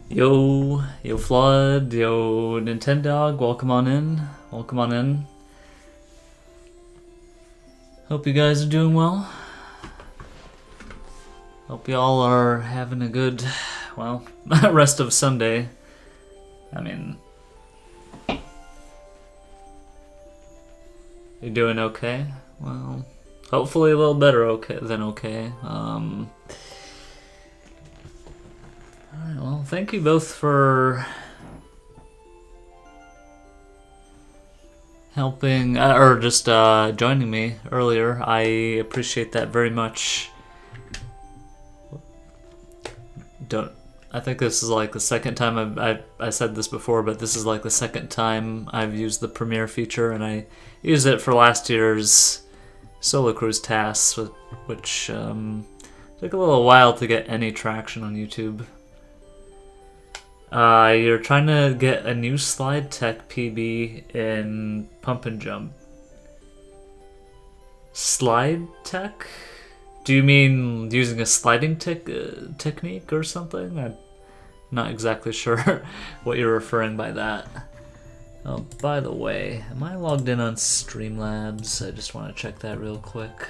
Yo Flood, yo Nintendog, welcome on in. Welcome on in. Hope you guys are doing well. Hope y'all are having a good, well, rest of Sunday. I mean, you doing okay? Well, hopefully a little better than okay. Alright, well, thank you both for helping, or just joining me earlier. I appreciate that very much. I think this is like the second time I said this before, but this is like the second time I've used the Premiere feature, and I used it for last year's Solo Cruise tasks, which took a little while to get any traction on YouTube. You're trying to get a new slide tech PB in Pump and Jump. Slide tech? Do you mean using a sliding technique or something? I'm not exactly sure what you're referring by that. Oh, by the way, am I logged in on Streamlabs? I just want to check that real quick.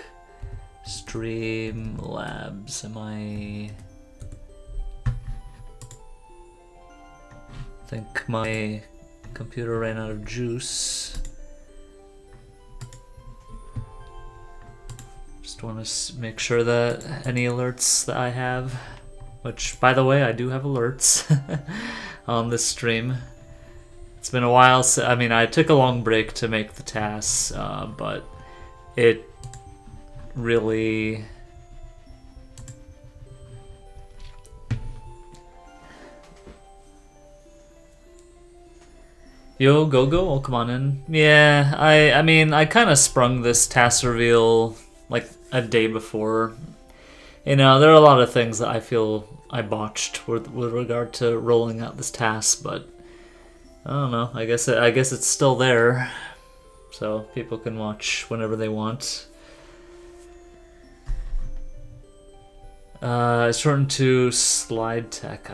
Streamlabs, am I... I think my computer ran out of juice. Just want to make sure that any alerts that I have, which, by the way, I do have alerts on this stream. It's been a while. I mean, I took a long break to make the tasks, but it really... Yo, Go-Go, welcome on in. Yeah, I mean, I kind of sprung this TAS reveal like a day before. You know, there are a lot of things that I feel I botched with regard to rolling out this task, but I don't know. I guess it's still there, so people can watch whenever they want. It's shortened to slide tech.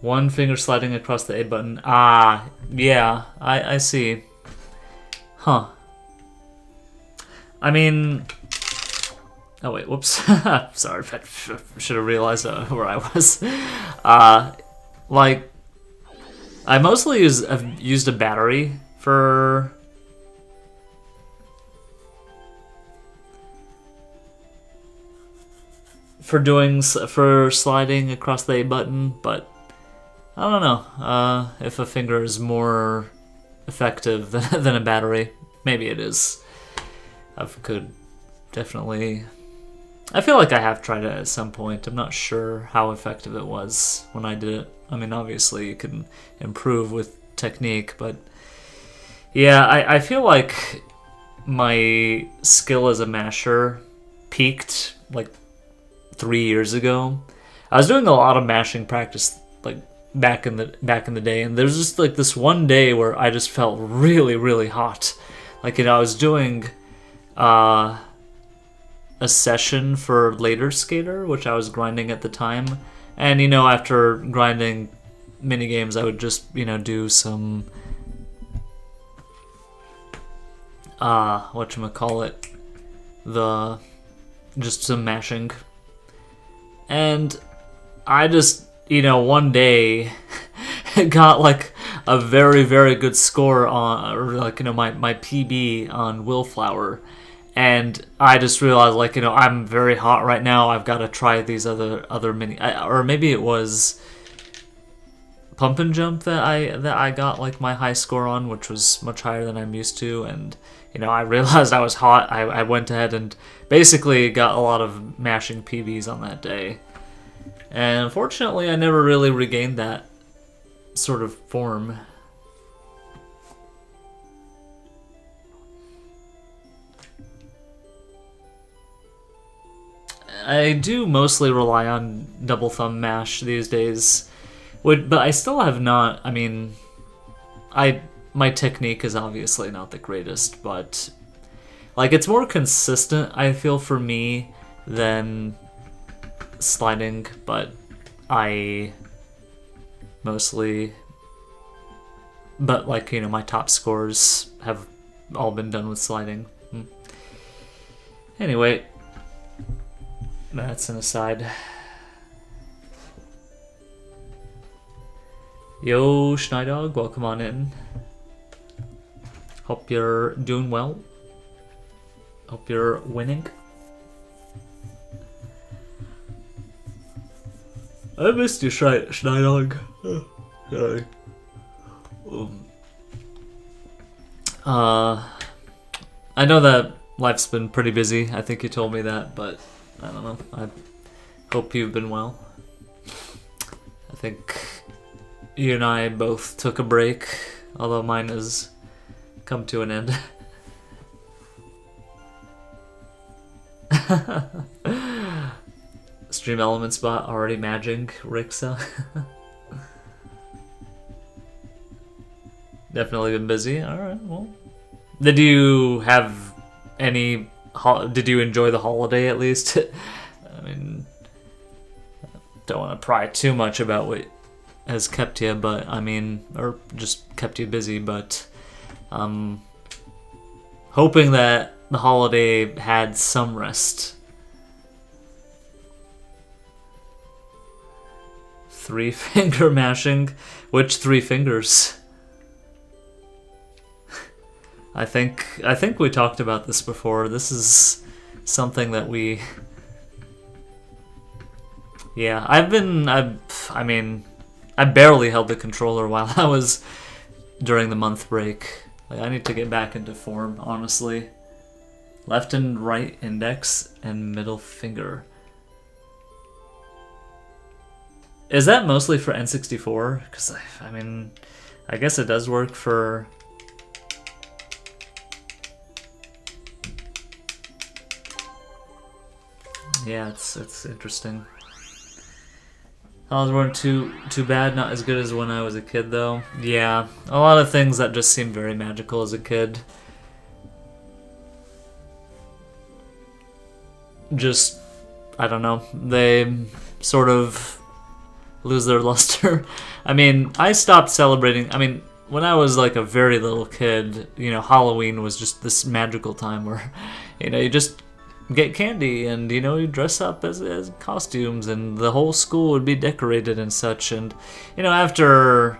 One finger sliding across the A button. Ah, yeah, I see. Huh. I mean... Oh wait, whoops. Sorry, I should have realized where I was. Like, I mostly have used a battery for... for sliding across the A button, but I don't know if a finger is more effective than a battery. Maybe it is. I could definitely... I feel like I have tried it at some point. I'm not sure how effective it was when I did it. I mean, obviously you can improve with technique, but yeah, I feel like my skill as a masher peaked like 3 years ago. I was doing a lot of mashing practice like back in the day, and there's just like this one day where I just felt really hot. Like, you know, I was doing a session for Later Skater, which I was grinding at the time, and you know, after grinding minigames, I would just, you know, do some whatchamacallit, just some mashing. And I just, you know, one day got like a very good score on, or like, you know, my PB on Willflower, and I just realized, like, you know, I'm very hot right now. I've got to try these other mini, or maybe it was Pump and Jump that I got like my high score on, which was much higher than I'm used to, and you know, I realized I was hot. I went ahead and basically got a lot of mashing PBs on that day. And unfortunately, I never really regained that sort of form. I do mostly rely on double thumb mash these days, but I still have not, I mean, my technique is obviously not the greatest, but like, it's more consistent, I feel, for me than sliding, but I mostly. But, like, you know, my top scores have all been done with sliding. Anyway, that's an aside. Yo, Schneidog, welcome on in. Hope you're doing well. Hope you're winning. I missed you, Schneidog. Sorry. I know that life's been pretty busy. I think you told me that, but I don't know. I hope you've been well. I think you and I both took a break, although mine has come to an end. Stream Elements bot already maging Rixa. Definitely been busy. Alright, well. Did you have any... Did you enjoy the holiday at least? I mean... Don't want to pry too much about what has kept you, but I mean... Or just kept you busy, but... hoping that the holiday had some rest. 3-finger mashing? Which 3 fingers? I think we talked about this before. This is something that we... Yeah, I mean, I barely held the controller while I was during the month break. Like, I need to get back into form, honestly. Left and right index and middle finger. Is that mostly for N64? Because, I mean, I guess it does work for... Yeah, it's interesting. Holidays weren't too bad, not as good as when I was a kid, though. Yeah, a lot of things that just seemed very magical as a kid. Just, I don't know, they sort of lose their luster. I mean, I stopped celebrating, I mean, when I was like a very little kid, you know, Halloween was just this magical time where, you know, you just get candy and, you know, you dress up as costumes and the whole school would be decorated and such. And, you know, after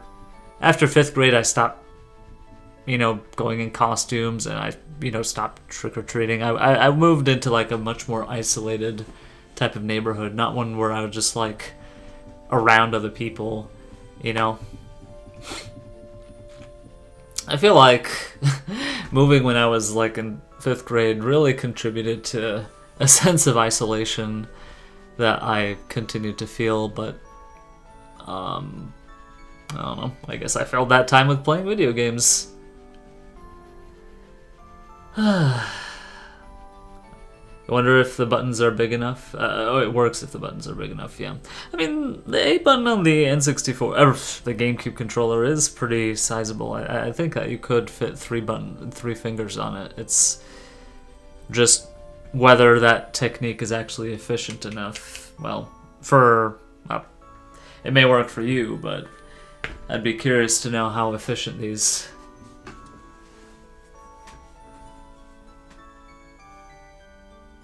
5th grade I stopped, you know, going in costumes and I, you know, stopped trick-or-treating. I moved into like a much more isolated type of neighborhood, not one where I was just like around other people, you know. I feel like moving when I was like in 5th grade really contributed to a sense of isolation that I continued to feel, but I don't know, I guess I filled that time with playing video games. I wonder if the buttons are big enough. Oh, it works if the buttons are big enough, yeah. I mean, the A button on the N64, the GameCube controller is pretty sizable. I think that you could fit 3 fingers on it. It's just whether that technique is actually efficient enough. Well, it may work for you, but I'd be curious to know how efficient these...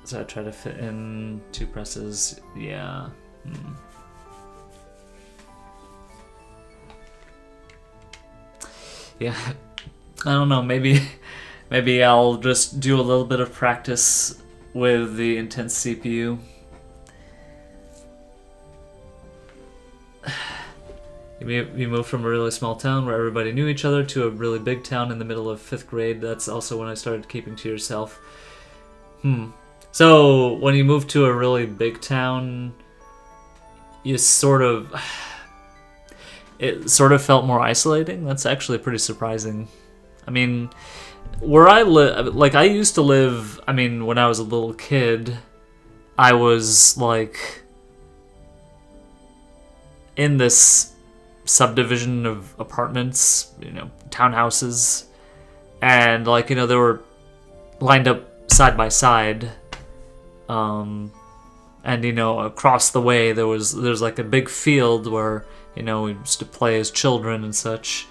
So I try to fit in 2 presses, yeah. Yeah, I don't know, maybe I'll just do a little bit of practice with the intense CPU. You moved from a really small town where everybody knew each other to a really big town in the middle of 5th grade. That's also when I started keeping to yourself. So, when you moved to a really big town, you it sort of felt more isolating? That's actually pretty surprising. I mean, where I live, like, I used to live, I mean, when I was a little kid, I was, like, in this subdivision of apartments, you know, townhouses, and, like, you know, they were lined up side by side. And, you know, across the way there's like a big field where, You know, we used to play as children and such.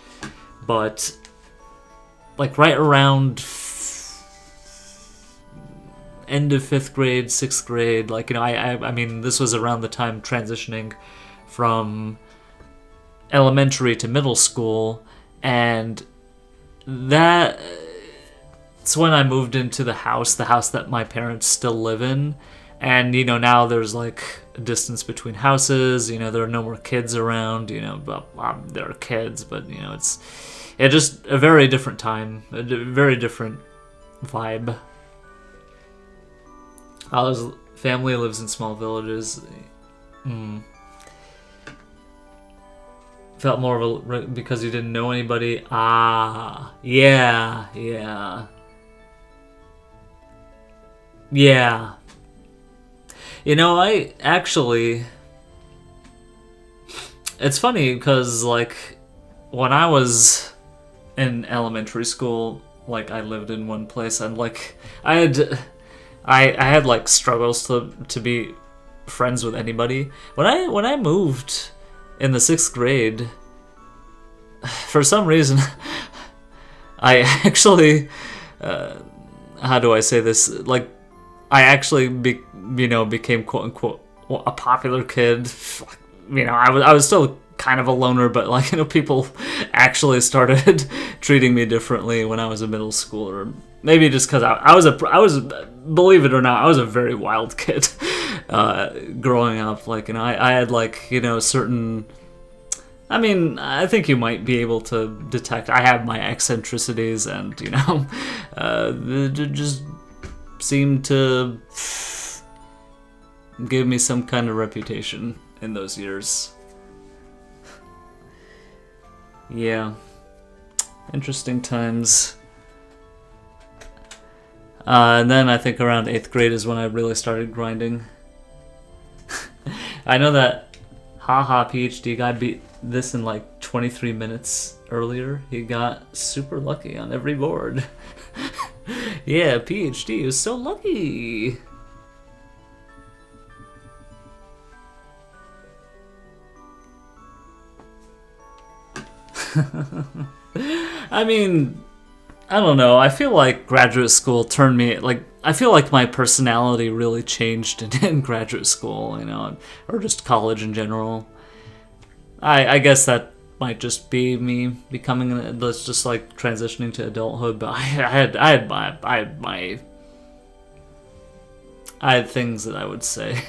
But, like, right around end of 5th grade, 6th grade, like, you know, I mean, this was around the time transitioning from elementary to middle school, and that's when I moved into the house that my parents still live in. And, you know, now there's, like, a distance between houses, you know, there are no more kids around, you know, but there are kids, but, you know, it's just a very different time, a very different vibe. Our family lives in small villages. Felt more of a, because you didn't know anybody. Ah, yeah. You know, I actually, it's funny because, like, when I was in elementary school, like, I lived in one place, and, like, I had like struggles to be friends with anybody. When I moved in the 6th grade, for some reason, I actually, how do I say this? Like, I actually became quote unquote a popular kid. You know, I was still kind of a loner, but, like, you know, people actually started treating me differently when I was a middle schooler. Maybe just because I was, believe it or not, I was a very wild kid growing up. Like, you know, I had, like, you know, certain, I mean, I think you might be able to detect, I have my eccentricities, and, you know, they just seemed to give me some kind of reputation in those years. Yeah. Interesting times. And then I think around 8th grade is when I really started grinding. I know that Haha PhD guy beat this in like 23 minutes earlier. He got super lucky on every board. Yeah, PhD is so lucky. I mean, I don't know. I feel like graduate school turned me, like, I feel like my personality really changed in graduate school, you know, or just college in general. I guess that might just be me becoming, that's just like transitioning to adulthood, but I had things that I would say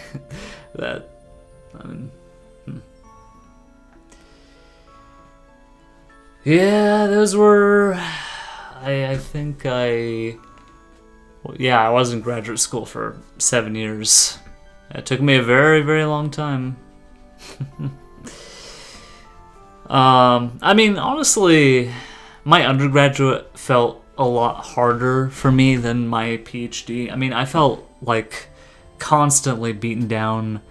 that, I mean, yeah, those were, I think I was in graduate school for 7 years. It took me a very, very long time. I mean, honestly, my undergraduate felt a lot harder for me than my PhD. I mean, I felt like constantly beaten down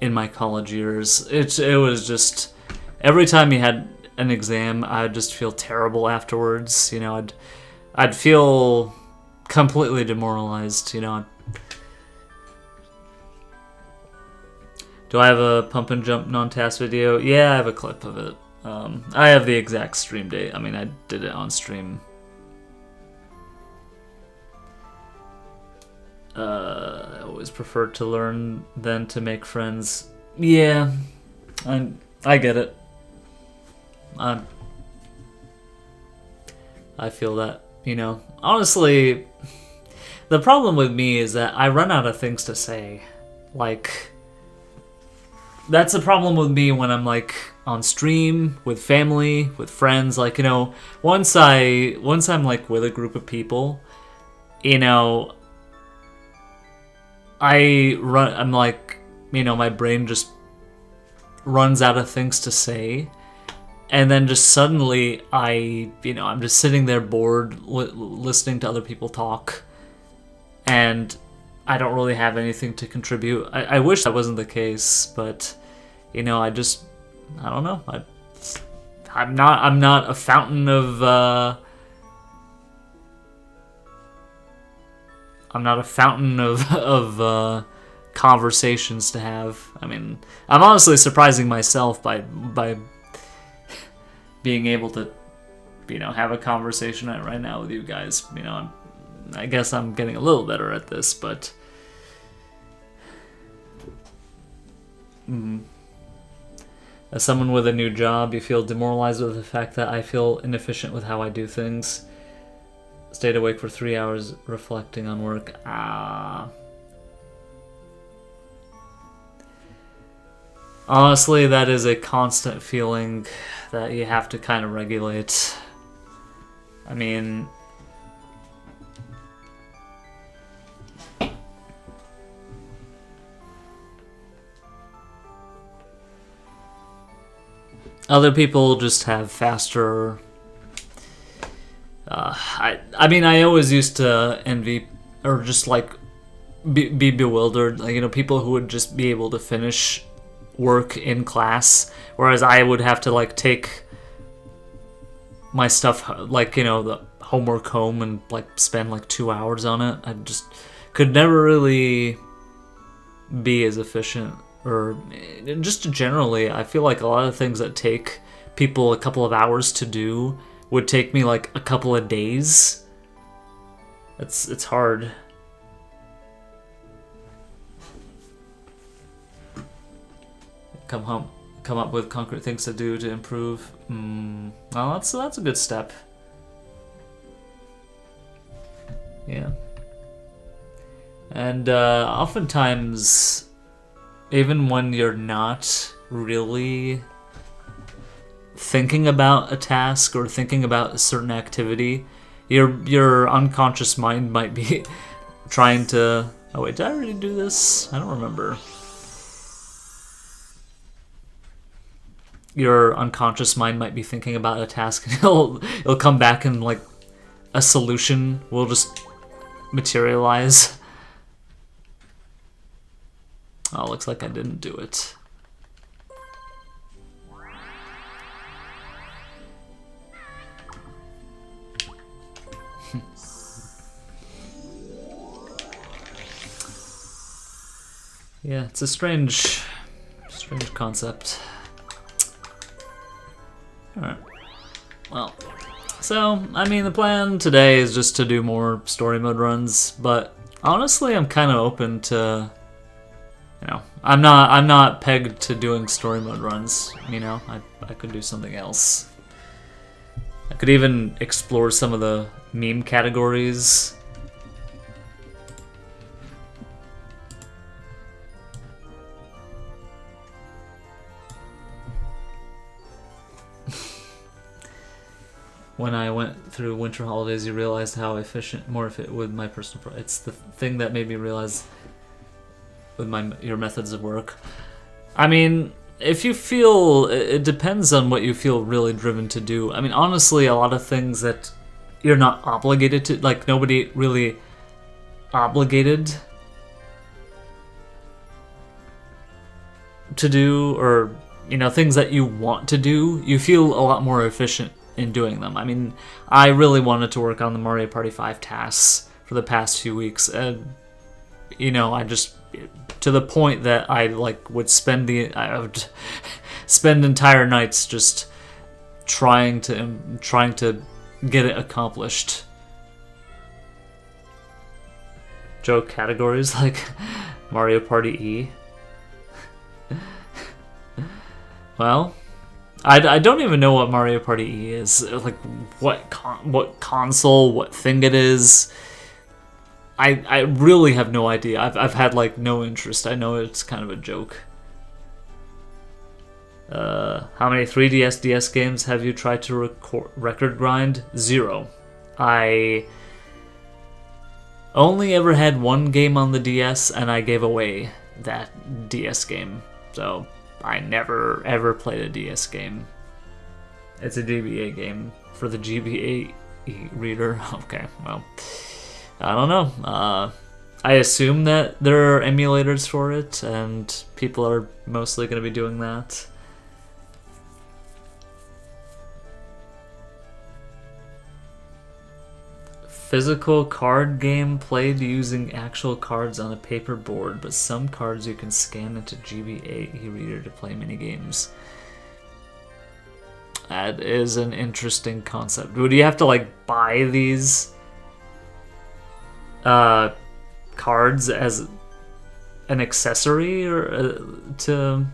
in my college years. It was just, every time you had an exam, I'd just feel terrible afterwards. You know, I'd feel completely demoralized, you know. Do I have a pump and jump non-TAS video? Yeah, I have a clip of it. I have the exact stream date. I mean, I did it on stream. I always prefer to learn than to make friends. Yeah, I get it. I feel that, you know. Honestly, the problem with me is that I run out of things to say. Like, that's the problem with me when I'm, like, on stream, with family, with friends. Like, you know, once I'm, like, with a group of people, you know, I'm like, you know, my brain just runs out of things to say. And then just suddenly I'm just sitting there bored, listening to other people talk, and I don't really have anything to contribute. I wish that wasn't the case, but, you know, I don't know. I'm not a fountain of conversations to have. I mean, I'm honestly surprising myself by being able to, have a conversation right now with you guys. I guess I'm getting a little better at this, but as someone with a new job, you feel demoralized with the fact that I feel inefficient with how I do things. Stayed awake for 3 hours reflecting on work. Honestly, that is a constant feeling that you have to kind of regulate. I mean, other people just have faster. I mean, I always used to envy or just like be bewildered. Like, people who would just be able to finish work in class, whereas I would have to like take my stuff, like, the homework home and like spend like 2 hours on it. I just could never really be as efficient. Or just generally, I feel like a lot of things that take people a couple of hours to do would take me like a couple of days. It's hard. Come up with concrete things to do to improve. Well, that's a good step. Yeah. And oftentimes, even when you're not really thinking about a task or thinking about a certain activity, your unconscious mind might be trying to... Oh wait, did I already do this? I don't remember. Your unconscious mind might be thinking about a task, and it'll come back and like a solution will just materialize. Oh, looks like I didn't do it. Yeah, it's a strange concept. Alright. Well, so, I mean, the plan today is just to do more story mode runs, but honestly, I'm kind of open to... I'm not pegged to doing story mode runs, I could do something else. I could even explore some of the meme categories. When I went through winter holidays, you realized how more efficient with my personal... It's the thing that made me realize with your methods of work. I mean, if you feel... It depends on what you feel really driven to do. I mean, honestly, a lot of things that you're not obligated to... Like, nobody really obligated to do, or, things that you want to do, you feel a lot more efficient in doing them. I mean, I really wanted to work on the Mario Party 5 tasks for the past few weeks, and I just, to the point that I would spend entire nights just trying to get it accomplished. Joke categories like Mario Party E. Well, I don't even know what Mario Party E is. Like, what console, what thing it is. I really have no idea. I've had no interest. I know it's kind of a joke. How many 3DS DS games have you tried to record grind? 0. I only ever had one game on the DS, and I gave away that DS game. So I never ever played a DS game. It's a GBA game for the GBA reader. Okay, well, I don't know. I assume that there are emulators for it, and people are mostly going to be doing that. Physical card game played using actual cards on a paper board, but some cards you can scan into GBA e-reader to play minigames. That is an interesting concept. Would you have to like buy these cards as an accessory or to?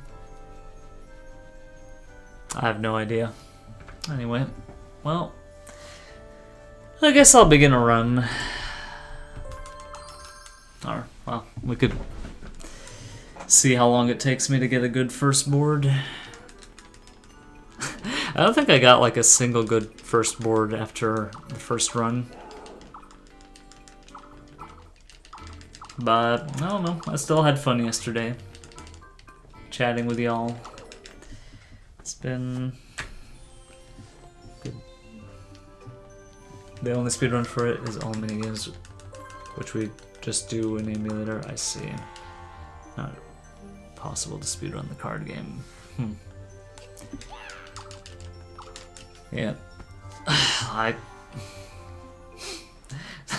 I have no idea. Anyway, well, I guess I'll begin a run. Or, well, we could see how long it takes me to get a good first board. I don't think I got like a single good first board after the first run. But, I don't know, I still had fun yesterday. Chatting with y'all. It's been good. The only speedrun for it is all minigames, which we just do in the emulator. I see. Not possible to speedrun the card game. Yeah.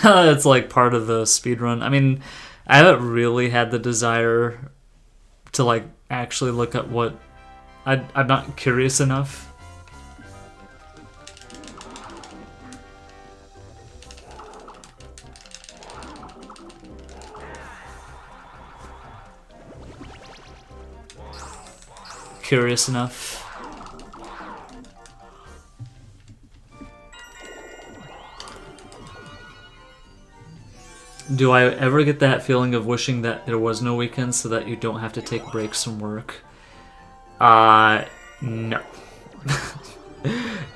It's like part of the speedrun. I mean, I haven't really had the desire to like actually look at what I'm not curious enough. Curious enough. Do I ever get that feeling of wishing that there was no weekend so that you don't have to take breaks from work? No.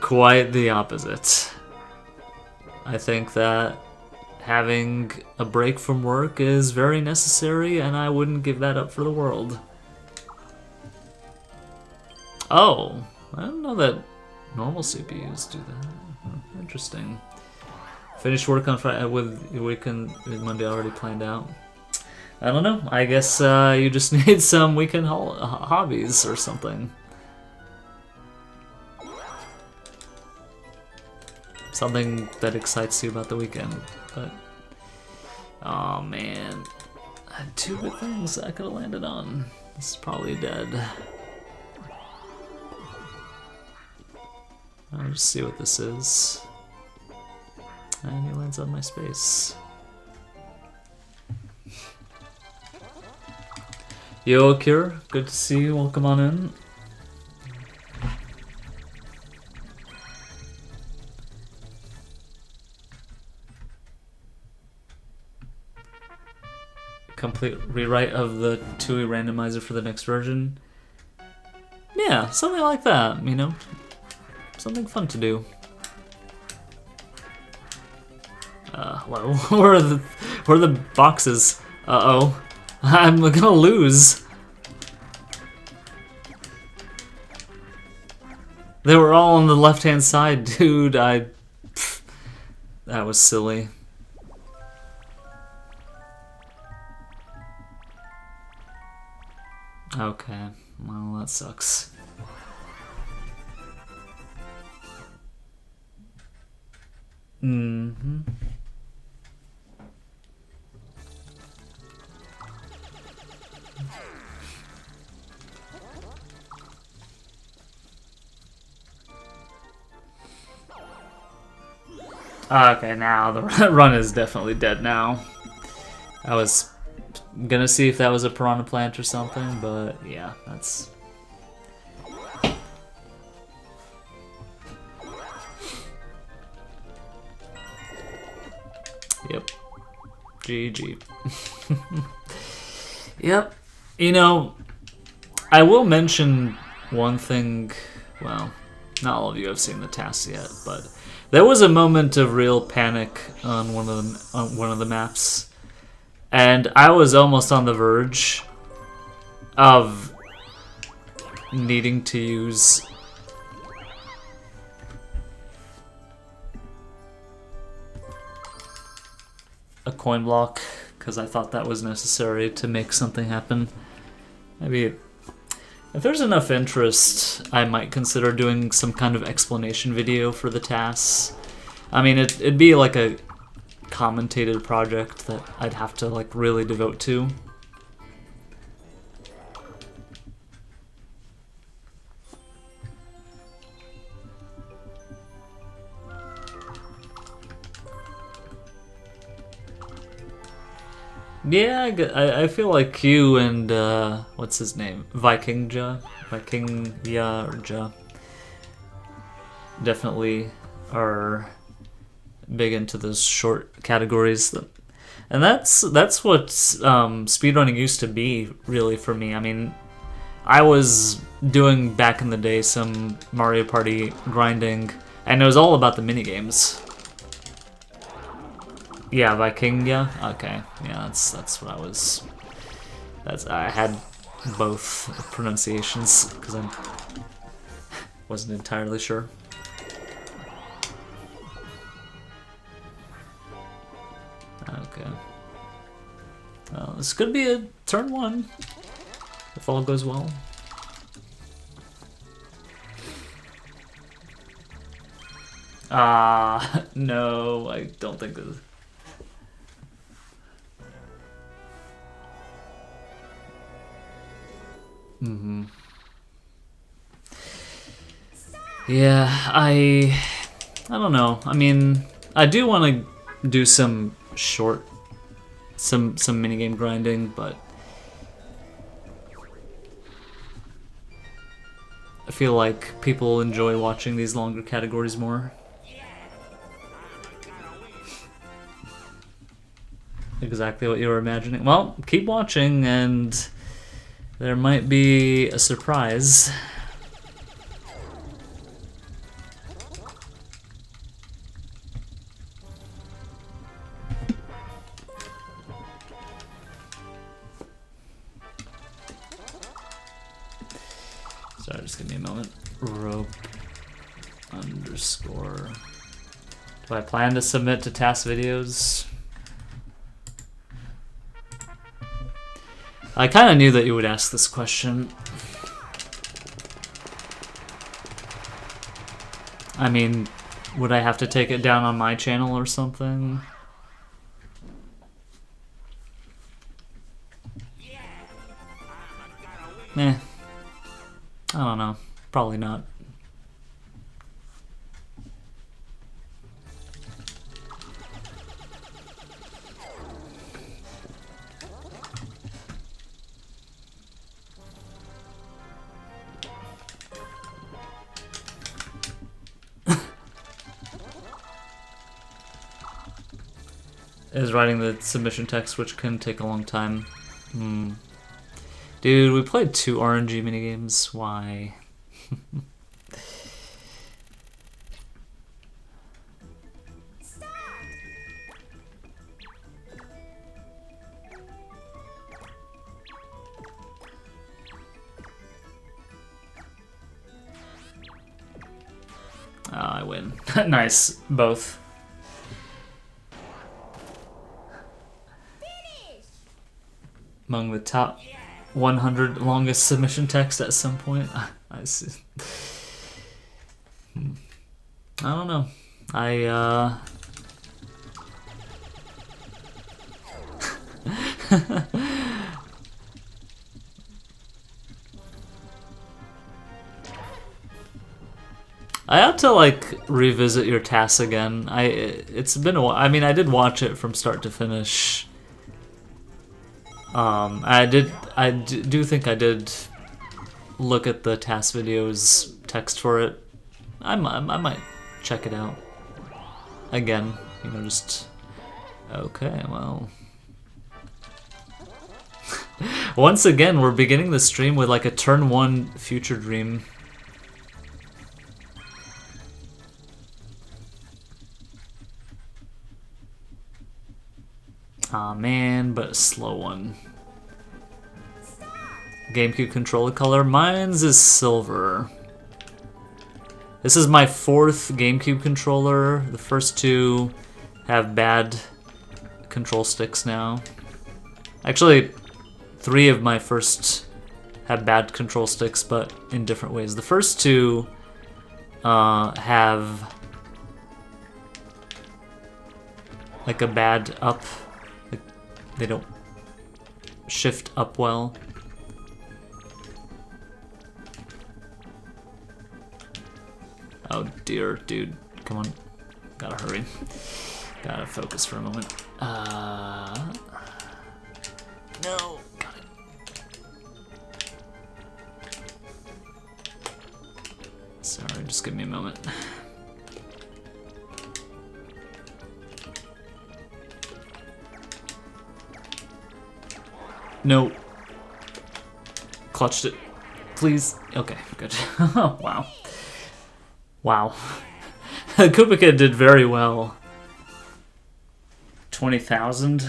Quite the opposite. I think that having a break from work is very necessary, and I wouldn't give that up for the world. Oh, I didn't know that normal CPUs do that. Interesting. Finished work on Friday with your weekend Monday already planned out. I don't know. I guess you just need some weekend hobbies or something. Something that excites you about the weekend. But oh man, I had two good things I could have landed on. This is probably dead. I'll just see what this is. And he lands on my space. Yo, Kira, good to see you. Welcome on in. Complete rewrite of the TUI randomizer for the next version. Yeah, something like that, you know? Something fun to do. Hello? Where are the boxes? Uh-oh. I'm gonna lose. They were all on the left-hand side, dude. That was silly. Okay. Well, that sucks. Mm-hmm. Okay, now the run is definitely dead now. I was gonna see if that was a piranha plant or something, but yeah, that's... Yep. GG. Yep. You know, I will mention one thing, well, not all of you have seen the tasks yet, but there was a moment of real panic on one of the maps, and I was almost on the verge of needing to use a coin block because I thought that was necessary to make something happen. Maybe if there's enough interest, I might consider doing some kind of explanation video for the tasks. I mean, it'd be like a commentated project that I'd have to like really devote to. Yeah, I feel like you and what's his name, Vikingja, or Ja, definitely are big into those short categories. And that's what speedrunning used to be, really, for me. I mean, I was doing back in the day some Mario Party grinding, and it was all about the minigames. Yeah, Vikingja. Okay, yeah, that's what I was. I had both pronunciations because I wasn't entirely sure. Okay. Well, this could be a turn 1 if all goes well. No, I don't think this. Yeah, I don't know. I mean, I do want to do some short, some minigame grinding, but I feel like people enjoy watching these longer categories more. Exactly what you were imagining. Well, keep watching, and there might be a surprise. Sorry, just give me a moment. Rope underscore. Do I plan to submit to TAS videos? I kind of knew that you would ask this question. I mean, would I have to take it down on my channel or something? Eh. I don't know. Probably not. Is writing the submission text, which can take a long time. Dude, we played 2 RNG minigames. Why? I win. Nice. Both. Among the top 100 longest submission text at some point. I see. I don't know. I have to like revisit your TAS again. It's been a while. I mean, I did watch it from start to finish. I do think I did look at the TAS videos text for it. I might check it out again. You know, just okay. Well, once again, we're beginning the stream with like a turn 1 future dream. Aw, man, but a slow one. GameCube controller color. Mine's is silver. This is my 4th GameCube controller. The first 2 have bad control sticks now. Actually, 3 of my first have bad control sticks, but in different ways. The first 2 have like a bad up. They don't shift up well. Oh dear, dude. Come on. Gotta hurry. Gotta focus for a moment. No. Sorry, just give me a moment. No. Clutched it. Please. Okay, good. Wow. Wow. Koopa Kid did very well. 20,000.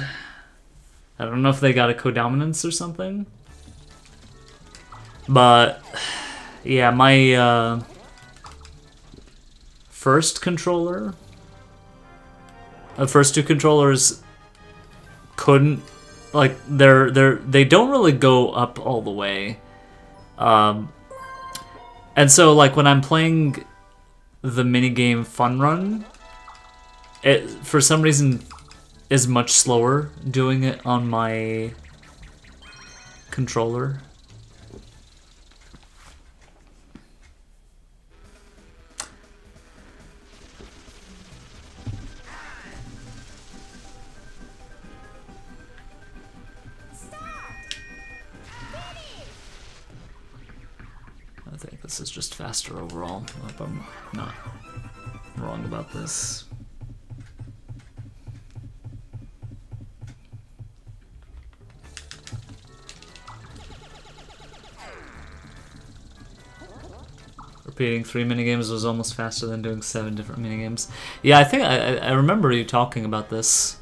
I don't know if they got a codominance or something. But yeah, my first controller, the first two controllers couldn't, like, they don't really go up all the way. And so like when I'm playing the minigame Fun Run, it for some reason is much slower doing it on my controller. I think this is just faster overall. I hope I'm not wrong about this. Repeating 3 minigames was almost faster than doing 7 different minigames. Yeah, I think I remember you talking about this.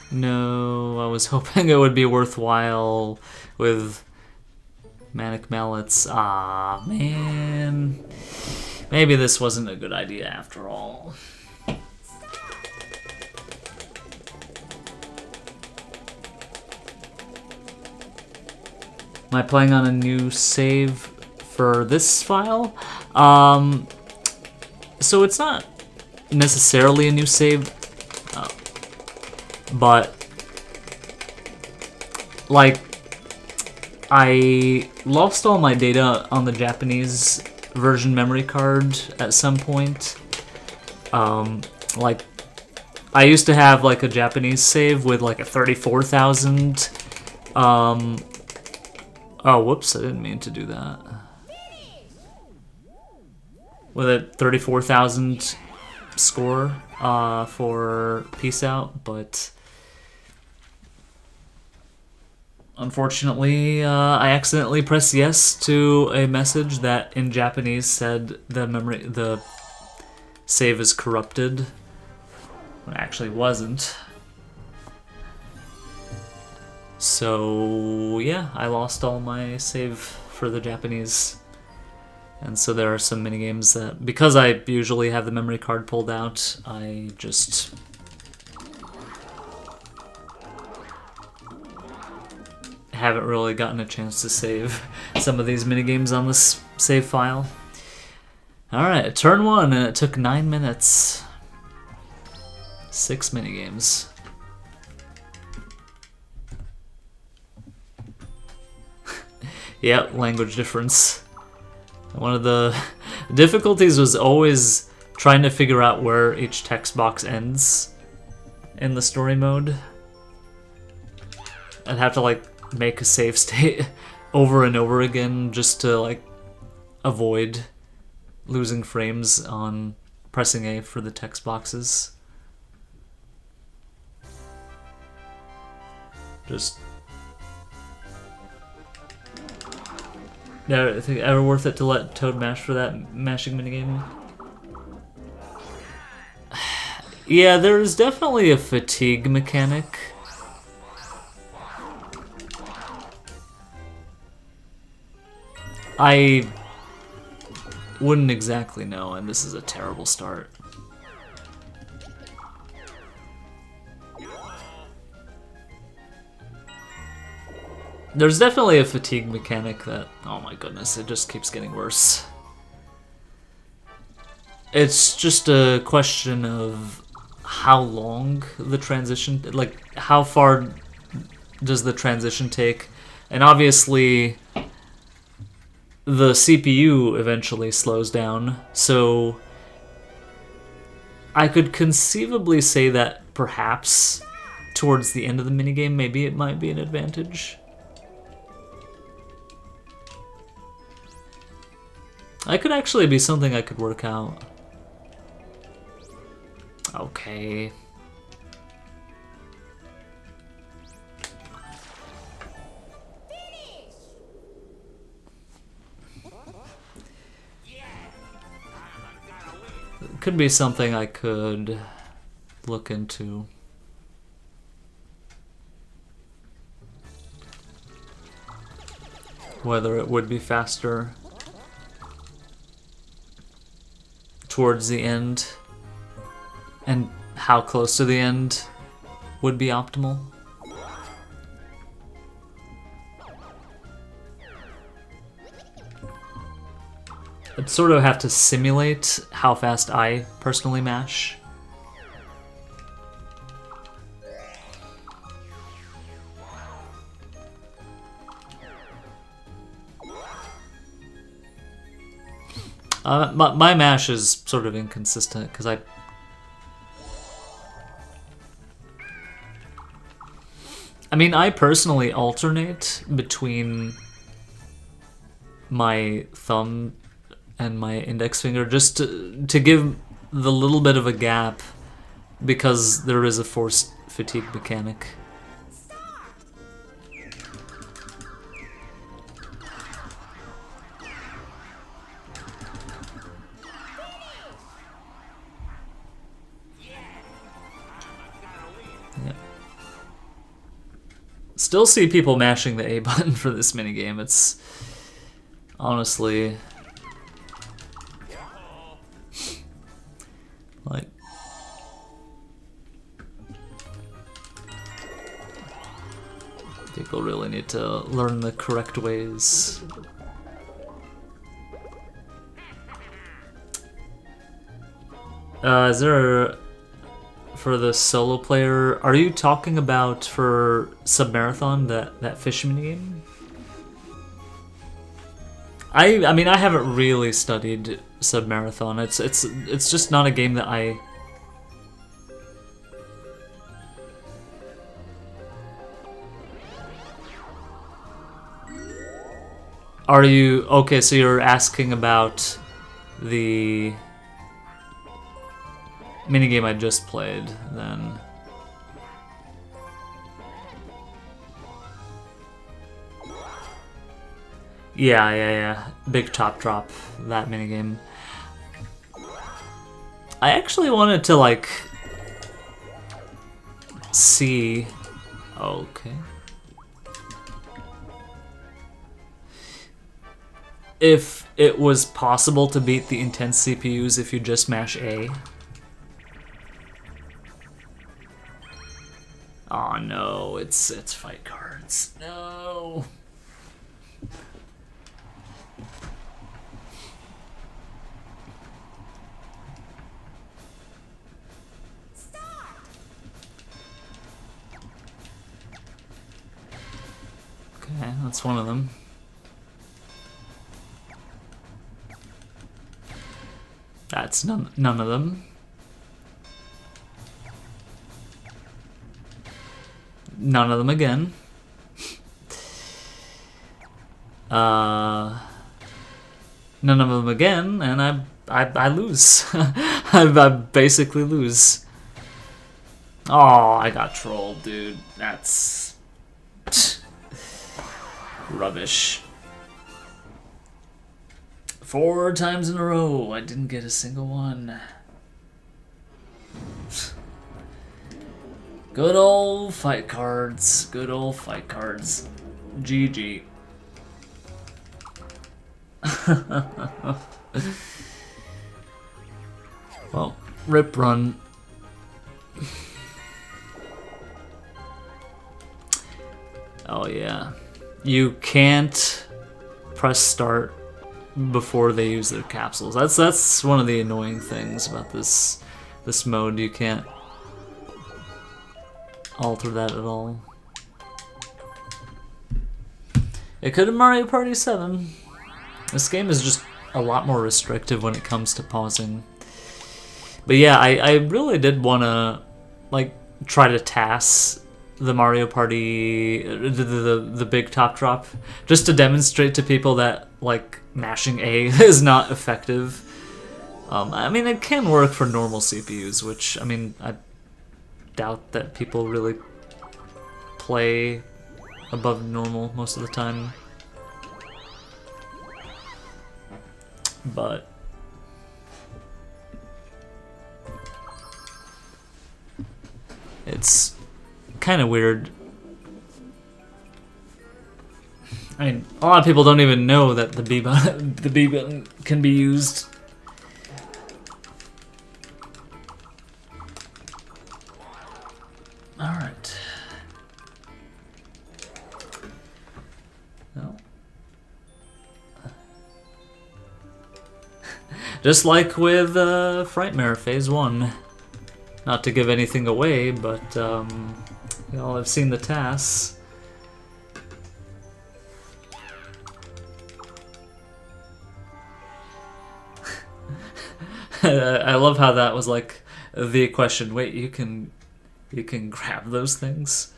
No, I was hoping it would be worthwhile with Manic Mallets. Ah, man. Maybe this wasn't a good idea after all. Am I playing on a new save for this file? So it's not necessarily a new save, but like I lost all my data on the Japanese version memory card at some point. Like I used to have like a Japanese save with like a 34,000 oh, whoops, I didn't mean to do that. With a 34,000 score for Peace Out, but unfortunately, I accidentally pressed yes to a message that in Japanese said the save is corrupted, when it actually wasn't. So yeah, I lost all my save for the Japanese. And so there are some minigames that, because I usually have the memory card pulled out, I just haven't really gotten a chance to save some of these minigames on this save file. Alright, turn 1, and it took 9 minutes. 6 minigames. Yep, language difference. One of the difficulties was always trying to figure out where each text box ends in the story mode. I'd have to like make a save state over and over again just to like avoid losing frames on pressing A for the text boxes. Just yeah, I think ever worth it to let Toad mash for that mashing minigame? Yeah, there's definitely a fatigue mechanic. I wouldn't exactly know, and this is a terrible start. There's definitely a fatigue mechanic that, oh my goodness, it just keeps getting worse. It's just a question of how long the transition, like how far does the transition take? And obviously the CPU eventually slows down, so I could conceivably say that perhaps towards the end of the minigame, maybe it might be an advantage. That could actually be something I could work out. Okay. It could be something I could look into. Whether it would be faster towards the end, and how close to the end would be optimal. I'd sort of have to simulate how fast I personally mash. My mash is sort of inconsistent because I mean, I personally alternate between my thumb and my index finger just to give the little bit of a gap because there is a forced fatigue mechanic. Still see people mashing the A button for this minigame. It's honestly like people really need to learn the correct ways. Is there for the solo player, are you talking about for Submarathon, that fish minigame? I mean, I haven't really studied Submarathon. It's just not a game that I... Are you... Okay, so you're asking about the minigame I just played, then. Yeah. Big top drop, that minigame. I actually wanted to, like, see... Okay. If it was possible to beat the intense CPUs if you just mash A. Oh no, it's fight cards. No. Okay, that's one of them. That's none of them. None of them again. None of them again, and I lose. I basically lose. Oh, I got trolled, dude. That's rubbish. 4 times in a row, I didn't get a single one. Good old fight cards. Good old fight cards. GG. Well, rip run. Oh yeah. You can't press start before they use their capsules. That's one of the annoying things about this mode. You can't alter that at all. It could have Mario Party 7. This game is just a lot more restrictive when it comes to pausing. But yeah, I really did want to like try to TAS the Mario Party, the big top drop, just to demonstrate to people that like mashing A is not effective. I mean, it can work for normal CPUs, which I mean, I doubt that people really play above normal most of the time. But it's kind of weird. I mean, a lot of people don't even know that the B button can be used. All right. Well, just like with Frightmare Phase 1. Not to give anything away, but y'all have seen the TAS. I love how that was like the question. Wait, you can grab those things?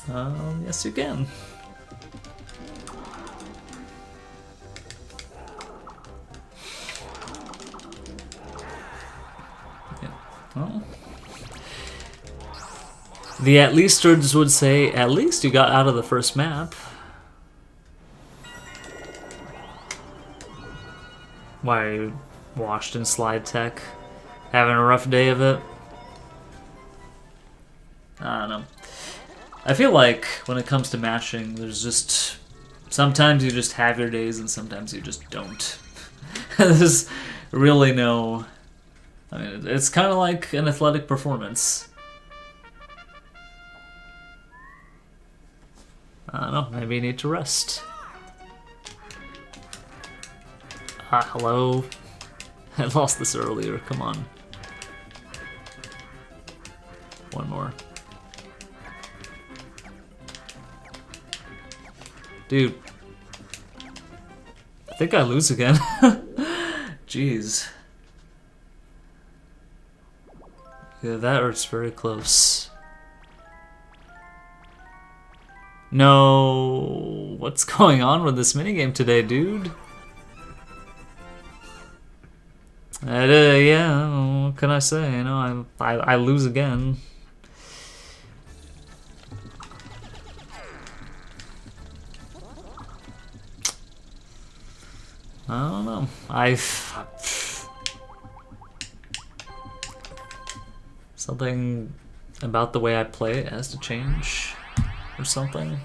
Yes you can. Well, the at leasters would say, at least you got out of the first map. Why are you washed in slide tech? Having a rough day of it? I don't know. I feel like when it comes to mashing, there's just... sometimes you just have your days and sometimes you just don't. There's really no... I mean, it's kind of like an athletic performance. I don't know, maybe you need to rest. Hello? I lost this earlier, come on. One more. Dude. I think I lose again. Jeez. Yeah, that hurts very close. No, what's going on with this minigame today, dude? Yeah, what can I say? You know, I lose again. I don't know. Something about the way I play it has to change, or something.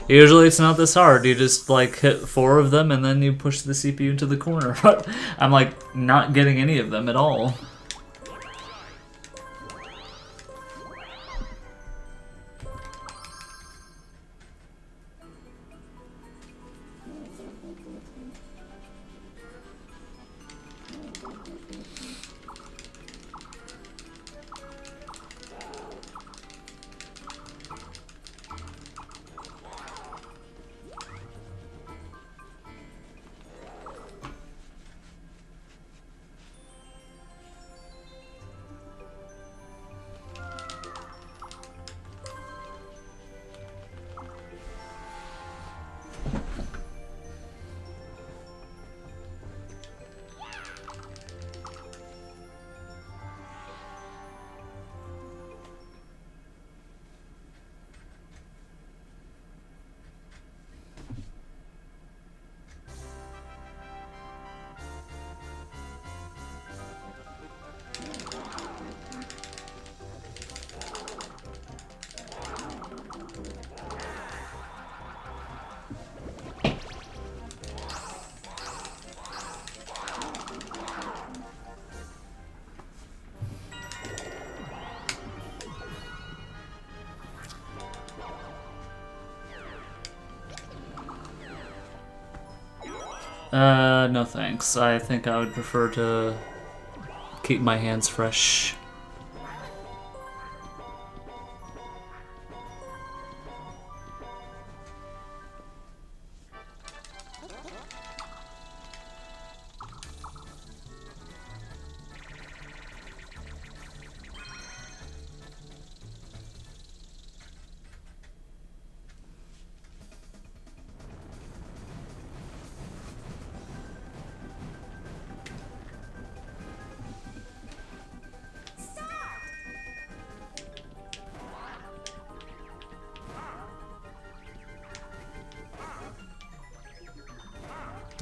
Usually it's not this hard, you just like hit 4 of them and then you push the CPU into the corner. But I'm like not getting any of them at all. No thanks. I think I would prefer to keep my hands fresh.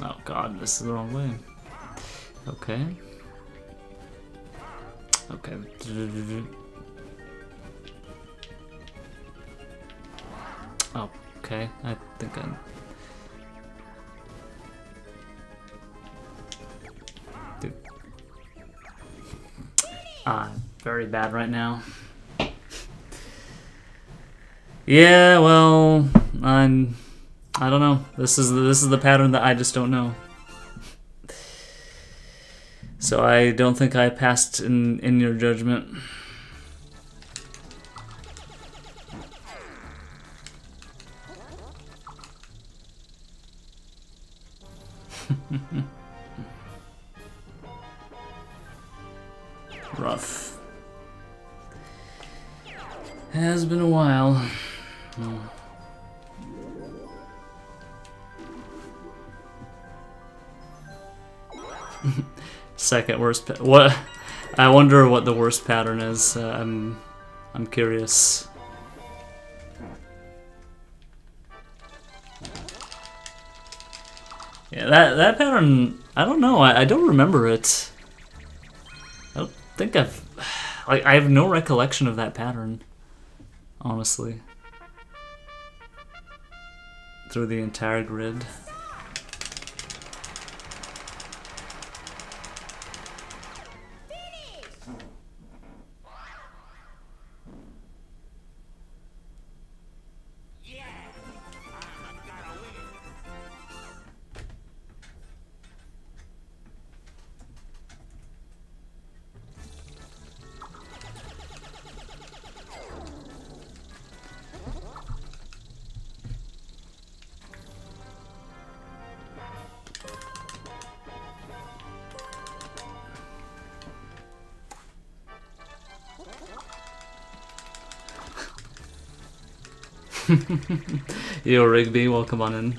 Oh god, this is the wrong way. Okay. Okay. Oh, okay. I think I'm... Dude. Very bad right now. Yeah, well, I don't know. This is the pattern that I just don't know. So I don't think I passed in your judgment. Rough. Has been a while. Second worst. What? I wonder what the worst pattern is. I'm curious. Yeah, that pattern. I don't know. I don't remember it. I don't think I have no recollection of that pattern. Honestly. Through the entire grid. Yo, Rigby, welcome on in.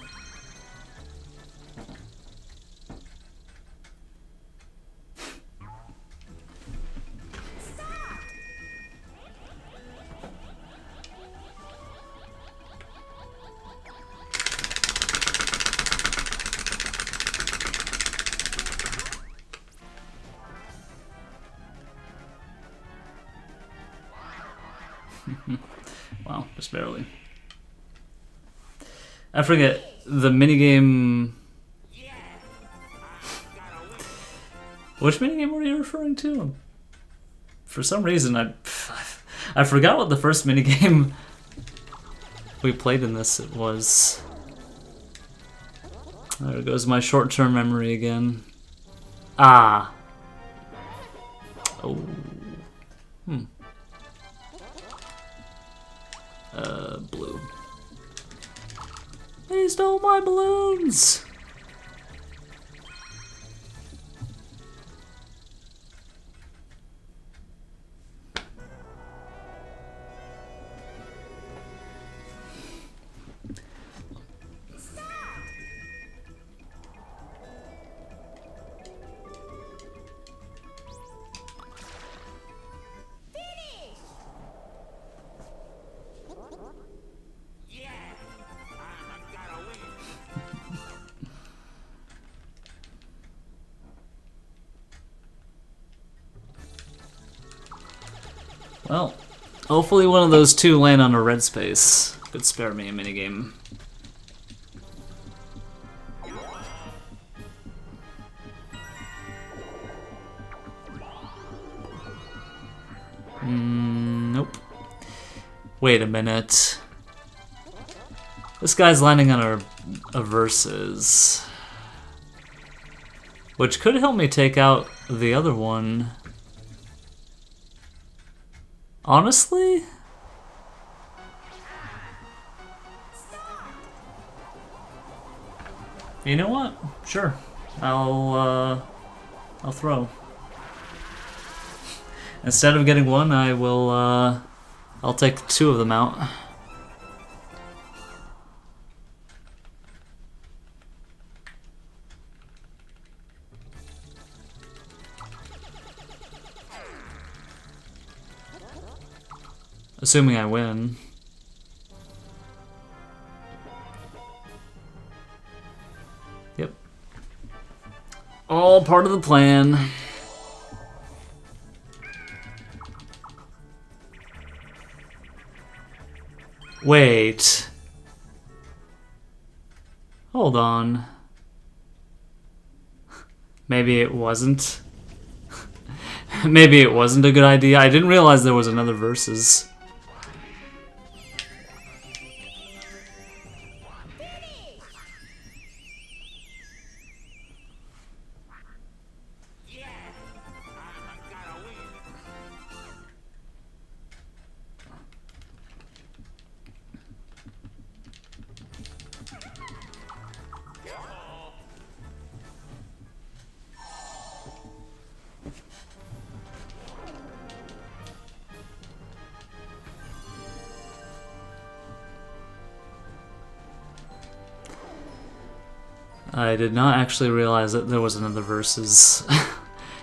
Wow, just barely. I forget the minigame. Which minigame were you referring to? For some reason, I forgot what the first minigame we played in this was. There goes my short-term memory again. Ah. Oh. Blue. He stole my balloons! Well, hopefully one of those two land on a red space. Could spare me a minigame. Nope. Wait a minute. This guy's landing on a versus. Which could help me take out the other one. Honestly? You know what? Sure. I'll throw. Instead of getting one, I will, I'll take two of them out. Assuming I win. Yep. All part of the plan. Wait. Hold on. Maybe it wasn't. Maybe it wasn't a good idea. I didn't realize there was another versus. I did not actually realize that there was another versus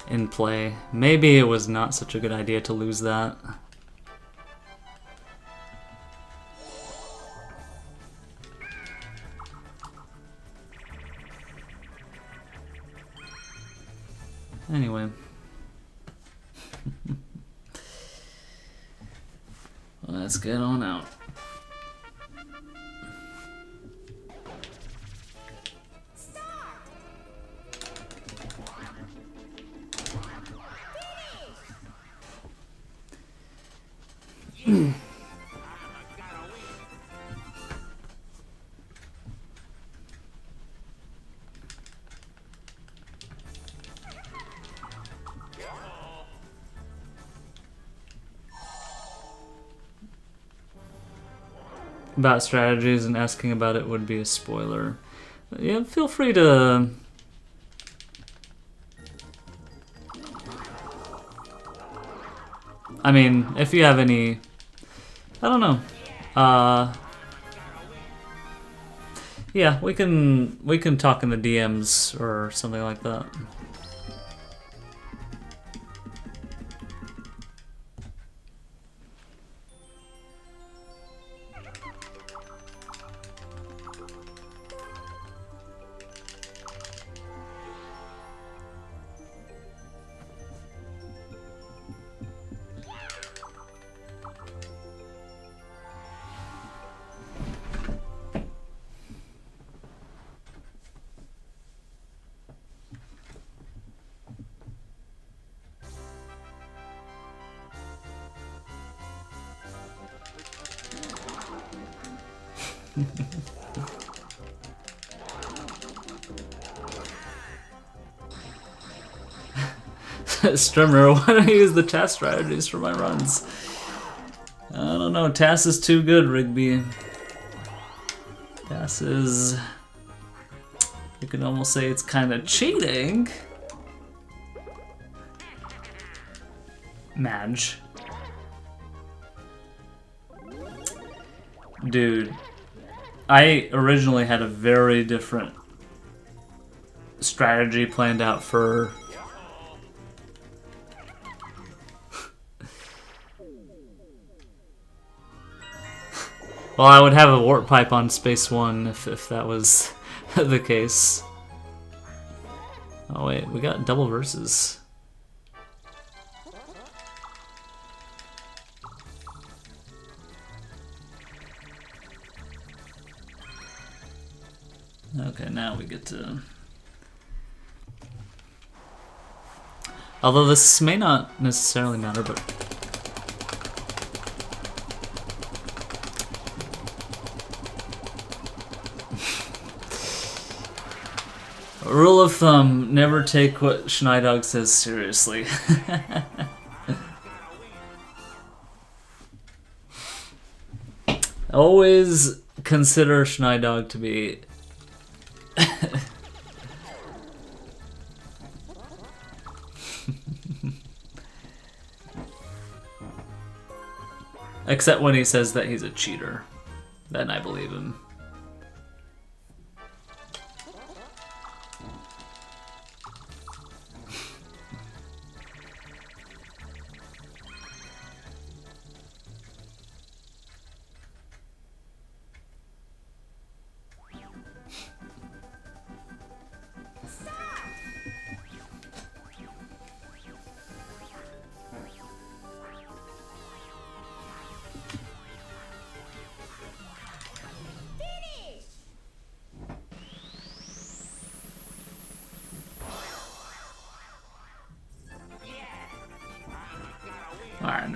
in play. Maybe it was not such a good idea to lose that. Anyway. Let's get on out. About strategies and asking about it would be a spoiler. Yeah, feel free to... I mean, if you have any... I don't know. Yeah, we can talk in the DMs or something like that. Strimmer, why don't I use the TAS strategies for my runs? I don't know, TAS is too good, Rigby. TAS is... You can almost say it's kind of cheating. Madge. Dude, I originally had a very different strategy planned out for... Well, I would have a warp pipe on Space 1 if that was the case. Oh wait, we got double verses. Okay, now we get to... Although this may not necessarily matter, but... Rule of thumb, never take what Schneidog says seriously. Always consider Schneidog to be... Except when he says that he's a cheater. Then I believe him.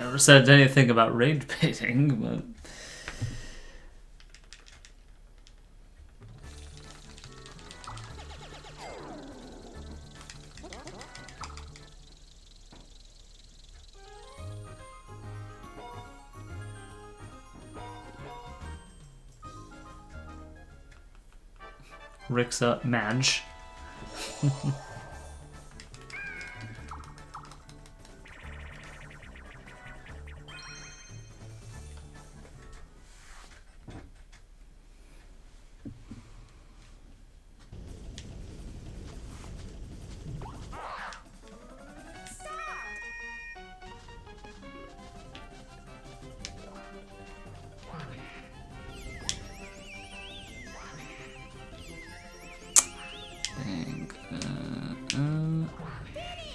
never said anything about rage baiting, but... Rick's up, Madge.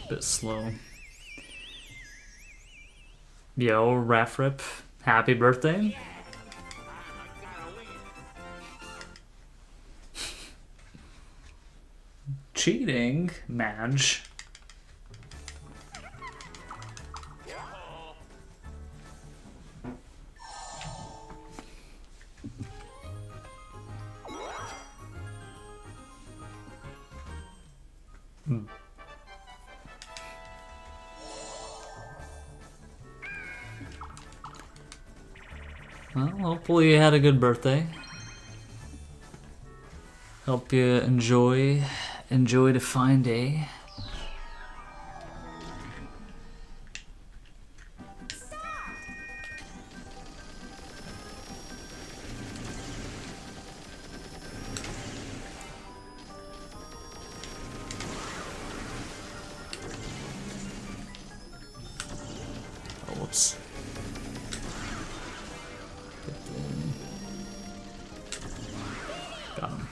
Bit slow. Yo, Raffrip, happy birthday. Cheating, Madge. Well, hopefully you had a good birthday. Hope you enjoy the fine day. Oh, whoops. Got him.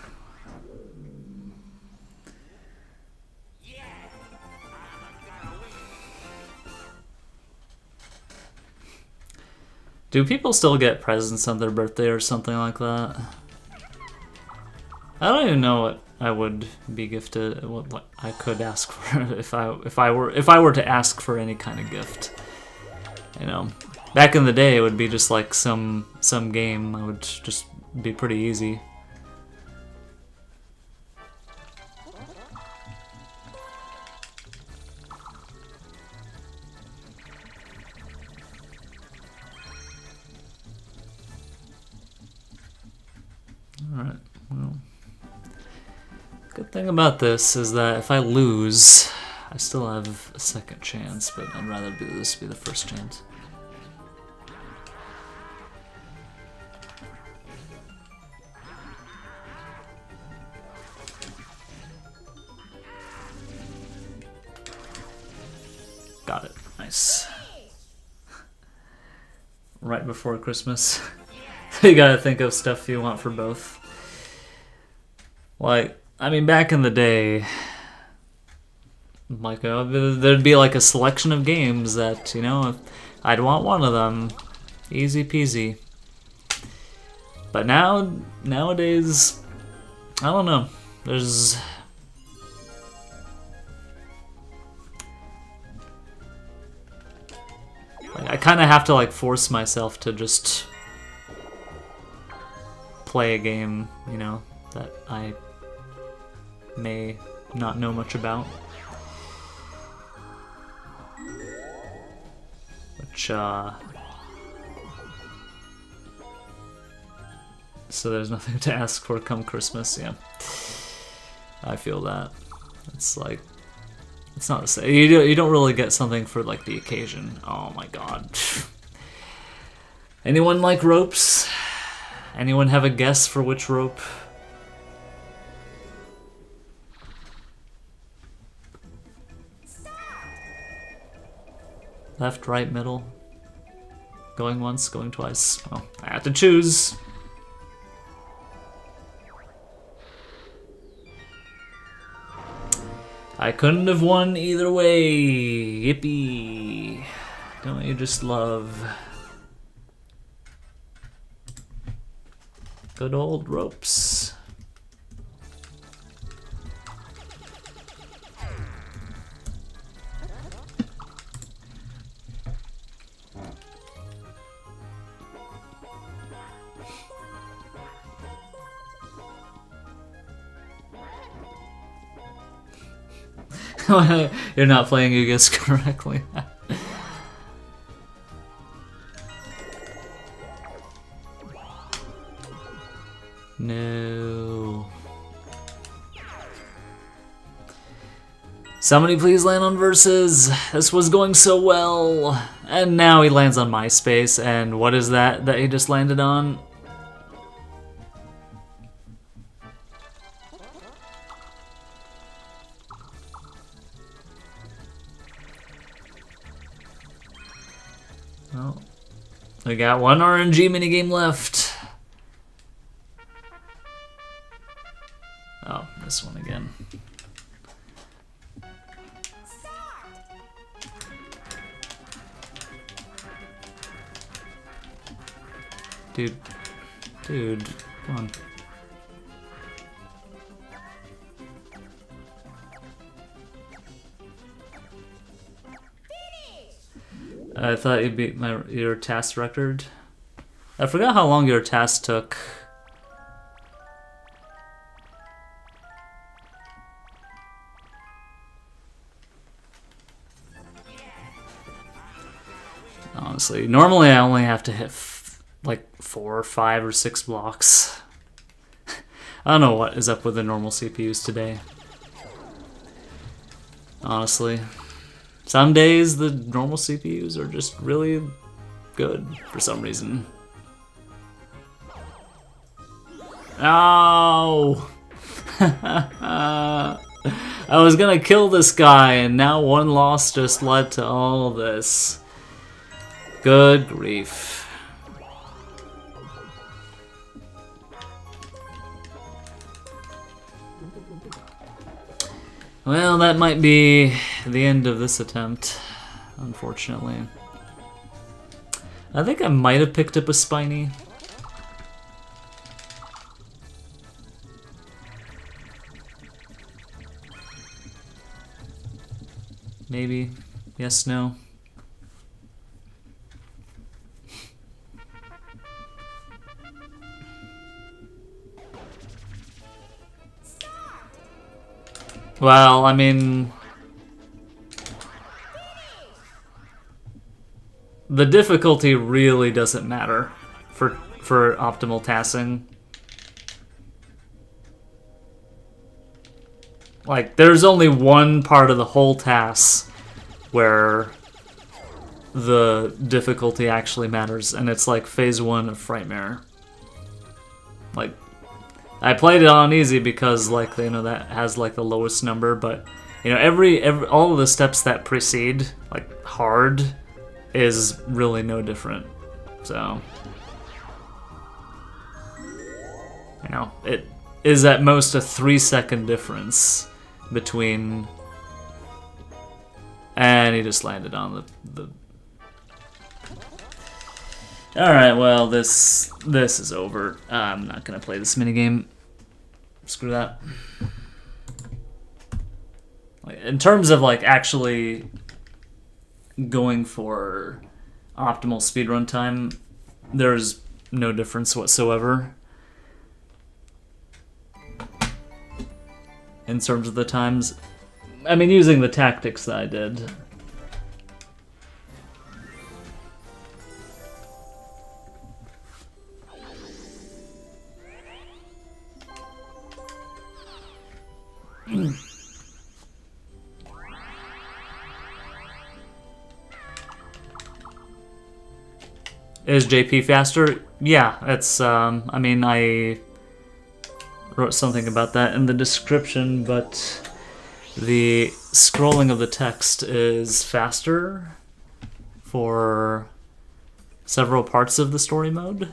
Do people still get presents on their birthday or something like that? I don't even know what I would be gifted. What I could ask for if I were to ask for any kind of gift. You know, back in the day, it would be just like some game. I would just be pretty easy. Alright, well, good thing about this is that if I lose, I still have a second chance, but I'd rather do this be the first chance. Got it. Nice. Right before Christmas. You gotta think of stuff you want for both. Like, I mean, back in the day, like, there'd be like a selection of games that, you know, I'd want one of them. Easy peasy. But nowadays, I don't know. There's... like, I kind of have to, like, force myself to just play a game, you know, that I may not know much about. Which, so there's nothing to ask for come Christmas, yeah. I feel that. It's like, it's not the same. You don't really get something for, like, the occasion. Oh my god. Anyone like ropes? Anyone have a guess for which rope? Left, right, middle. Going once, going twice. Well, I have to choose. I couldn't have won either way. Yippee. Don't you just love good old ropes? You're not playing Ugas correctly. No. Somebody please land on Versus. This was going so well. And now he lands on MySpace. And what is that he just landed on? Well, we got one RNG minigame left. Oh, this one again. Dude, come on. I thought you beat your task record. I forgot how long your task took. Honestly, normally I only have to hit like 4 or 5 or 6 blocks. I don't know what is up with the normal CPUs today. Honestly. Some days the normal CPUs are just really good for some reason. Oh! I was gonna kill this guy and now one loss just led to all this. Good grief. Well, that might be the end of this attempt, unfortunately. I think I might have picked up a Spiny. Maybe. Yes, no. Well, I mean, the difficulty really doesn't matter for optimal tasking. Like, there's only one part of the whole task where the difficulty actually matters, and it's like phase 1 of Frightmare. Like, I played it on easy because, like, you know, that has like the lowest number, but you know, all of the steps that precede like hard is really no different. So, you know, it is at most a 3-second difference between. And he just landed on the. All right, well, this is over. I'm not gonna play this minigame. Screw that. Like, in terms of like actually going for optimal speedrun time, there's no difference whatsoever in terms of the times. I mean, using the tactics that I did. Is JP faster? Yeah, it's, I mean, I wrote something about that in the description, but the scrolling of the text is faster for several parts of the story mode.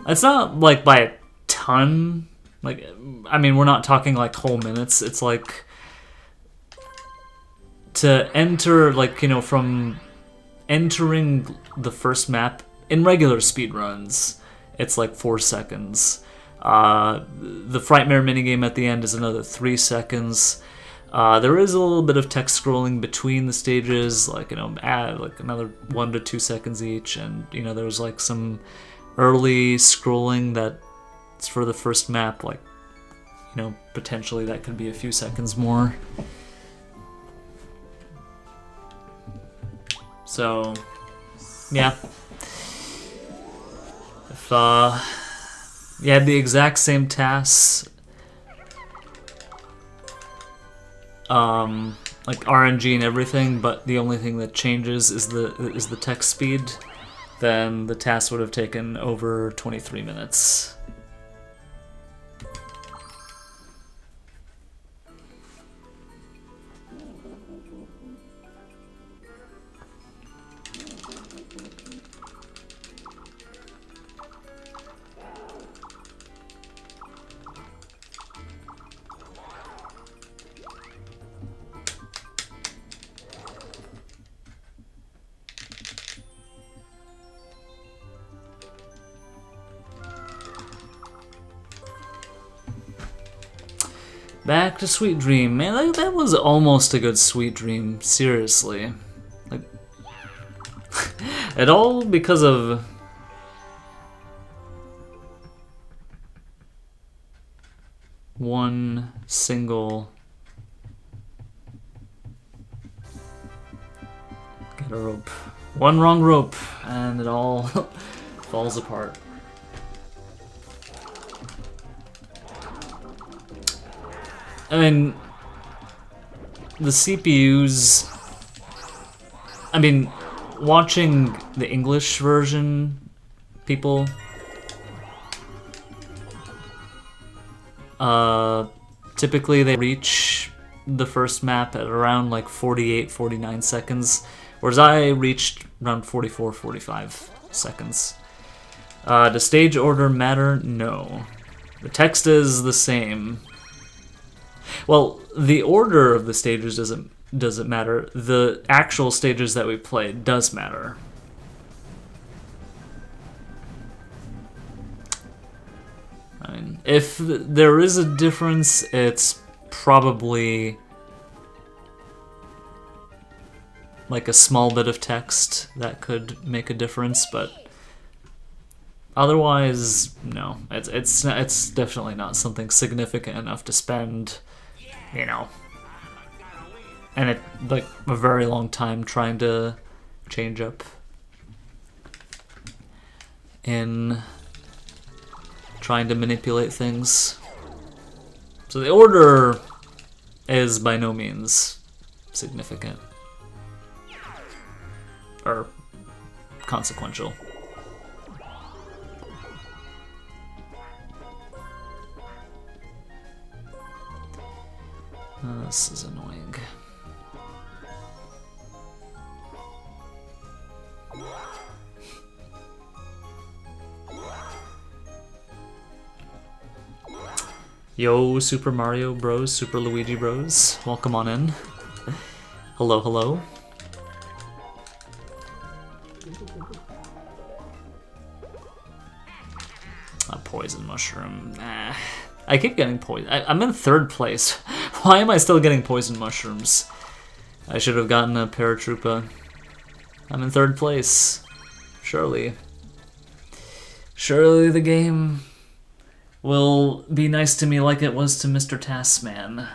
It's not, like, by a ton. Like, I mean, we're not talking, like, whole minutes. It's, like, to enter, like, you know, from entering the first map in regular speedruns, it's like 4 seconds. The Frightmare minigame at the end is another 3 seconds. There is a little bit of text scrolling between the stages, like, you know, add like another 1 to 2 seconds each, and you know, there's like some early scrolling that's for the first map, like, you know, potentially that could be a few seconds more. So, yeah. If you had the exact same tasks, like RNG and everything, but the only thing that changes is the text speed, then the task would have taken over 23 minutes. Back to Sweet Dream. Man, that was almost a good Sweet Dream, seriously. Like, it all because of one single... Get a rope. One wrong rope, and it all falls apart. I mean, the CPUs... I mean, watching the English version, people... typically they reach the first map at around like 48, 49 seconds, whereas I reached around 44, 45 seconds. Does stage order matter? No. The text is the same. Well, the order of the stages doesn't matter. The actual stages that we played does matter. I mean, if there is a difference, it's probably like a small bit of text that could make a difference, but otherwise, no. It's definitely not something significant enough to spend, you know, and like a very long time trying to change up in trying to manipulate things. So the order is by no means significant or consequential. This is annoying. Yo, Super Mario Bros, Super Luigi Bros, welcome on in. Hello, hello. A poison mushroom. Nah. I keep getting poison. I'm in third place. Why am I still getting poison mushrooms? I should have gotten a Paratroopa. I'm in third place. Surely. Surely the game will be nice to me like it was to Mr. Taskman.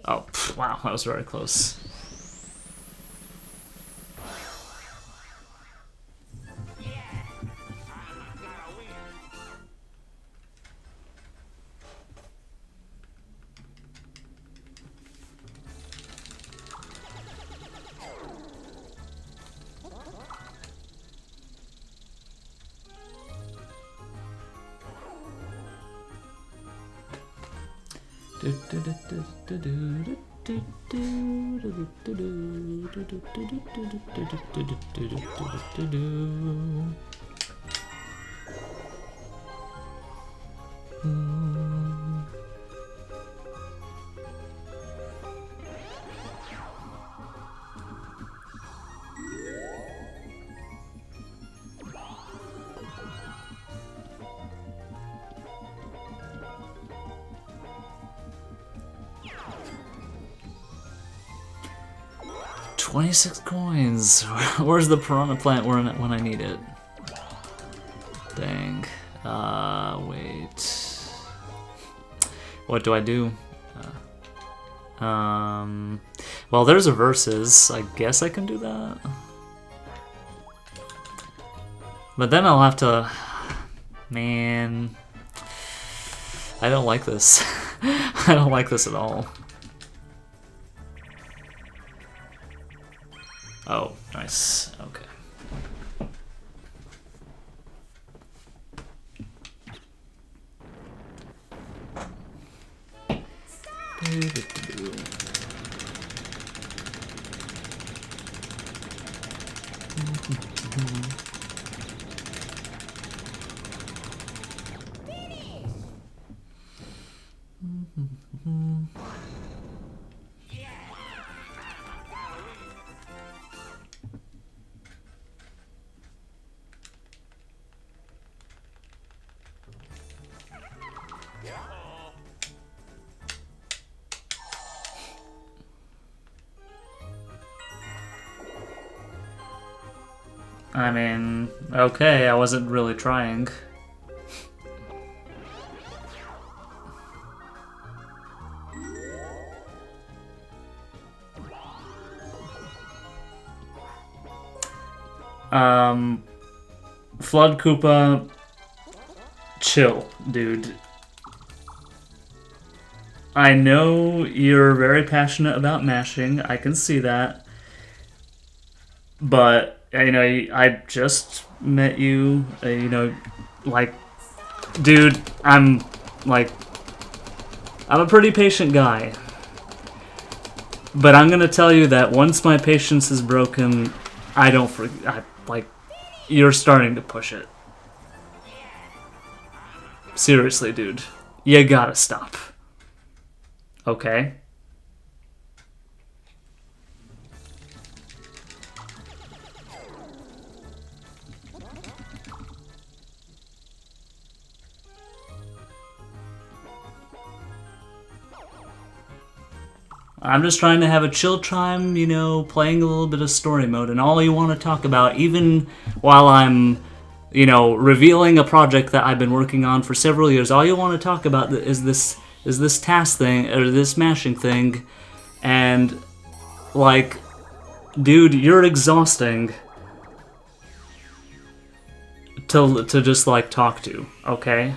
Oh, wow, that was very close. 26 coins. Where's the piranha plant when I need it? Dang. Wait. What do I do? Well, there's a versus. I guess I can do that. But then I'll have to... Man... I don't like this. I don't like this at all. Oh, nice. Okay. I mean, okay, I wasn't really trying. Flood Koopa, chill, dude. I know you're very passionate about mashing, I can see that. But, you know, I just met you, you know, like, dude, I'm a pretty patient guy. But I'm gonna tell you that once my patience is broken, I don't forget, like, you're starting to push it. Seriously, dude. You gotta stop. Okay? I'm just trying to have a chill time, you know, playing a little bit of story mode, and all you want to talk about, even while I'm, you know, revealing a project that I've been working on for several years, all you want to talk about is this task thing, or this mashing thing, and, like, dude, you're exhausting to just, like, talk to, okay?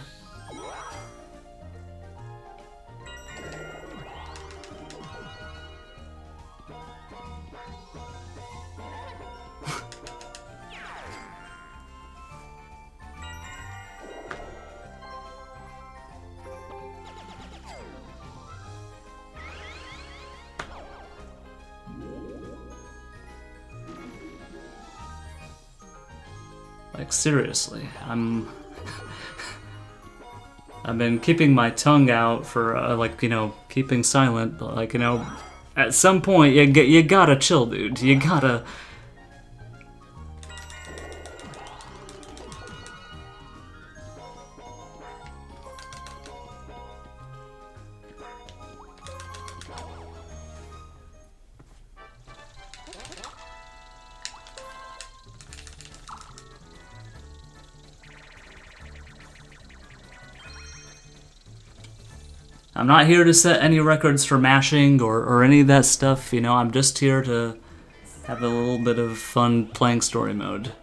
Like, seriously, I've been keeping my tongue out for, like, you know, keeping silent, but, like, you know, at some point, you gotta chill, dude. You gotta... I'm not here to set any records for mashing or any of that stuff, you know, I'm just here to have a little bit of fun playing story mode.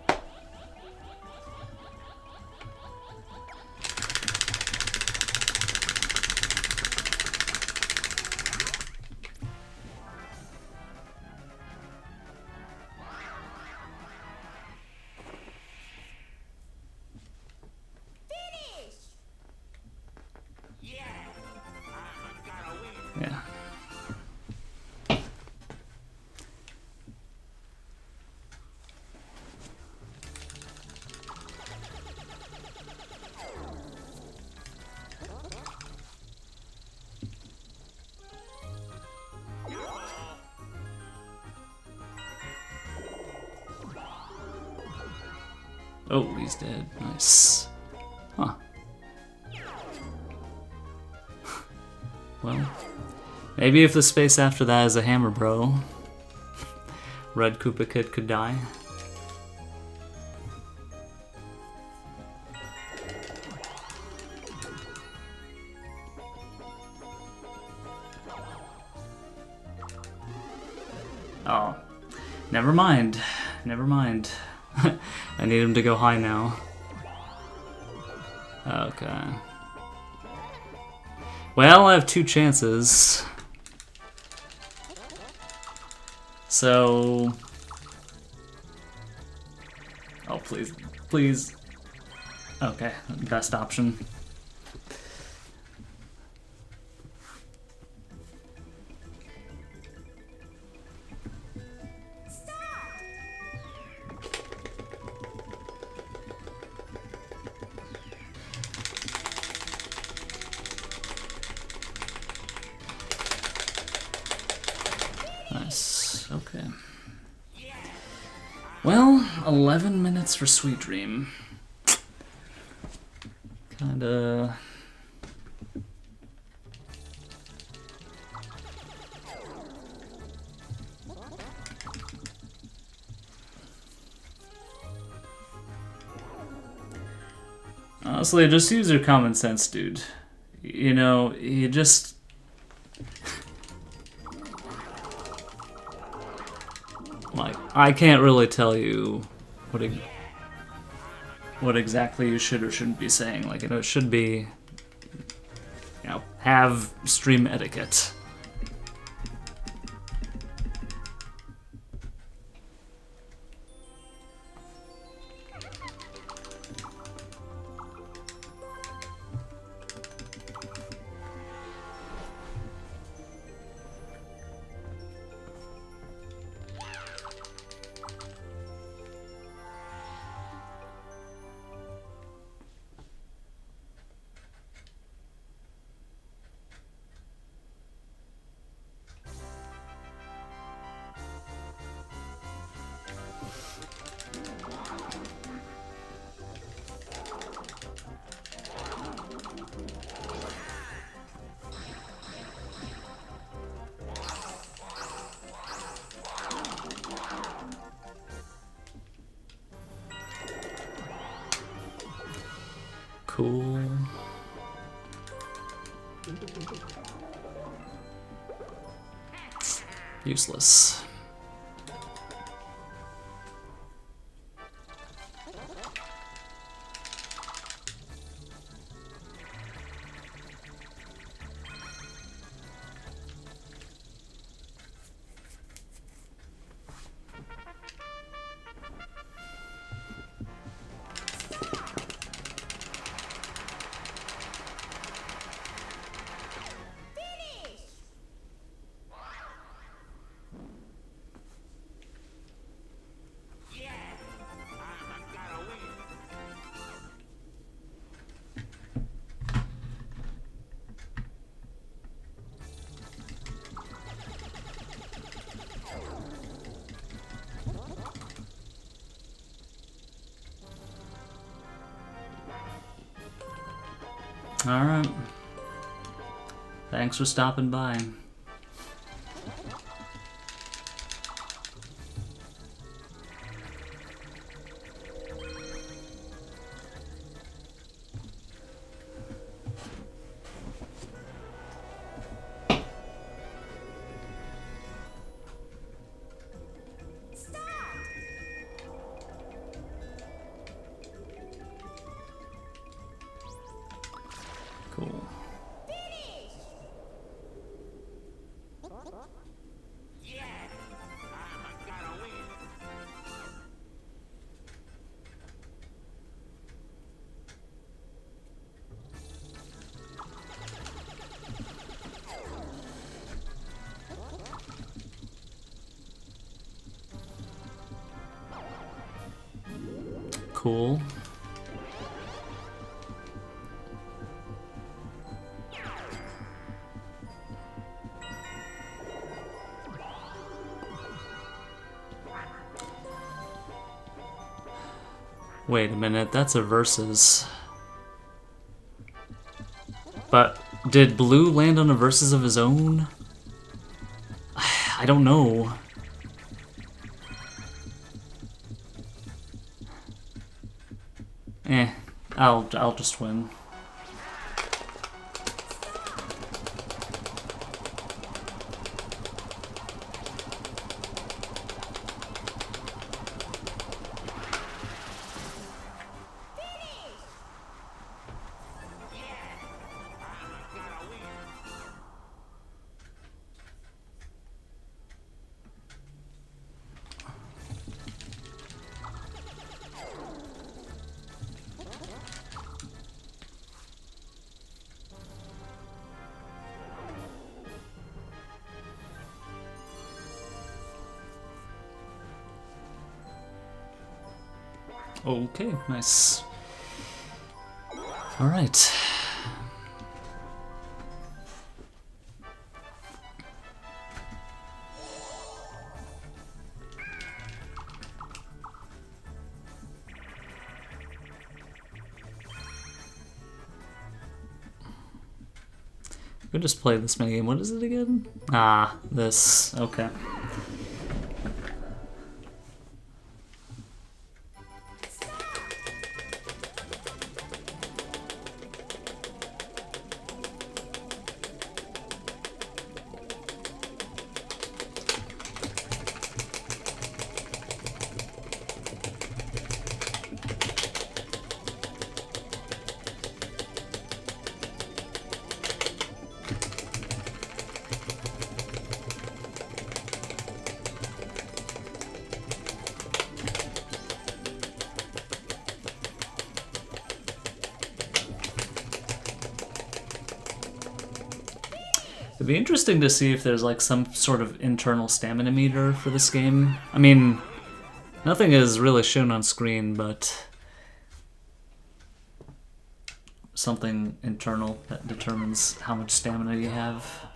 Yeah. Oh, he's dead. Nice. Huh. Well, maybe if the space after that is a hammer, bro. Red Koopa Kid could die. Oh, never mind. Never mind. I need him to go high now. Okay. Well, I have 2 chances. So... Oh, please. Please. Okay, best option. Nice, okay. Well, 11 minutes for Sweet Dream. Kinda... Honestly, just use your common sense, dude. You know, you just... Like, I can't really tell you what exactly you should or shouldn't be saying. Like, you know, it should be, you know, have stream etiquette. Cool. Useless. Alright. Thanks for stopping by. Cool. Cool. Wait a minute, that's a versus. But did Blue land on a versus of his own? I don't know. I'll just win. Okay, nice. All right. We just play this minigame. What is it again? Ah, this. Okay. It'd be interesting to see if there's like some sort of internal stamina meter for this game. I mean, nothing is really shown on screen, but something internal that determines how much stamina you have.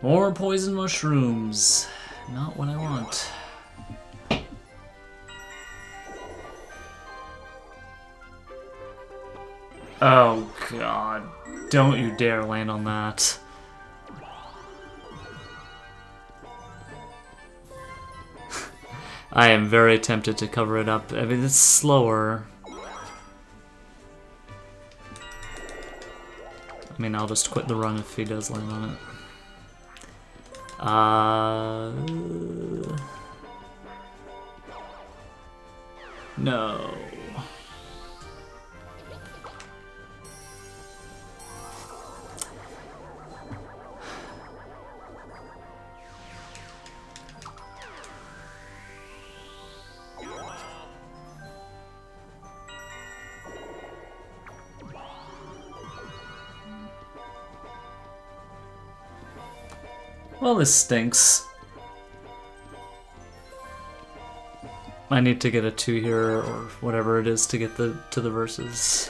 More poison mushrooms. Not what I want. Oh god. Don't you dare land on that. I am very tempted to cover it up. I mean, it's slower. I mean, I'll just quit the run if he does land on it. No. Well, this stinks. I need to get a 2 here, or whatever it is, to get to the verses.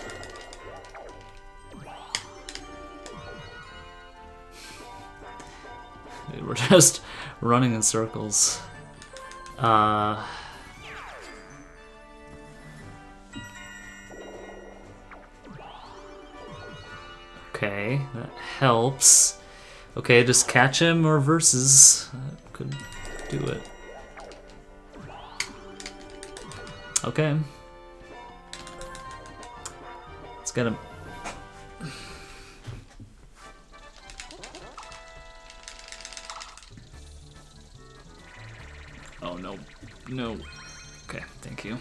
We're just running in circles. Okay, that helps. Okay, just catch him or versus. That could do it. Okay. Let's get him. Oh, no. No. Okay, thank you.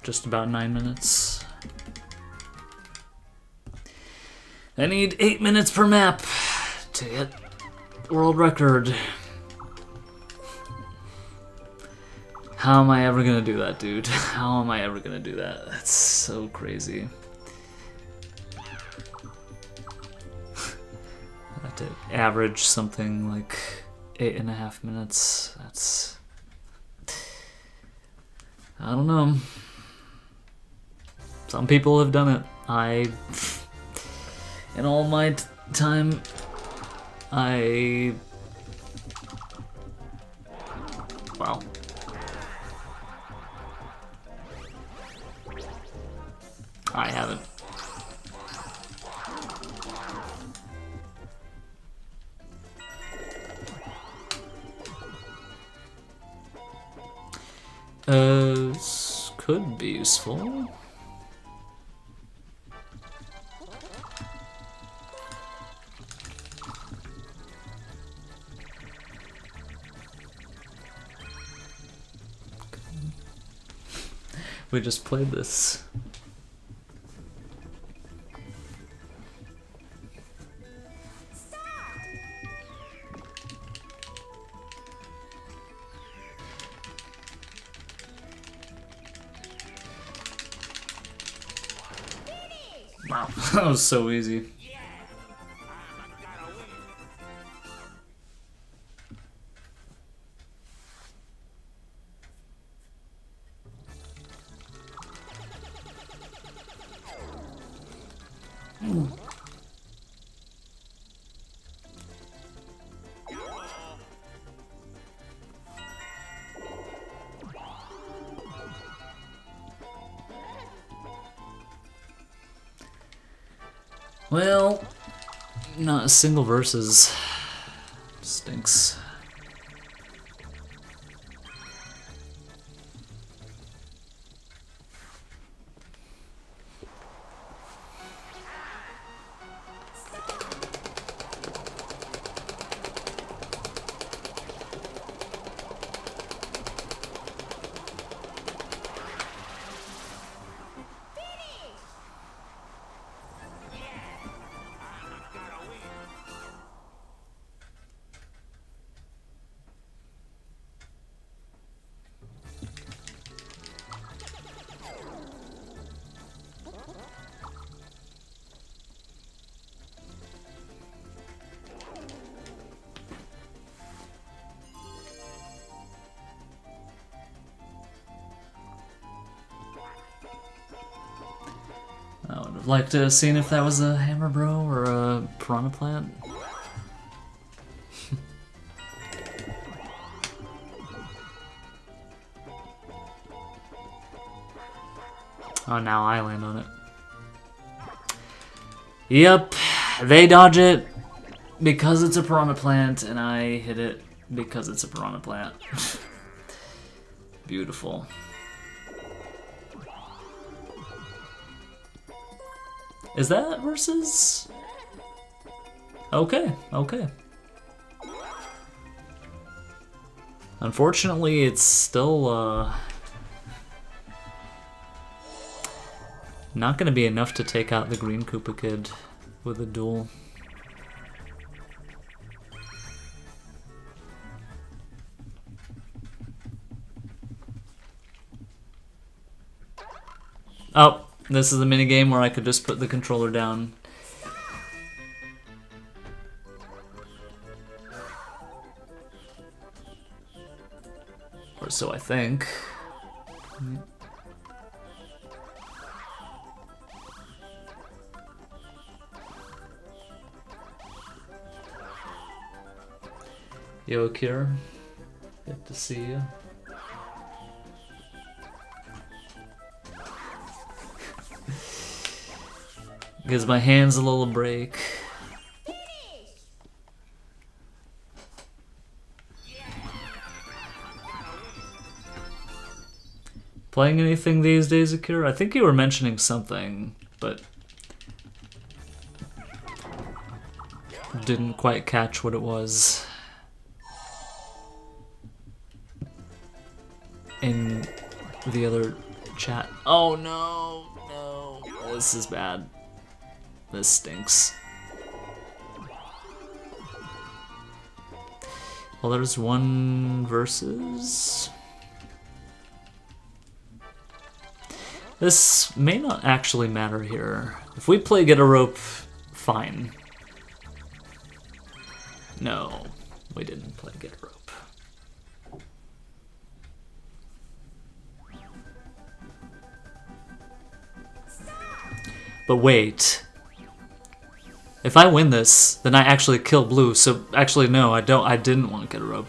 just about 9 minutes. I need 8 minutes per map to hit world record. How am I ever gonna do that, dude? How am I ever gonna do that? That's so crazy. I have to average something like 8.5 minutes. That's... I don't know. Some people have done it. In all my time, wow. I haven't. This could be useful. We just played this. Wow, that was so easy. Well, not a single versus. Stinks. I would have liked to have seen if that was a hammer bro or a piranha plant. Oh, now I land on it. Yep, they dodge it because it's a piranha plant, and I hit it because it's a piranha plant. Beautiful. Is that versus? Okay, okay. Unfortunately, it's still not gonna be enough to take out the green Koopa Kid with a duel. Oh. This is a minigame where I could just put the controller down. Or so I think. Yo, Akira. Good to see you. Gives my hands a little break. Playing anything these days, Akira? I think you were mentioning something, but didn't quite catch what it was. In the other chat. Oh no, no. This is bad. This stinks. Well, there's one versus. This may not actually matter here. If we play get a rope, fine. No, we didn't play get a rope. But wait. If I win this, then I actually kill blue. So actually no, I didn't want to get a rope.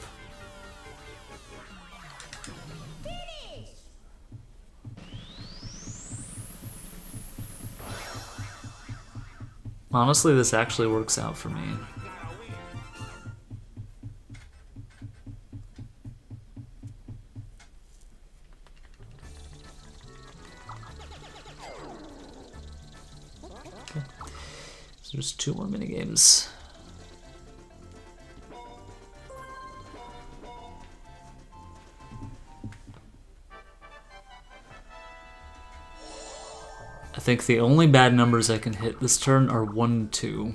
Honestly, this actually works out for me. Okay. So there's 2 more minigames. I think the only bad numbers I can hit this turn are 1 and 2.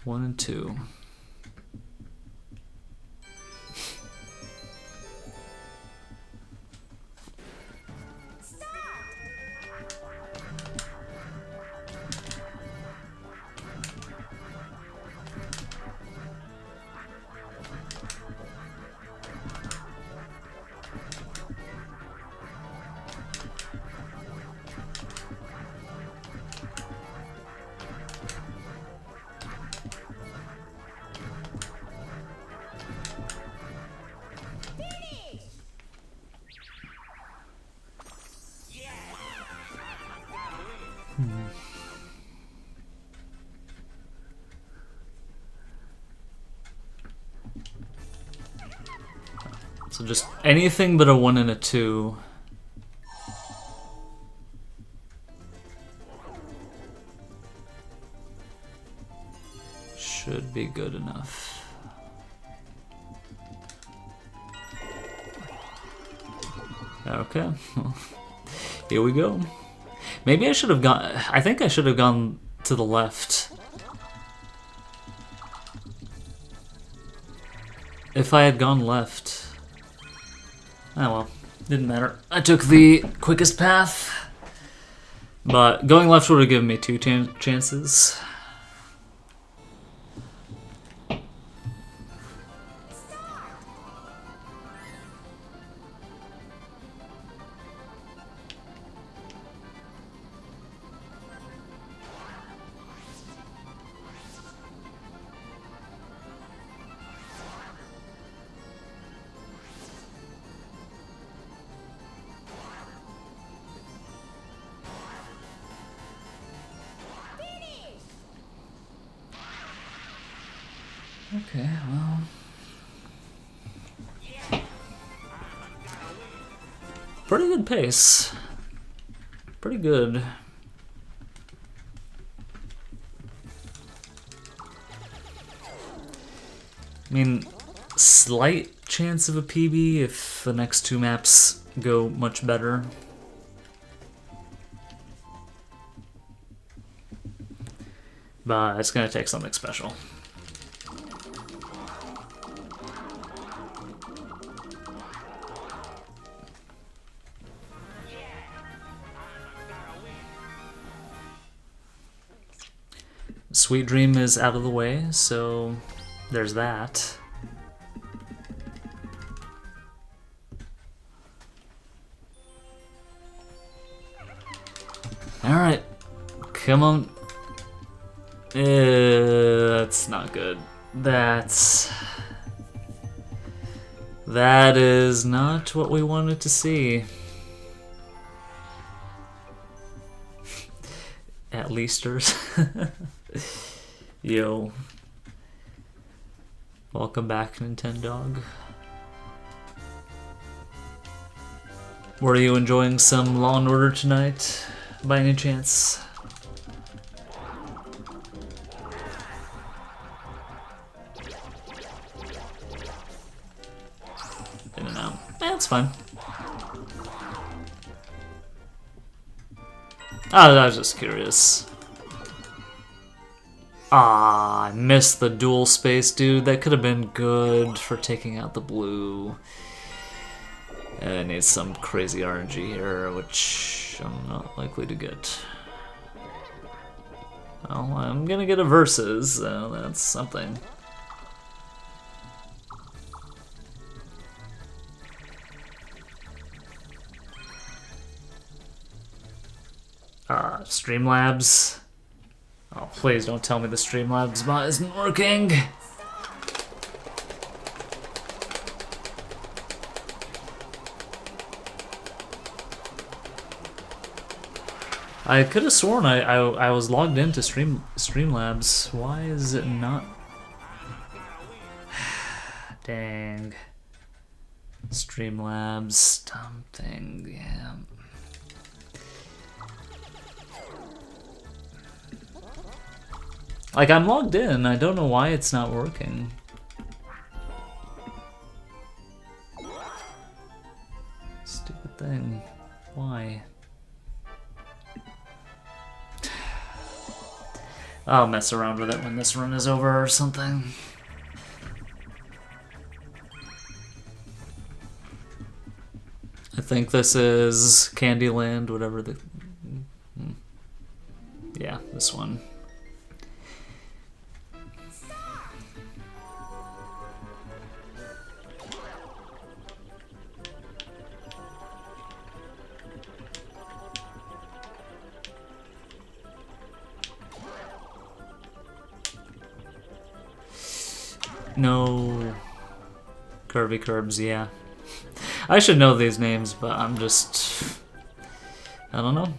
One and two. So just anything but a 1 and a 2. Should be good enough. Okay, here we go. Maybe I should have gone. I think I should have gone to the left. If I had gone left. Oh well, didn't matter. I took the quickest path, but going left would have given me 2 chances. Okay, well. Pretty good pace. Pretty good. I mean, slight chance of a PB if the next 2 maps go much better. But it's gonna take something special. Sweet Dream is out of the way, so there's that. Alright, come on. That's not good. That is not what we wanted to see. At leasters. Yo. Welcome back, Nintendog. Were you enjoying some Law and Order tonight, by any chance? fine. Oh, I was just curious. Ah, I missed the dual space, dude. That could have been good for taking out the blue. I need some crazy RNG here, which I'm not likely to get. Well, I'm gonna get a versus, so that's something. Streamlabs. Oh, please don't tell me the Streamlabs bot isn't working. I could have sworn I was logged into Streamlabs. Why is it not? Dang. Streamlabs something, yeah. Like, I'm logged in, I don't know why it's not working. Stupid thing. Why? I'll mess around with it when this run is over or something. I think this is Candyland, whatever the... Yeah, this one. No. Curvy Curbs, yeah. I should know these names, but I'm just... I don't know.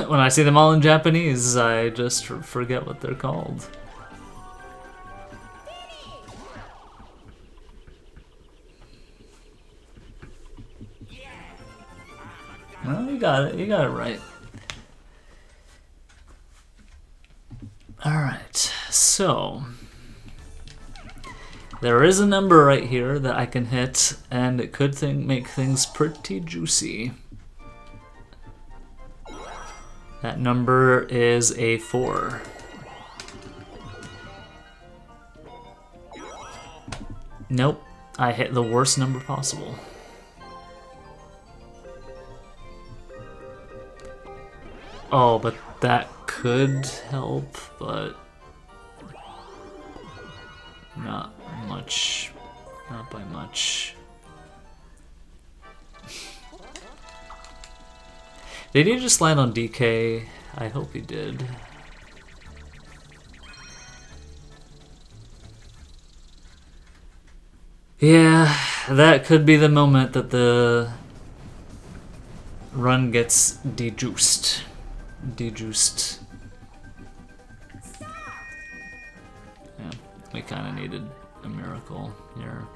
When I see them all in Japanese, I just forget what they're called. Well, you got it. You got it right. Alright, so... There is a number right here that I can hit, and it could make things pretty juicy. That number is a 4. Nope, I hit the worst number possible. Oh, but that could help, but not much. Not by much. Did he just land on DK? I hope he did. Yeah, that could be the moment that the run gets dejuiced. Dejuiced. Yeah, we kind of needed a miracle here.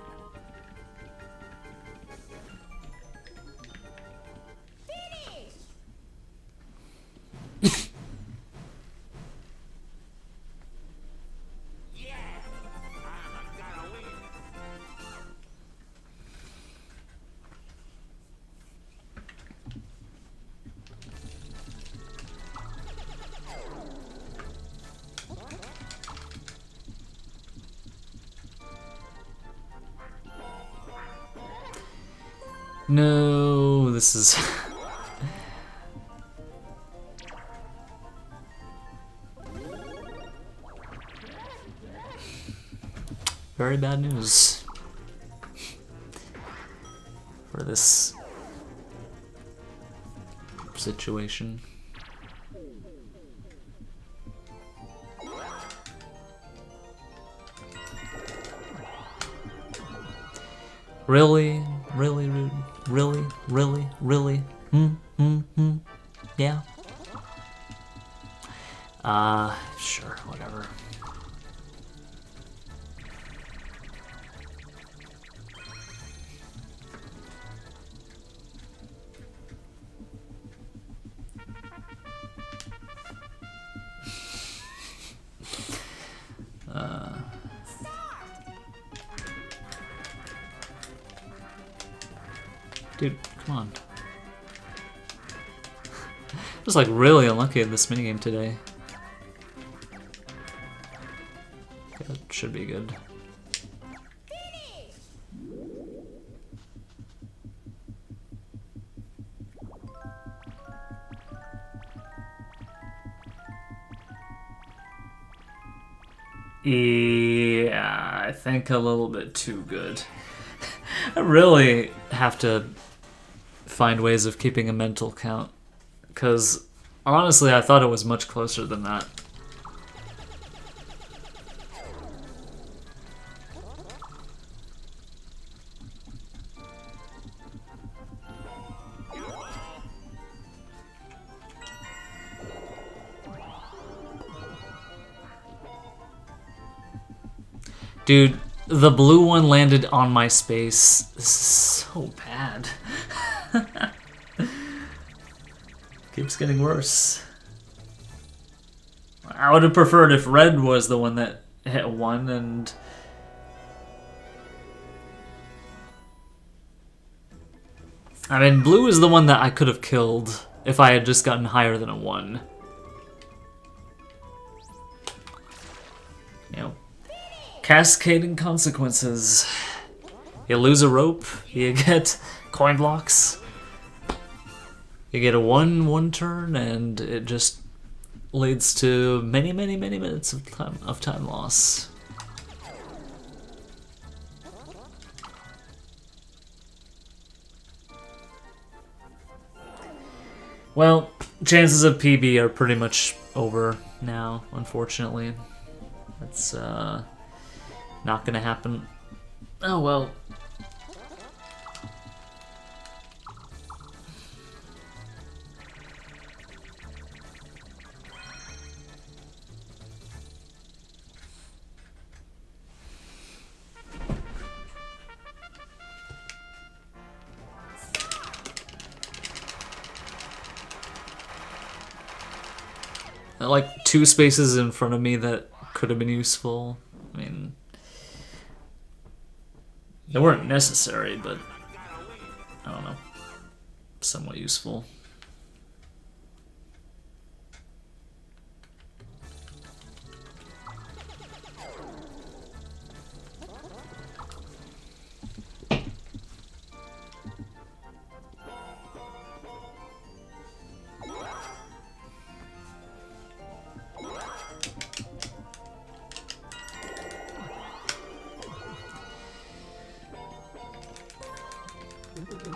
No, this is... very bad news for this situation. Really? Really, Rude? Really? Really? Really? Yeah. Sure, whatever. Come on. I was like really unlucky in this minigame today. Okay, that should be good. Yeah, I think a little bit too good. I really have to find ways of keeping a mental count, because honestly I thought it was much closer than that. Dude, the blue one landed on my space. This is so bad. Keeps getting worse. I would have preferred if red was the one that hit one and... I mean, blue is the one that I could have killed if I had just gotten higher than a 1. You know, cascading consequences. You lose a rope, you get coin blocks. You get a 1 turn, and it just leads to many minutes of time loss. Well, chances of PB are pretty much over now, unfortunately. That's not gonna happen. Oh well. Like 2 spaces in front of me that could have been useful. I mean, they weren't necessary, but I don't know, somewhat useful.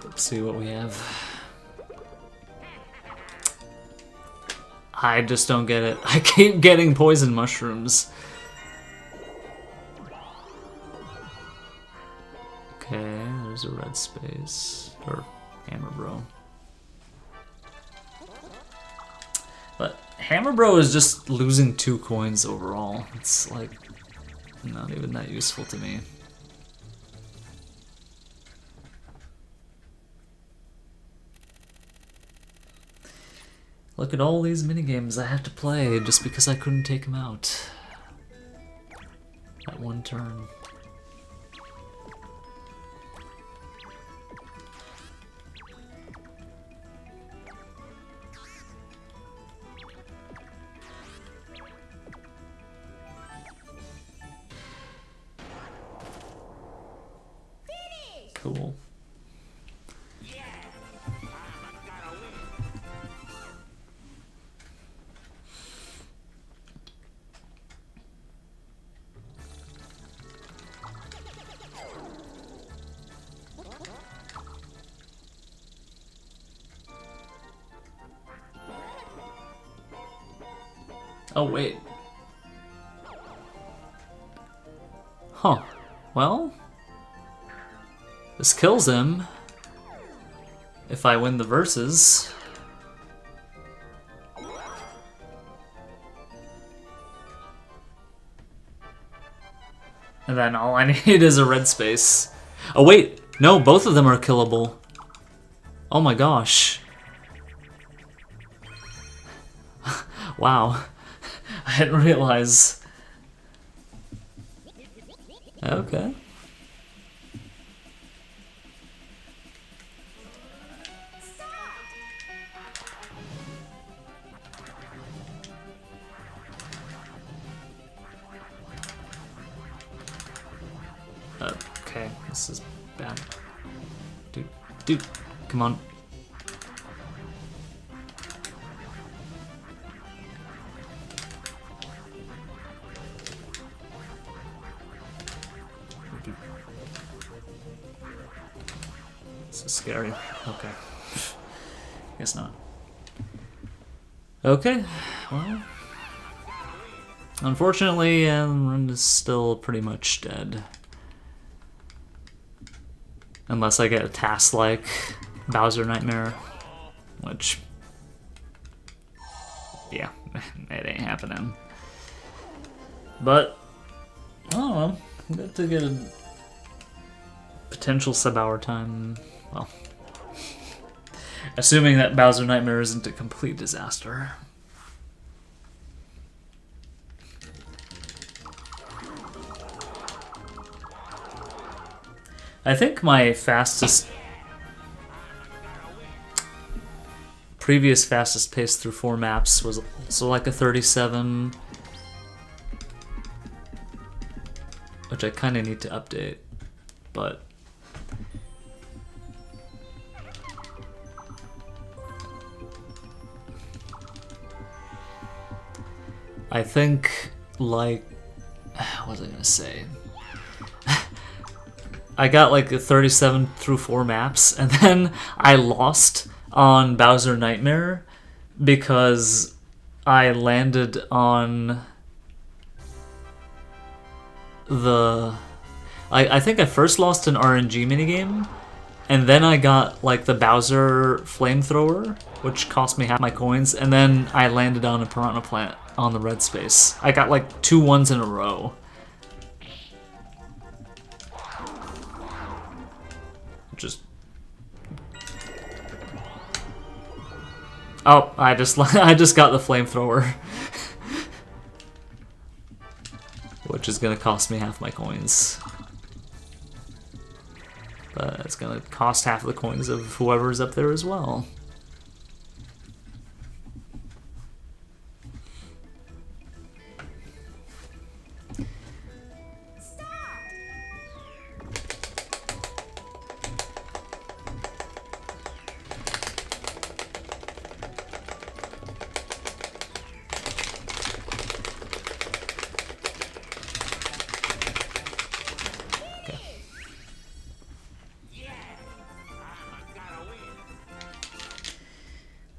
Let's see what we have. I just don't get it. I keep getting poison mushrooms. Okay, there's a red space. Or Hammer Bro. But Hammer Bro is just losing 2 coins overall. It's like not even that useful to me. Look at all these minigames I have to play just because I couldn't take them out. That 1 turn. Cool. Oh, wait. Huh. Well, this kills him if I win the versus. And then all I need is a red space. Oh wait, no, both of them are killable. Oh my gosh. Wow. I didn't realize. Okay. This is bad. Dude, come on. This is scary. Okay. Guess not. Okay, well. Unfortunately, Run is still pretty much dead. Unless I get a task like Bowser Nightmare, which, yeah, it ain't happening. But, oh well, good to get a potential sub-hour time, well, assuming that Bowser Nightmare isn't a complete disaster. I think my previous fastest pace through 4 maps was also like a 37, which I kind of need to update, but I think, like, what was I gonna say? I got like a 37 through 4 maps, and then I lost on Bowser Nightmare because I landed on the... I think I first lost an RNG minigame, and then I got like the Bowser flamethrower, which cost me half my coins, and then I landed on a Piranha Plant on the red space. I got like 2 ones in a row. Just... Oh, I just got the flamethrower. Which is gonna cost me half my coins. But it's gonna cost half the coins of whoever's up there as well.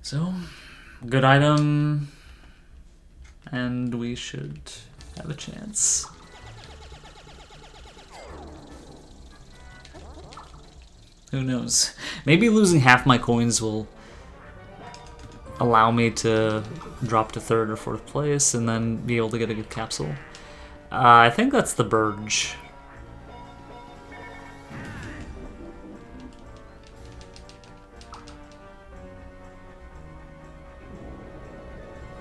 So, good item, and we should have a chance. Who knows? Maybe losing half my coins will allow me to drop to 3rd or 4th place and then be able to get a good capsule. I think that's the Burge.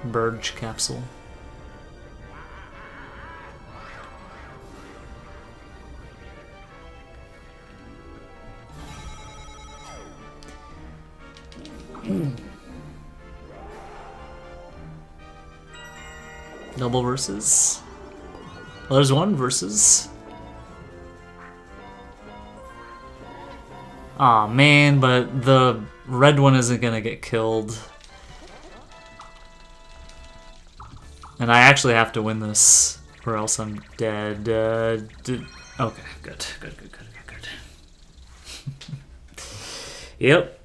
Burge capsule. Double versus. Well, there's one versus. Aw, man, but the red one isn't gonna get killed. And I actually have to win this, or else I'm dead. Okay, good. Yep.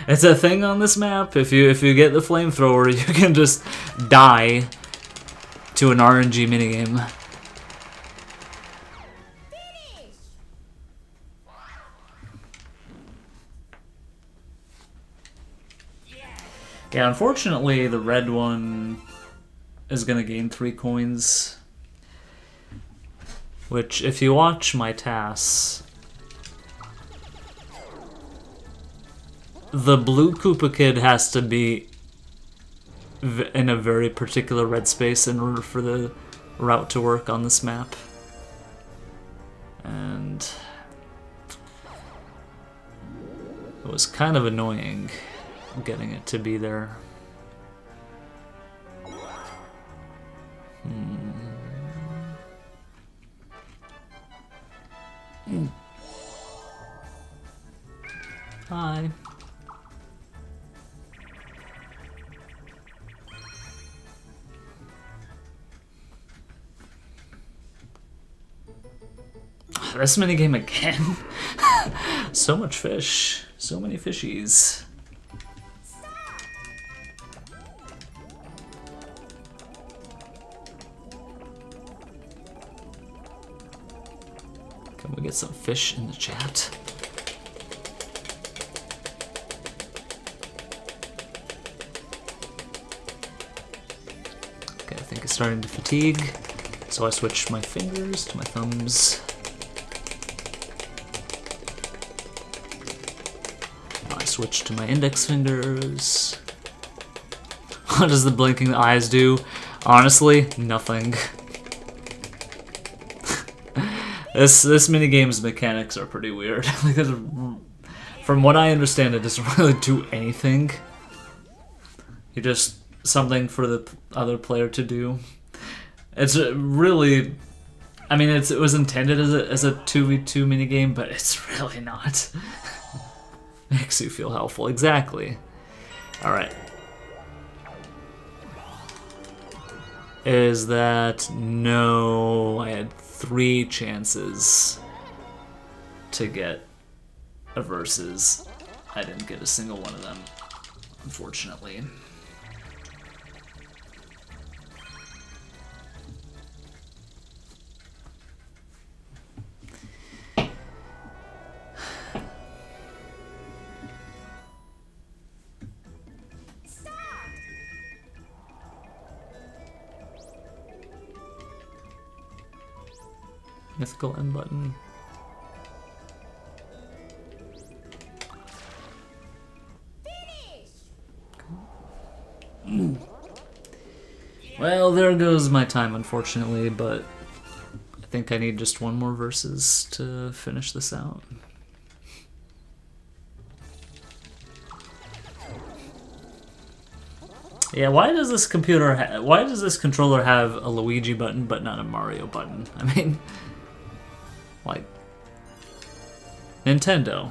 It's a thing on this map. If you get the flamethrower, you can just die to an RNG minigame. Yeah, unfortunately, the red one is gonna gain 3 coins. Which, if you watch my TAS, the blue Koopa Kid has to be in a very particular red space in order for the route to work on this map. And it was kind of annoying getting it to be there. This minigame again. So much fish. So many fishies. Can we get some fish in the chat? Okay, I think it's starting to fatigue. So I switch my fingers to my thumbs. I switch to my index fingers. What does the blinking eyes do? Honestly, nothing. This minigame's mechanics are pretty weird. Because from what I understand, it doesn't really do anything. You just something for the other player to do. It's really, I mean, it was intended as a 2v2 minigame, but it's really not. Makes you feel helpful, exactly. All right. Is that no? I had 3 chances to get a versus. I didn't get a single one of them, unfortunately. Mythical end button. Well, there goes my time, unfortunately, but I think I need just one more versus to finish this out. Yeah, why does this controller have a Luigi button but not a Mario button? I mean, like, Nintendo.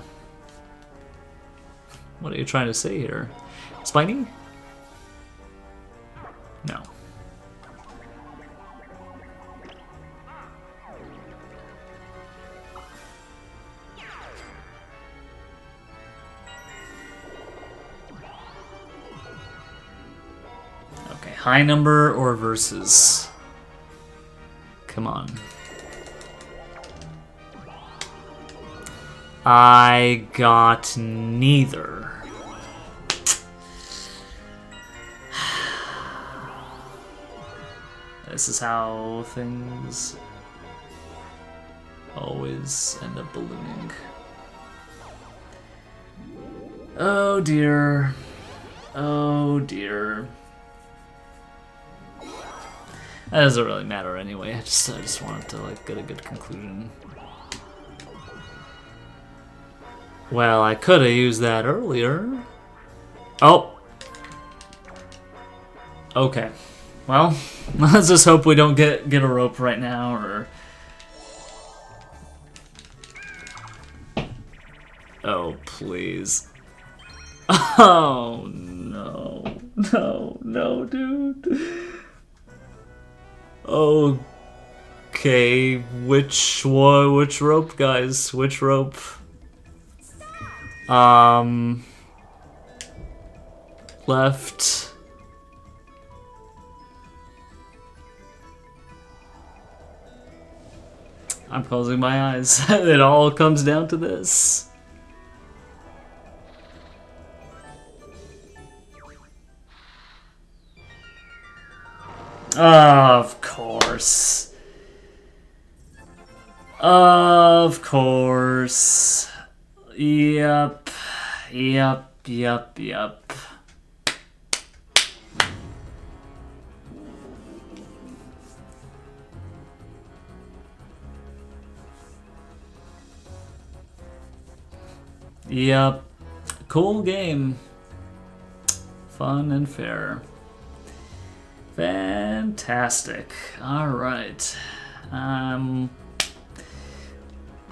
What are you trying to say here? Spiny? No. Okay, high number or versus? Come on. I got neither. This is how things always end up ballooning. Oh dear. Oh dear. That doesn't really matter anyway. I just wanted to like get a good conclusion. Well, I could have used that earlier. Oh. Okay. Well, let's just hope we don't get a rope right now, or... Oh, please. Oh, no. No, no, dude. Okay, which one? Which rope, guys? Which rope? Left. I'm closing my eyes. It all comes down to this. Of course. Of course. Yep. Yep, yep, yep. Yep. Cool game. Fun and fair. Fantastic. Alright.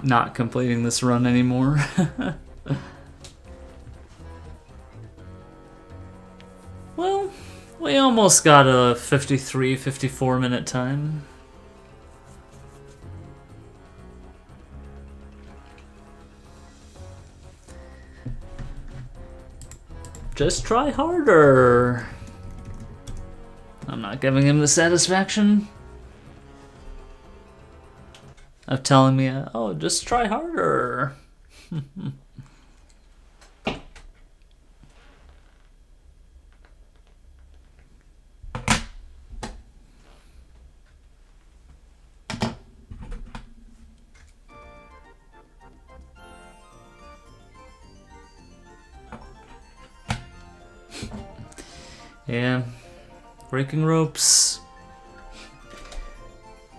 Not completing this run anymore. Well, we almost got a 53-54 minute time. Just try harder. I'm not giving him the satisfaction of telling me, oh, just try harder. Yeah, breaking ropes.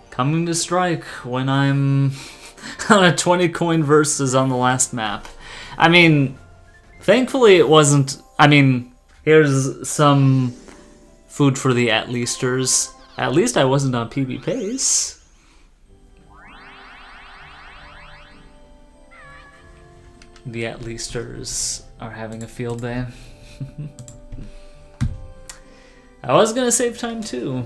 Coming to strike when I'm on a 20 coin versus on the last map. I mean, thankfully it wasn't. I mean, here's some food for the at leasters. At least I wasn't on PB pace. The at leasters are having a field day. I was gonna save time too.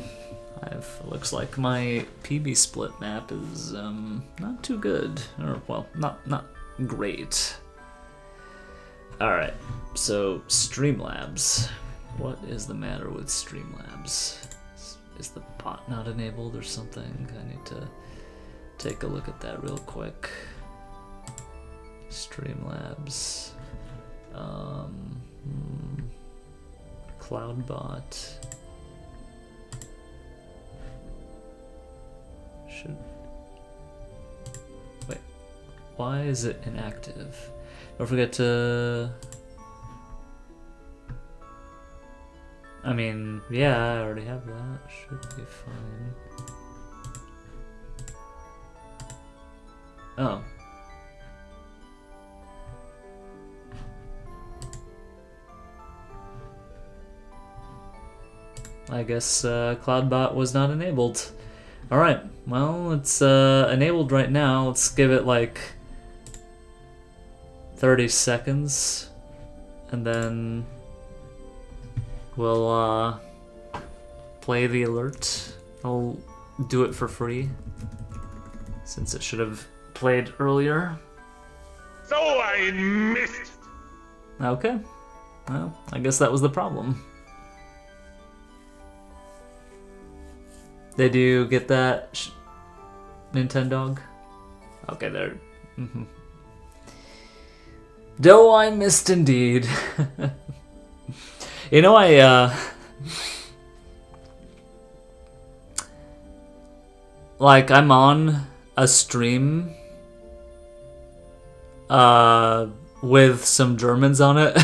Looks like my PB split map is not too good, or well, not great. All right, so Streamlabs. What is the matter with Streamlabs? Is the bot not enabled or something? I need to take a look at that real quick. Streamlabs. Cloudbot. Wait, why is it inactive? Don't forget to... I mean, yeah, I already have that. Should be fine. Oh. I guess Cloudbot was not enabled. Alright, well, it's enabled right now. Let's give it like 30 seconds. And then we'll play the alert. I'll do it for free, since it should have played earlier. So I missed! Okay, well, I guess that was the problem. Did you get that, Nintendo? Okay, there. Though I missed indeed. You know, like, I'm on a stream with some Germans on it.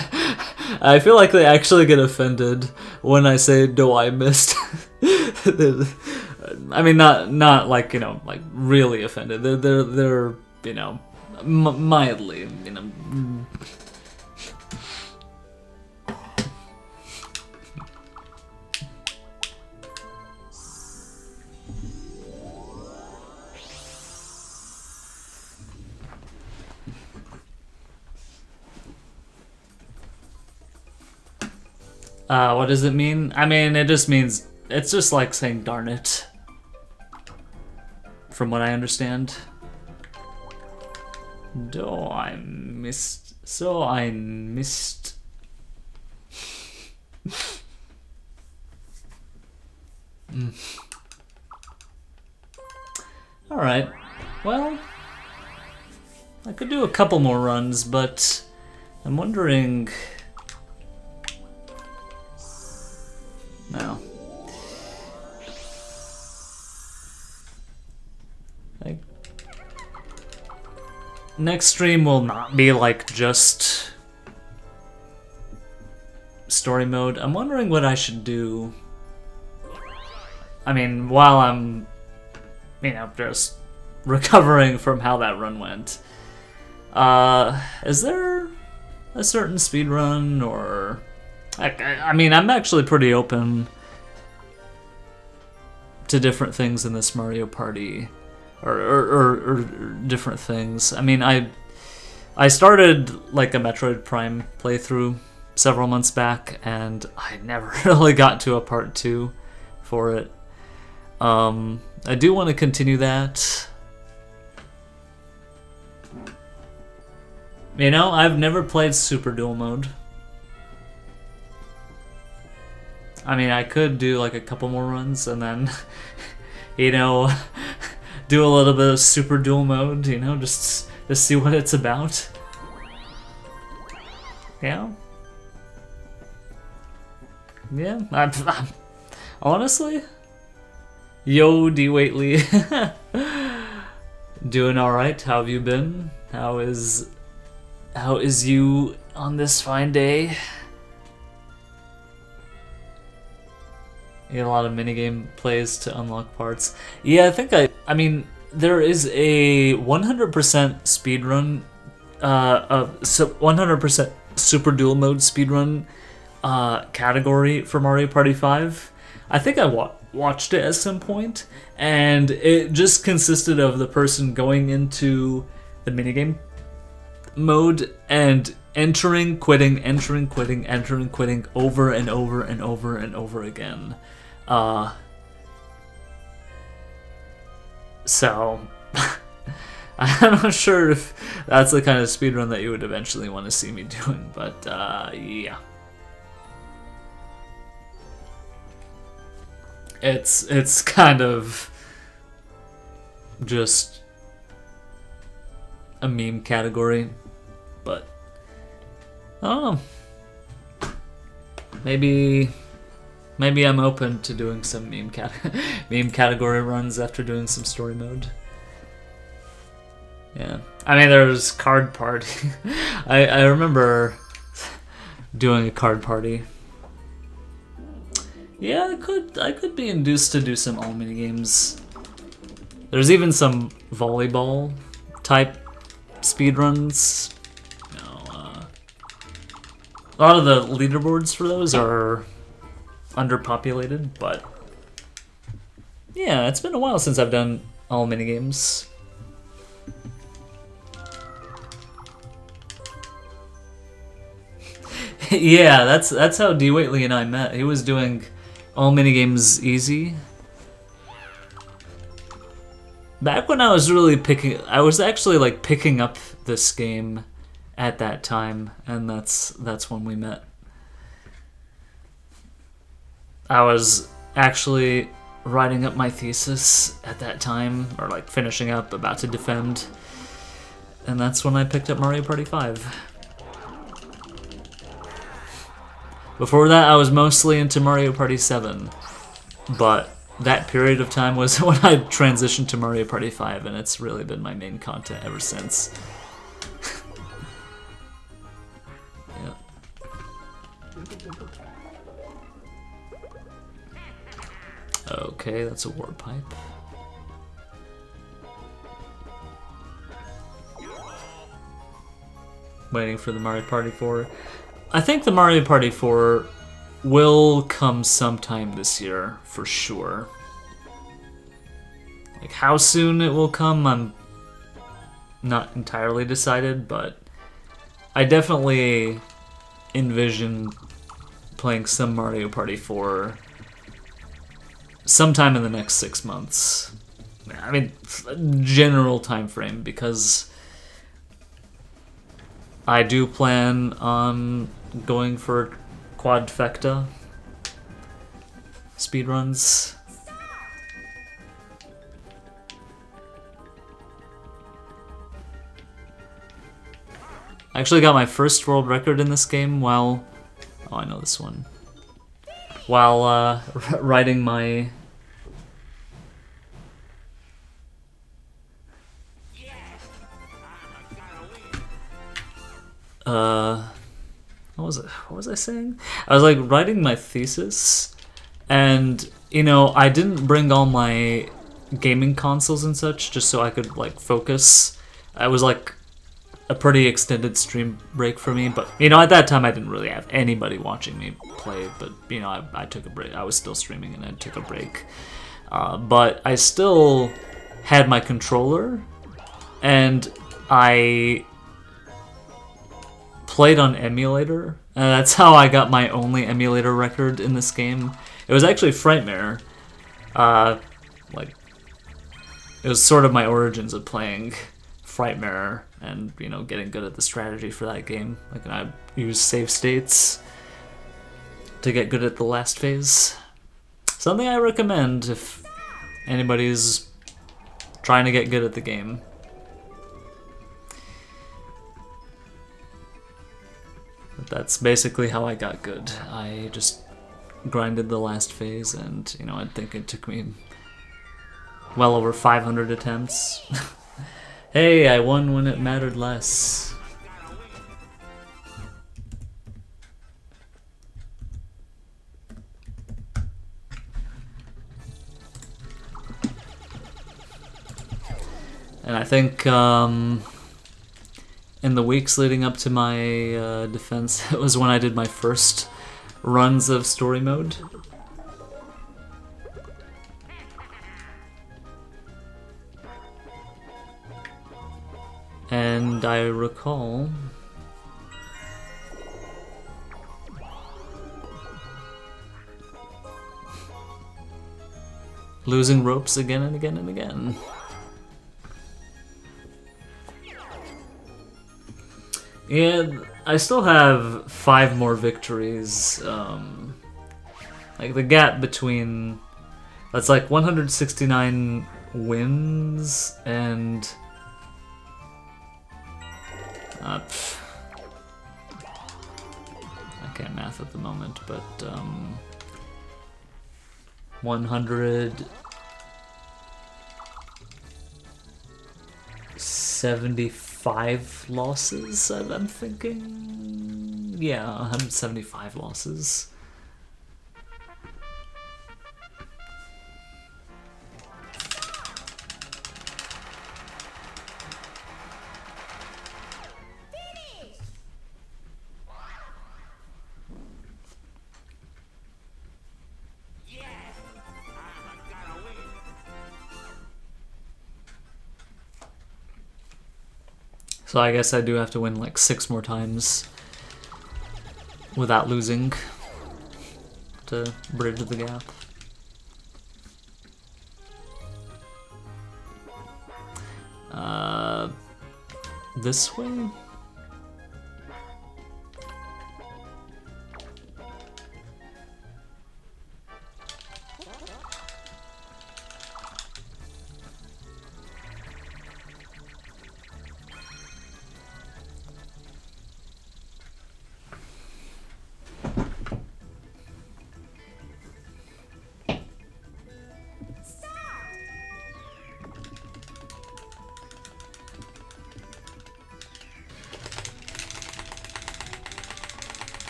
I feel like they actually get offended when I say, "Do I missed?" I mean, not like, you know, like really offended. They're you know, mildly, you know. What does it mean? I mean, it just means, it's just like saying darn it, from what I understand. So I missed. Alright, well, I could do a couple more runs, but I'm wondering... No. Next stream will not be like just story mode. I'm wondering what I should do. I mean, while I'm, you know, just recovering from how that run went. Is there a certain speedrun or... I mean, I'm actually pretty open to different things in this Mario Party, or different things. I mean, I started like a Metroid Prime playthrough several months back, and I never really got to a part 2 for it. I do want to continue that. You know, I've never played Super Dual Mode. I mean, I could do like a couple more runs and then, you know, do a little bit of super duel mode, you know, just to see what it's about. Yeah. Yeah, I'm honestly, yo, D. Waitley, doing all right. How have you been? How is you on this fine day? You get a lot of minigame plays to unlock parts. Yeah, I mean, there is a 100% speedrun, 100% super duel mode speedrun category for Mario Party 5. I think I watched it at some point, and it just consisted of the person going into the minigame mode and entering, quitting, entering, quitting, entering, quitting over and over and over and over again. So I'm not sure if that's the kind of speedrun that you would eventually want to see me doing, but yeah. It's kind of just a meme category, but I don't know. Maybe I'm open to doing some meme category runs after doing some story mode. Yeah, I mean, there's card party. I remember doing a card party. Yeah, I could be induced to do some all minigames. There's even some volleyball type speedruns. You know, a lot of the leaderboards for those are underpopulated, but yeah, it's been a while since I've done all minigames. Yeah, that's how D. Waitley and I met. He was doing all minigames easy. Back when I was really I was actually like picking up this game at that time, and that's when we met. I was actually writing up my thesis at that time, or like finishing up, about to defend, and that's when I picked up Mario Party 5. Before that, I was mostly into Mario Party 7, but that period of time was when I transitioned to Mario Party 5, and it's really been my main content ever since. Yeah. Okay, that's a warp pipe. Waiting for the Mario Party 4. I think the Mario Party 4 will come sometime this year, for sure. Like, how soon it will come, I'm not entirely decided, but I definitely envision playing some Mario Party 4 sometime in the next 6 months. I mean, general time frame, because I do plan on going for quadfecta speedruns. I actually got my first world record in this game while... Oh, I know this one. While riding my... What was I saying? I was like writing my thesis, and you know, I didn't bring all my gaming consoles and such just so I could like focus. I was like a pretty extended stream break for me, but you know, at that time I didn't really have anybody watching me play, but you know, I took a break. I was still streaming and I took a break, but I still had my controller, and I played on emulator, and that's how I got my only emulator record in this game. It was actually Frightmare. Like, it was sort of my origins of playing Frightmare and, you know, getting good at the strategy for that game. Like, I used save states to get good at the last phase. Something I recommend if anybody's trying to get good at the game. But that's basically how I got good. I just grinded the last phase, and you know, I think it took me well over 500 attempts. Hey, I won when it mattered less. And I think in the weeks leading up to my defense, it was when I did my first runs of story mode. And I recall losing ropes again and again and again. And I still have 5 more victories. Like the gap between, that's like 169 wins and I can't math at the moment, but 175 losses, I'm thinking. Yeah, 175 losses. So I guess I do have to win like 6 more times without losing to bridge the gap. This way?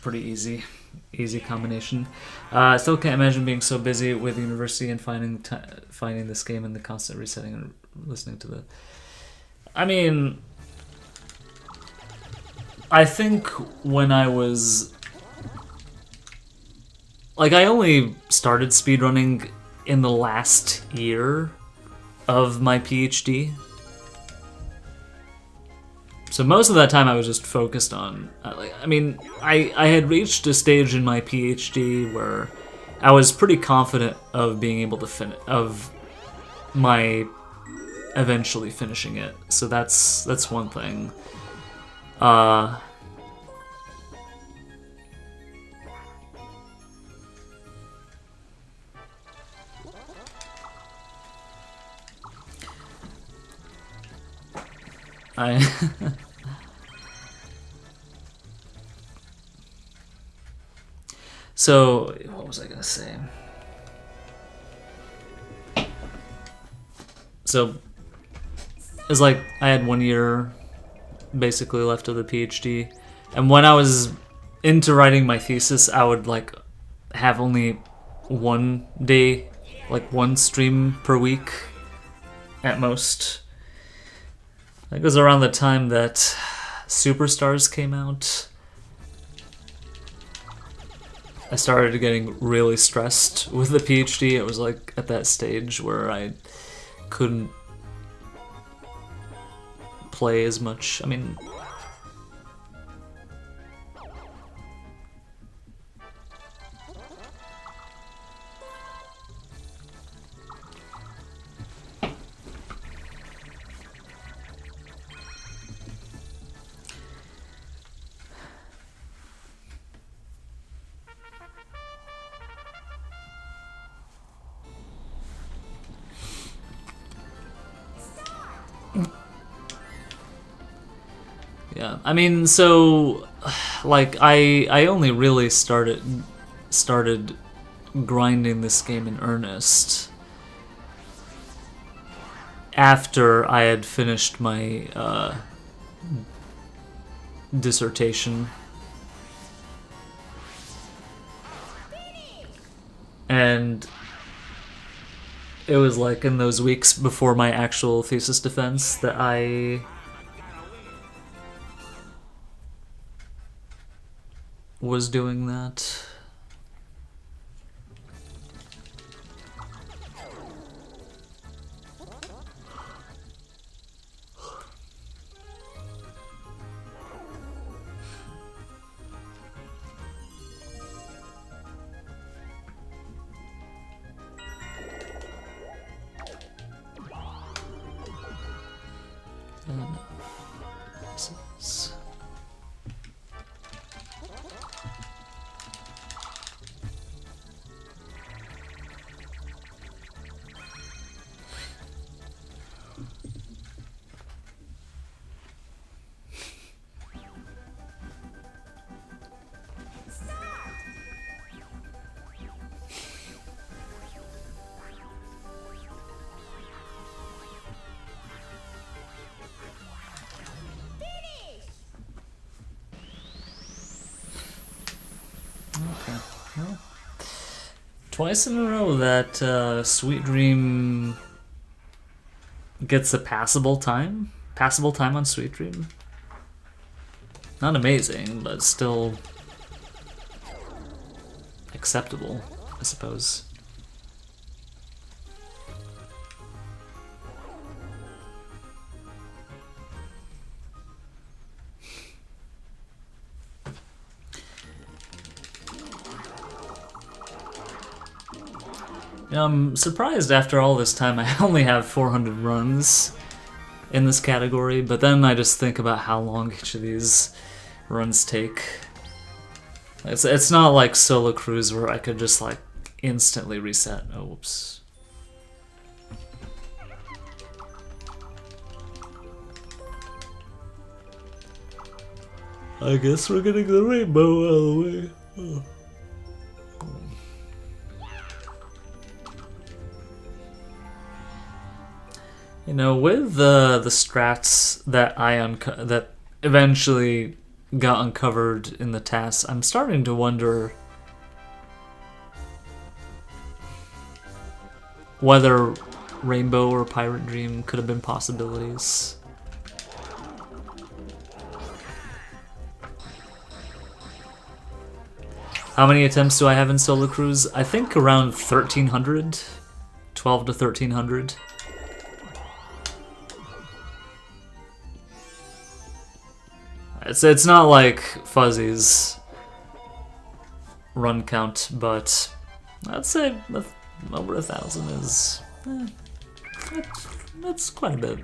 Pretty easy combination. I still can't imagine being so busy with university and finding this game and the constant resetting and listening to the. I mean, I think when I was like, I only started speedrunning in the last year of my PhD. So most of that time I was just focused on, I mean, I had reached a stage in my PhD where I was pretty confident of being able to eventually finishing it. So that's one thing. So, what was I gonna say? So, it's like I had 1 year basically left of the PhD, and when I was into writing my thesis, I would like have only 1 day, like 1 stream per week at most. I think it was around the time that Superstars came out. I started getting really stressed with the PhD. It was like at that stage where I couldn't play as much. I mean, Yeah, I mean, so like I only really started grinding this game in earnest after I had finished my dissertation. And it was like in those weeks before my actual thesis defense that I was doing that. Okay. Well, twice in a row that Sweet Dream gets a passable time. Passable time on Sweet Dream. Not amazing, but still acceptable, I suppose. I'm surprised after all this time I only have 400 runs in this category, but then I just think about how long each of these runs take. It's not like Solo Cruise where I could just like instantly reset. Oh, whoops. I guess we're getting the rainbow out of the way. Oh. You know, with the strats that that eventually got uncovered in the TAS, I'm starting to wonder whether Rainbow or Pirate Dream could have been possibilities. How many attempts do I have in Solo Cruise? I think around 1,300. 12 to 1,300. It's not like Fuzzy's run count, but I'd say over 1,000 is that's quite a bit.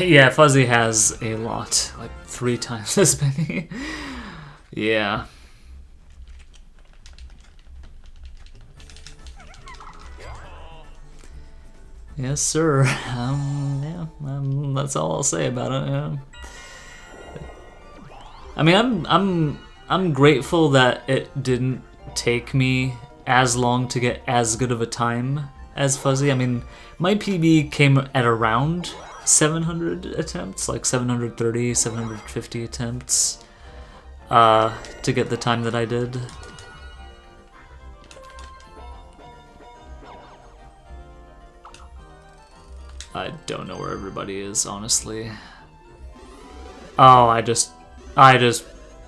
Yeah, Fuzzy has a lot, like 3 times as many. Yeah. Yes, sir. Yeah, that's all I'll say about it. Yeah. I mean, I'm grateful that it didn't take me as long to get as good of a time as Fuzzy. I mean, my PB came at around 700 attempts, like 730, 750 attempts to get the time that I did. I don't know where everybody is, honestly. Oh, I just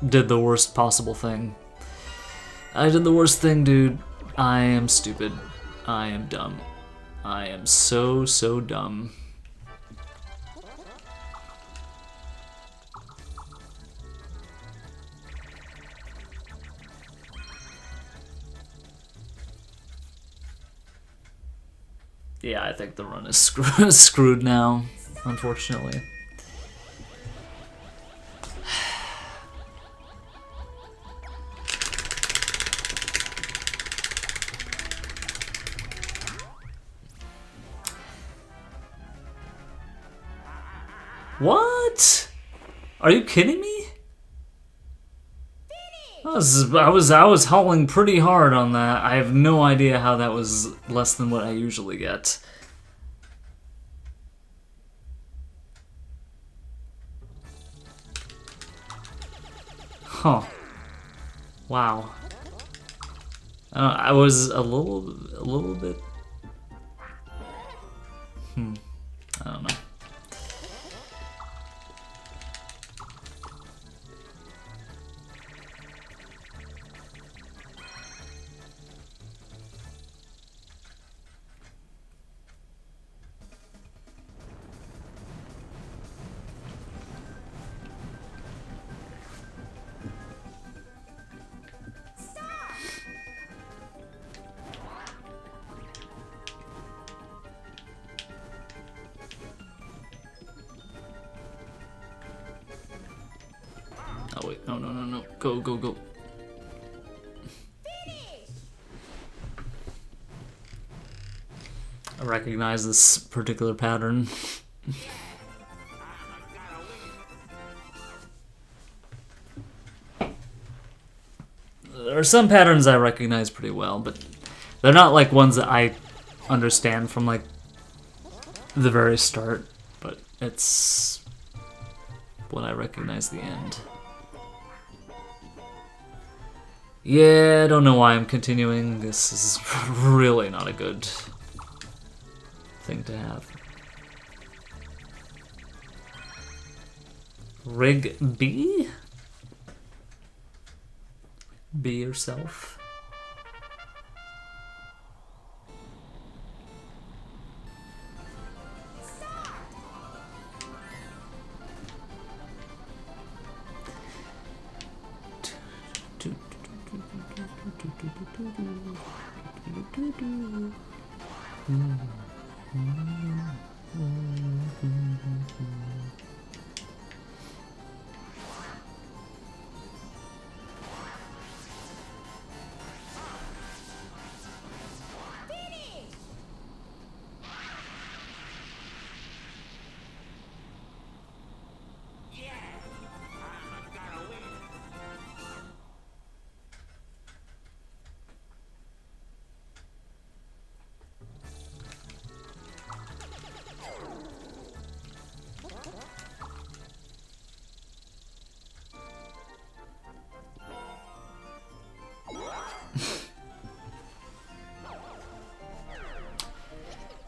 did the worst possible thing. I did the worst thing, dude. I am stupid. I am dumb. I am so dumb. Yeah, I think the run is screwed now, unfortunately. What? Are you kidding me? I was hauling pretty hard on that. I have no idea how that was less than what I usually get. Huh. Wow. I was a little bit. I don't know. Oh wait, no. Go. I recognize this particular pattern. There are some patterns I recognize pretty well, but they're not like ones that I understand from like the very start, but it's when I recognize the end. Yeah, I don't know why I'm continuing. This is really not a good thing to have. Rig B? Be yourself.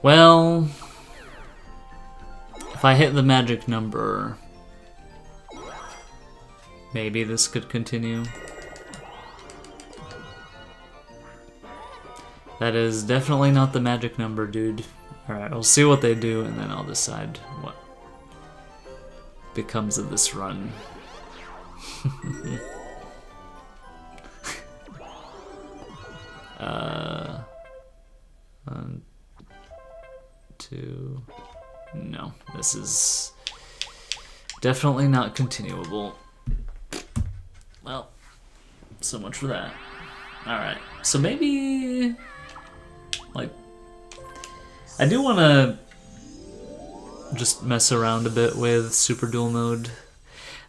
Well, if I hit the magic number, maybe this could continue. That is definitely not the magic number, dude. Alright, we'll see what they do, and then I'll decide what becomes of this run. 1, 2. No, this is definitely not continuable. Well, so much for that. Alright, so maybe, like, I do want to just mess around a bit with Super Duel Mode.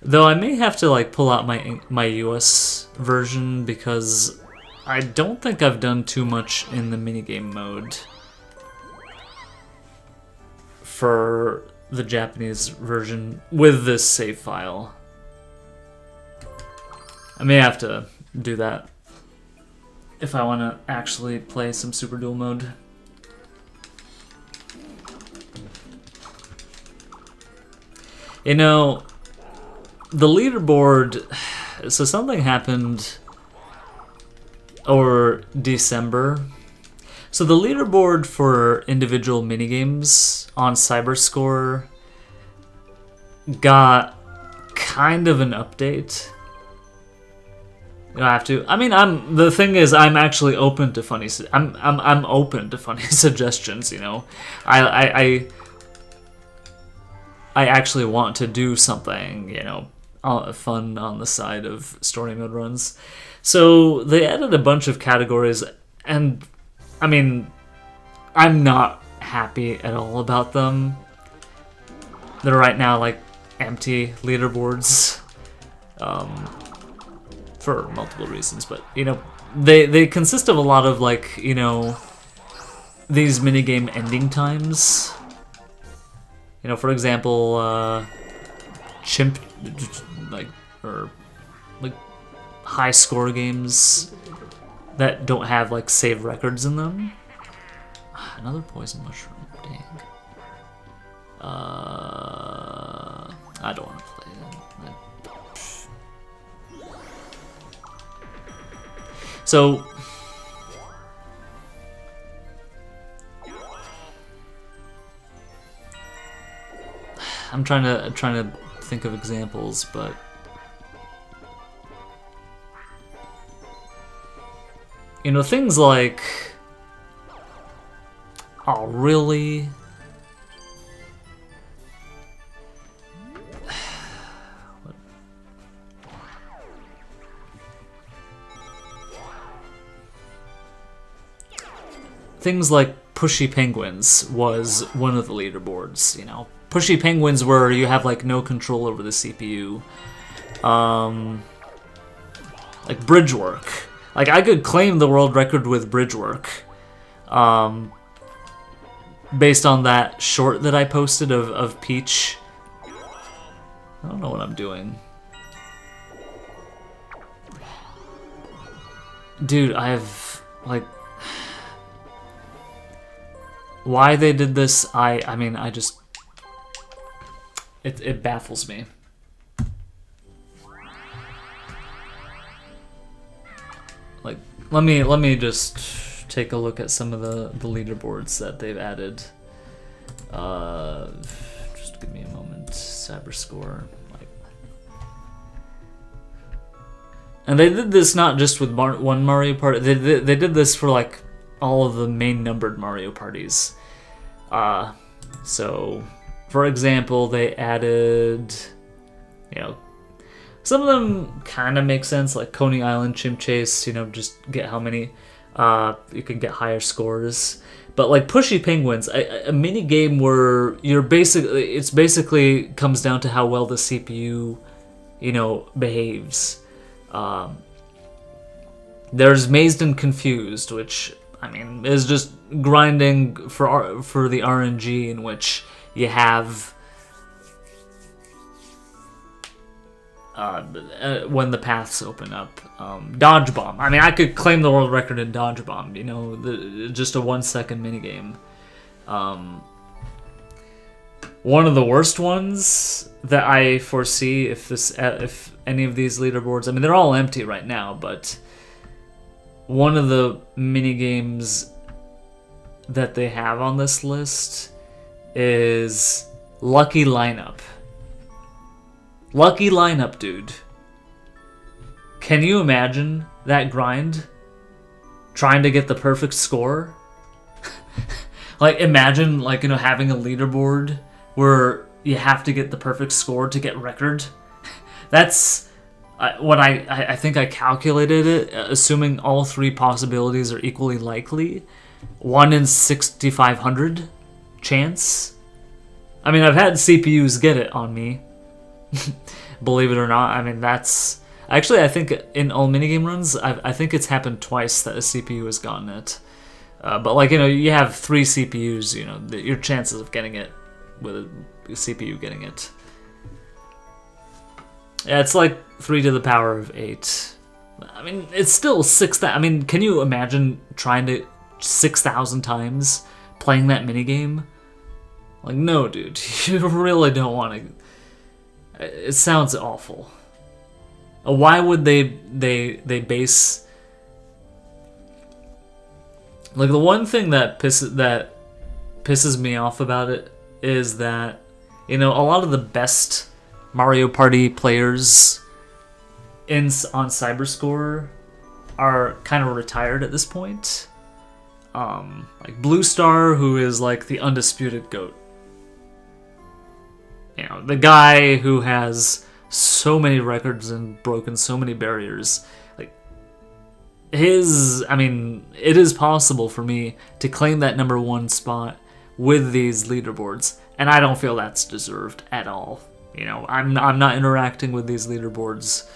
Though I may have to, like, pull out my US version because I don't think I've done too much in the minigame mode for the Japanese version with this save file. I may have to do that if I want to actually play some Super Duel Mode. You know, the leaderboard, so something happened over December. So the leaderboard for individual minigames on Cyberscore got kind of an update. You don't have to. I mean, the thing is, I'm actually open to funny. I'm open to funny suggestions. You know, I actually want to do something. You know, fun on the side of story mode runs. So they added a bunch of categories, and I mean, I'm not happy at all about them. They're right now like empty leaderboards. For multiple reasons, but you know, they consist of a lot of like, you know, these minigame ending times. You know, for example, chimp like high score games that don't have like save records in them. Another poison mushroom. Dang. I don't want to play it. So I'm trying to think of examples, but you know, things like, oh really? Things like Pushy Penguins was one of the leaderboards, you know. Pushy Penguins where you have like no control over the CPU. Like bridge work. Like I could claim the world record with bridge work. Based on that short that I posted of Peach. I don't know what I'm doing. Dude, I've like, why they did this, I mean, I just, it baffles me. Like, let me just take a look at some of the leaderboards that they've added. Just give me a moment. Cyberscore. Like, and they did this not just with one Mario Party. They did this for like all of the main numbered Mario parties. So, for example, they added, you know, some of them kind of make sense, like Coney Island Chimp Chase, you know, just get how many, you can get higher scores. But like Pushy Penguins, a mini game where you're basically comes down to how well the CPU, you know, behaves. There's Mazed and Confused, which, I mean, is just grinding for the RNG, in which you have when the paths open up. Dodge Bomb. I mean, I could claim the world record in Dodge Bomb. You know, just a 1 second minigame. One of the worst ones that I foresee if any of these leaderboards. I mean, they're all empty right now, but one of the mini games that they have on this list is Lucky Lineup. Lucky Lineup, dude. Can you imagine that grind? Trying to get the perfect score? Like, imagine, like, you know, having a leaderboard where you have to get the perfect score to get record. That's what I think I calculated it, assuming all three possibilities are equally likely. 1 in 6,500 chance. I mean, I've had CPUs get it on me. Believe it or not. I mean, that's... Actually, I think in all minigame runs, I think it's happened twice that a CPU has gotten it. But, like, you know, you have 3 CPUs, you know, your chances of getting it with a CPU getting it. Yeah, it's like 3 to the power of 8. I mean, it's still 6,000. I mean, can you imagine trying to 6,000 times playing that minigame? Like, no, dude. You really don't want to... It sounds awful. Why would they base... Like, the one thing that pisses me off about it is that, you know, a lot of the best Mario Party players on Cyberscore are kind of retired at this point. Like Blue Star, who is like the undisputed GOAT. You know, the guy who has so many records and broken so many barriers. Like I mean, it is possible for me to claim that #1 spot with these leaderboards, and I don't feel that's deserved at all. You know, I'm not interacting with these leaderboards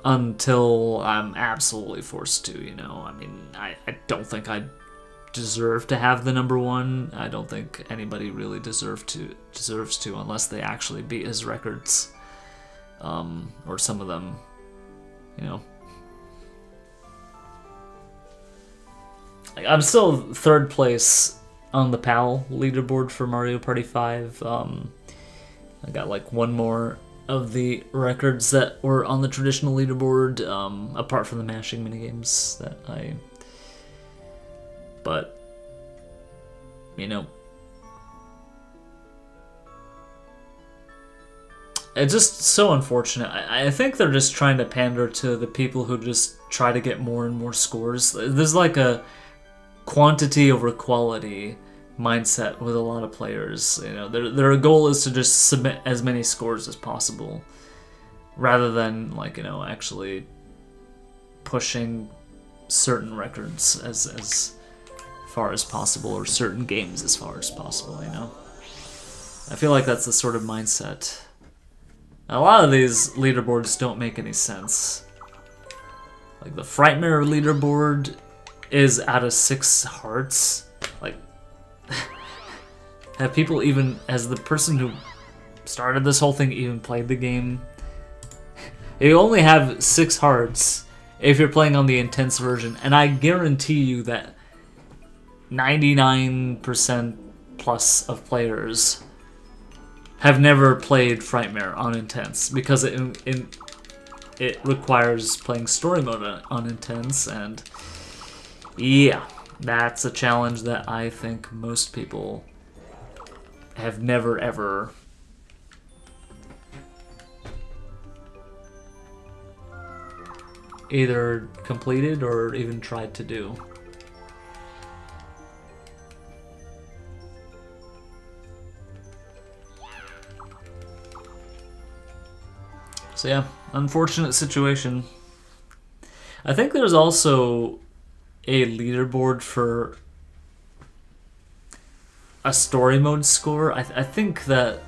until I'm absolutely forced to, you know. I mean, I don't think I deserve to have the #1. I don't think anybody really deserves to unless they actually beat his records. Or some of them, you know. Like, I'm still 3rd place on the PAL leaderboard for Mario Party 5. I got like one more of the records that were on the traditional leaderboard, apart from the mashing minigames that but, you know, it's just so unfortunate. I think they're just trying to pander to the people who just try to get more and more scores. There's like a quantity over quality mindset with a lot of players. You know, their goal is to just submit as many scores as possible, rather than, like, you know, actually pushing certain records as far as possible, or certain games as far as possible, you know. I feel like that's the sort of mindset. A lot of these leaderboards don't make any sense. Like the Frightmare leaderboard is out of 6 hearts. Like, have people even, has the person who started this whole thing even played the game? You only have 6 hearts if you're playing on the intense version, and I guarantee you that 99% plus of players have never played Frightmare on intense, because it requires playing story mode on intense, and yeah, that's a challenge that I think most people have never ever either completed or even tried to do. So yeah, unfortunate situation. I think there's also a leaderboard for a story mode score. I think that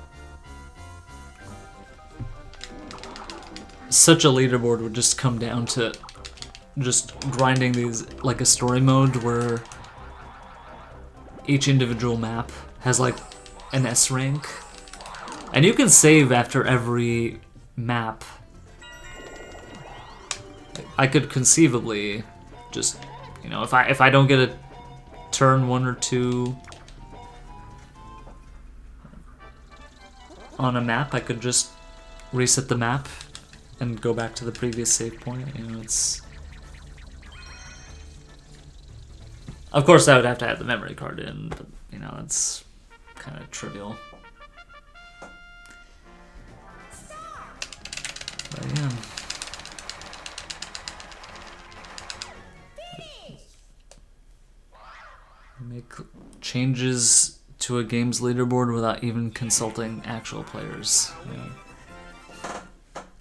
such a leaderboard would just come down to just grinding these like a story mode where each individual map has like an S rank, and you can save after every map. I could conceivably just, you know, if I don't get a turn 1 or 2 on a map, I could just reset the map and go back to the previous save point. You know, it's, of course I would have to have the memory card in, but you know, it's kind of trivial. But yeah. Make changes to a game's leaderboard without even consulting actual players. You know?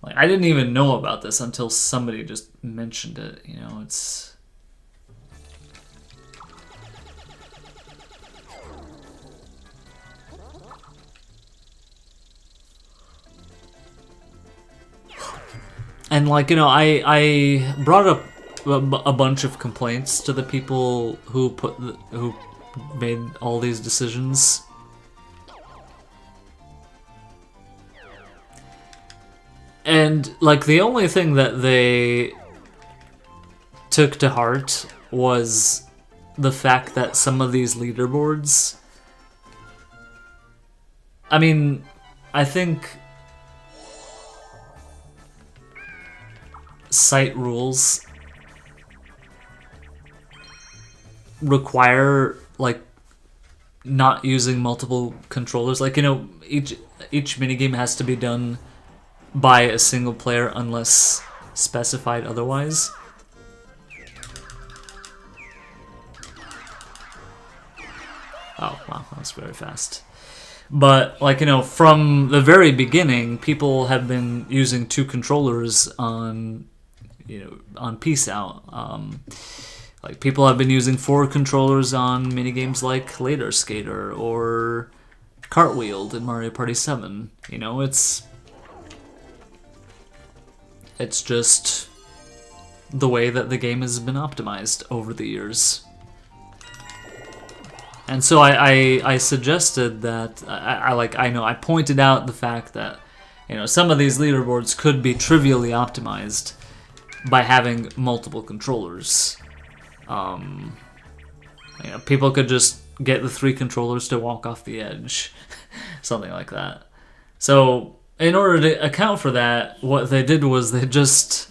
Like, I didn't even know about this until somebody just mentioned it. You know, it's. And like, you know, I brought up a bunch of complaints to the people who who made all these decisions. And like, the only thing that they took to heart was the fact that some of these leaderboards, I mean, I think site rules require like not using multiple controllers. Like, you know, each minigame has to be done by a single player unless specified otherwise. Oh, wow, that was very fast. But, like, you know, from the very beginning, people have been using 2 controllers on, you know, on Peace Out. Like, people have been using 4 controllers on minigames like Later Skater or Cartwheeled in Mario Party 7. You know, it's just the way that the game has been optimized over the years. And so I suggested that I pointed out the fact that, you know, some of these leaderboards could be trivially optimized by having multiple controllers. You know, people could just get the 3 controllers to walk off the edge, something like that. So in order to account for that, what they did was they just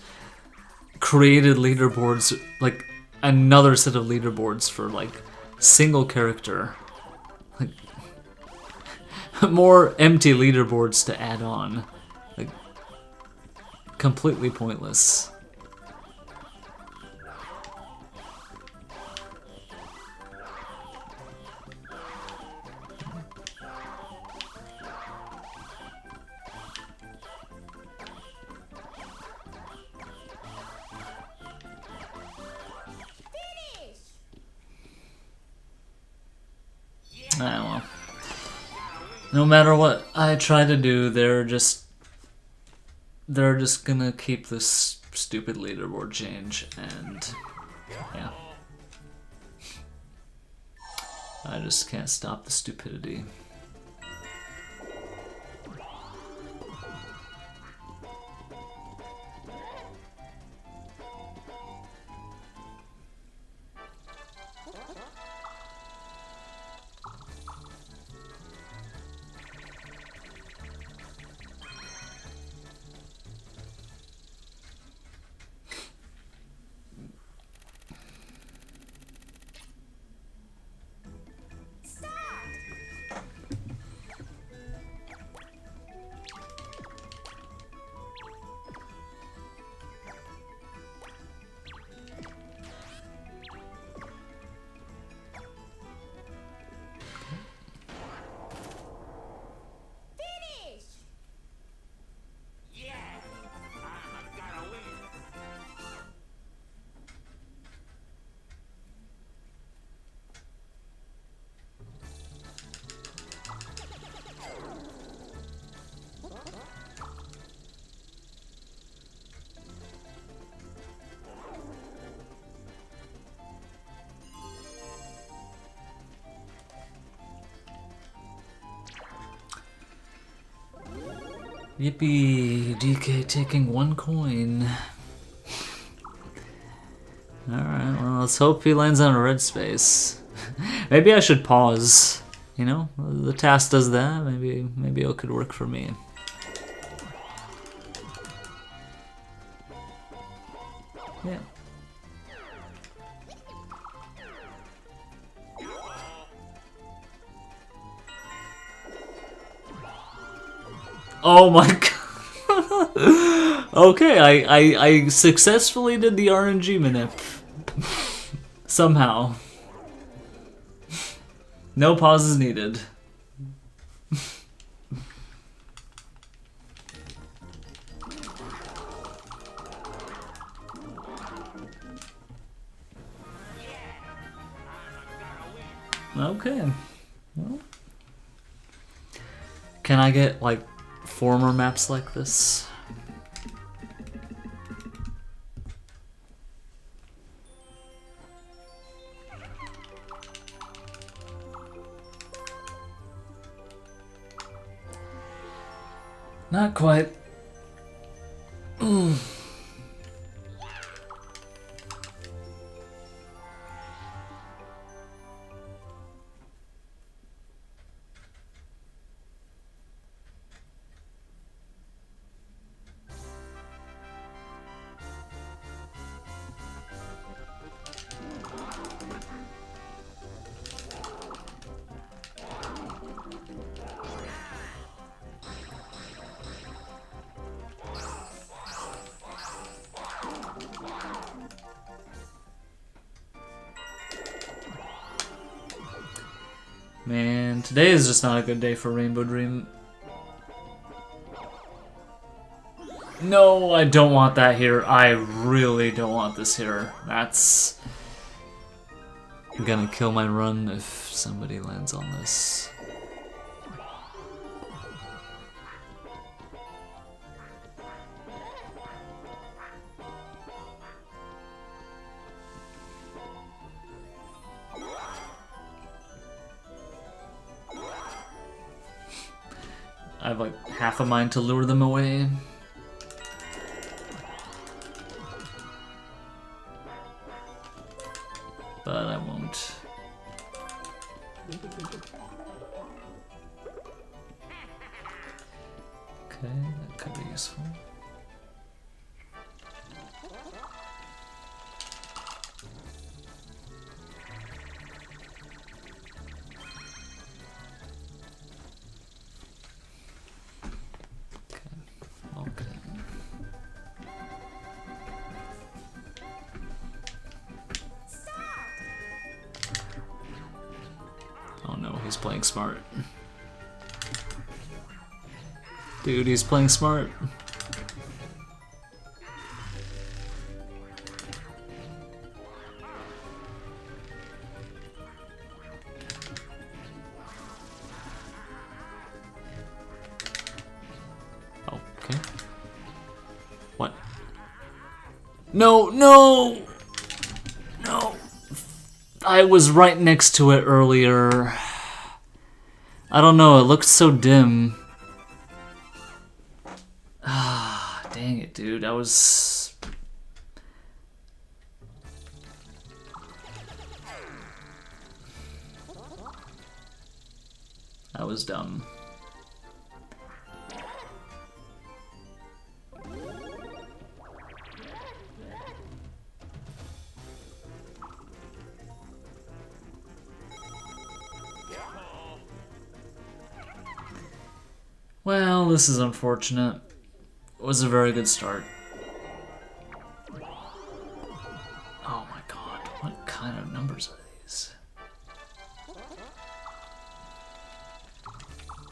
created leaderboards, like another set of leaderboards for like single character, like more empty leaderboards to add on, like completely pointless. Well, no matter what I try to do, they're just gonna keep this stupid leaderboard change, and yeah, I just can't stop the stupidity. Yippee! DK taking 1 coin. Alright, well, let's hope he lands on a red space. Maybe I should pause. You know, the task does that. Maybe it could work for me. Yeah. Oh my god. Okay, I successfully did the RNG manip. Somehow. No pauses needed. Okay. Well, can I get like 4 more maps like this? Not quite. Man, today is just not a good day for Rainbow Dream. No, I don't want that here. I really don't want this here. That's gonna kill my run if somebody lands on this. I have like half a mind to lure them away. But I won't. Okay, that could be useful. Oh no, he's playing smart. Dude, he's playing smart. Okay. What? No, no! No! I was right next to it earlier. I don't know, it looked so dim. Ah, dang it, dude. I was dumb. Well, this is unfortunate. It was a very good start. Oh my god, what kind of numbers are these?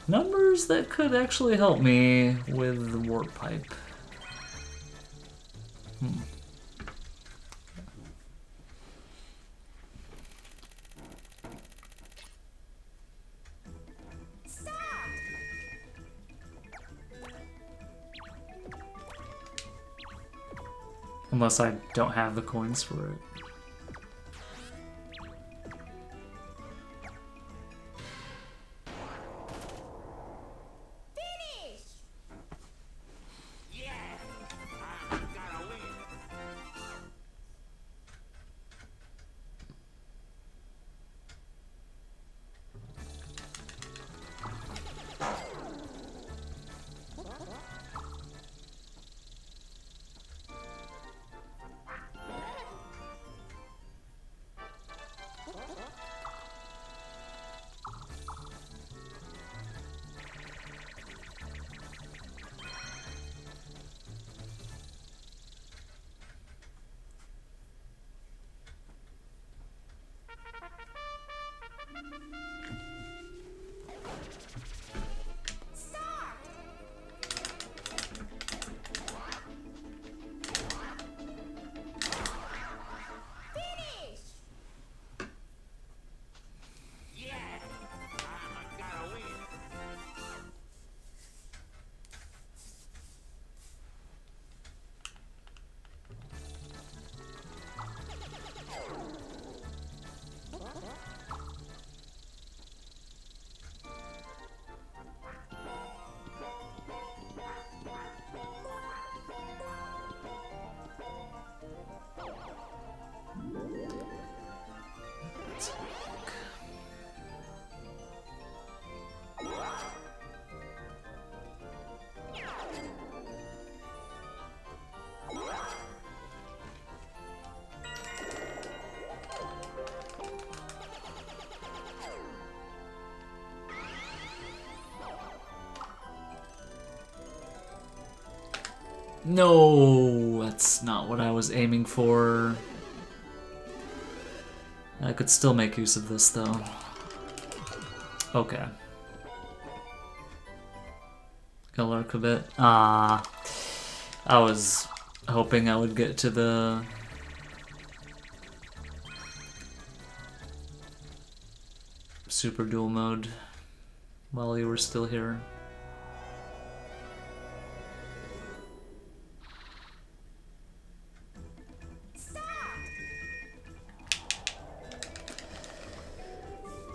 Numbers that could actually help me with the warp pipe. Unless I don't have the coins for it. No, that's not what I was aiming for. I could still make use of this, though. Okay. Gonna lurk a bit. I was hoping I would get to the super duel mode while you were still here.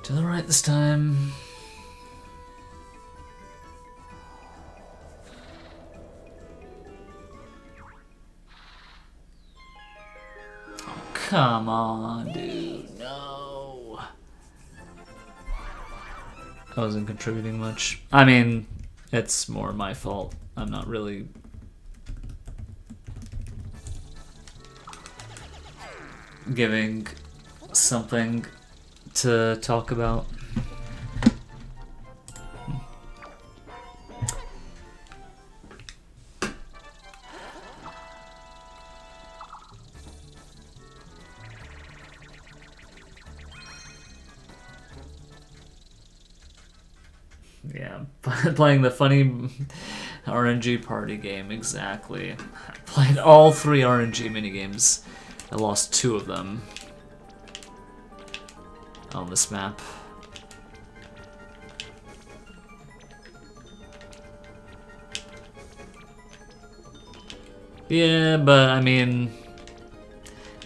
To the right this time. Oh, come on, dude. No. I wasn't contributing much. I mean, it's more my fault. I'm not really giving something to talk about. Yeah, playing the funny RNG party game, exactly. I played all 3 RNG minigames. I lost 2 of them on this map. Yeah, but I mean,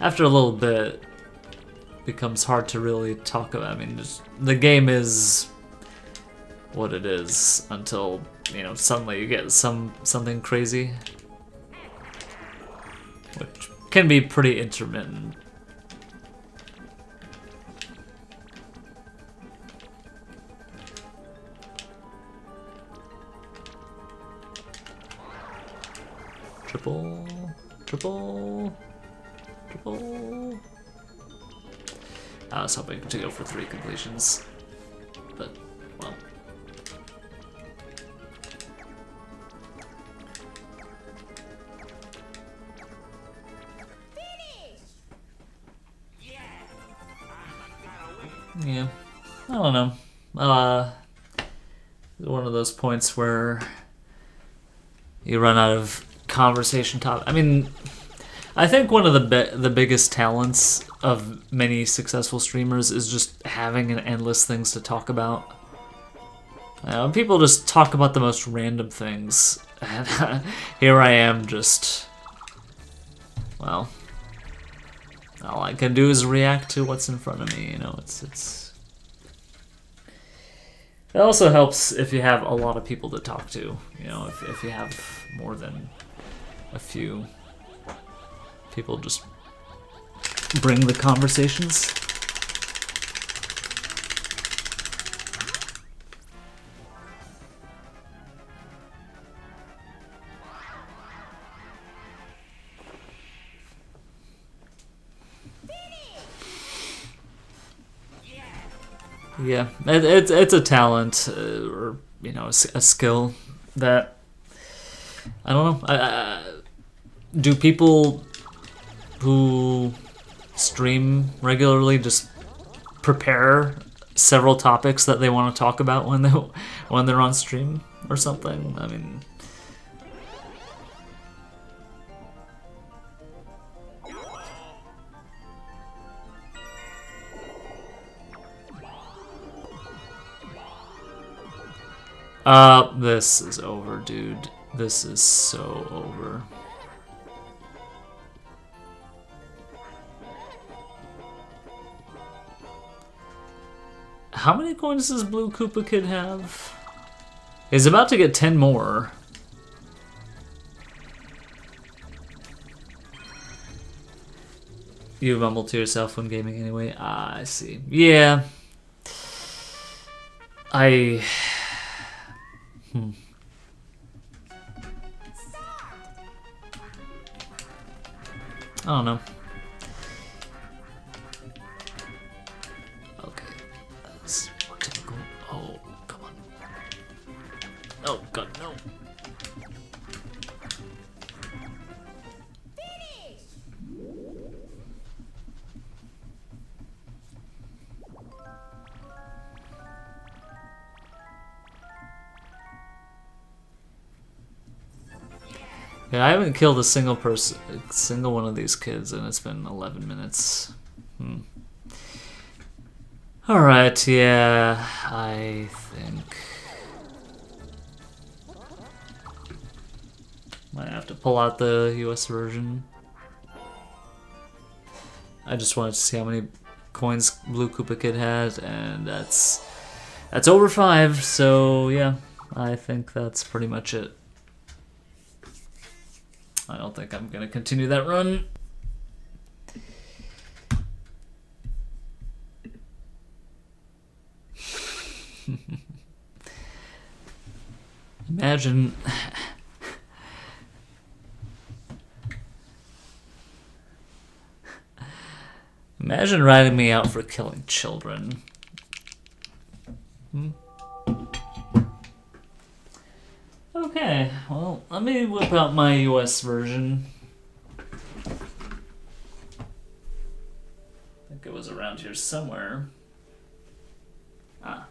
after a little bit, it becomes hard to really talk about. I mean, just, the game is what it is until, you know, suddenly you get something crazy, which can be pretty intermittent. Triple. I was hoping to go for 3 completions, but, well. Yeah, I don't know. One of those points where you run out of conversation topic. I mean, I think one of the biggest talents of many successful streamers is just having an endless things to talk about. People just talk about the most random things, and here I am just, well, all I can do is react to what's in front of me. You know, it's. It also helps if you have a lot of people to talk to. You know, if you have more than a few people, just bring the conversations. Yeah, it's a talent, or, you know, a skill that, I don't know. Do people who stream regularly just prepare several topics that they want to talk about when they're on stream or something? I mean, this is over, dude. This is so over. How many coins does Blue Koopa Kid have? He's about to get 10 more. You mumble to yourself when gaming anyway? Ah, I see. Yeah. I don't know. Okay. That's more typical. Oh, come on. Oh, God, no. Yeah, I haven't killed a single one of these kids, and it's been 11 minutes. Alright, yeah, I think might have to pull out the US version. I just wanted to see how many coins Blue Koopa Kid had, and that's over 5, so yeah, I think that's pretty much it. I don't think I'm gonna continue that run. Imagine writing me out for killing children. Okay, well, let me whip out my US version. I think it was around here somewhere. Ah.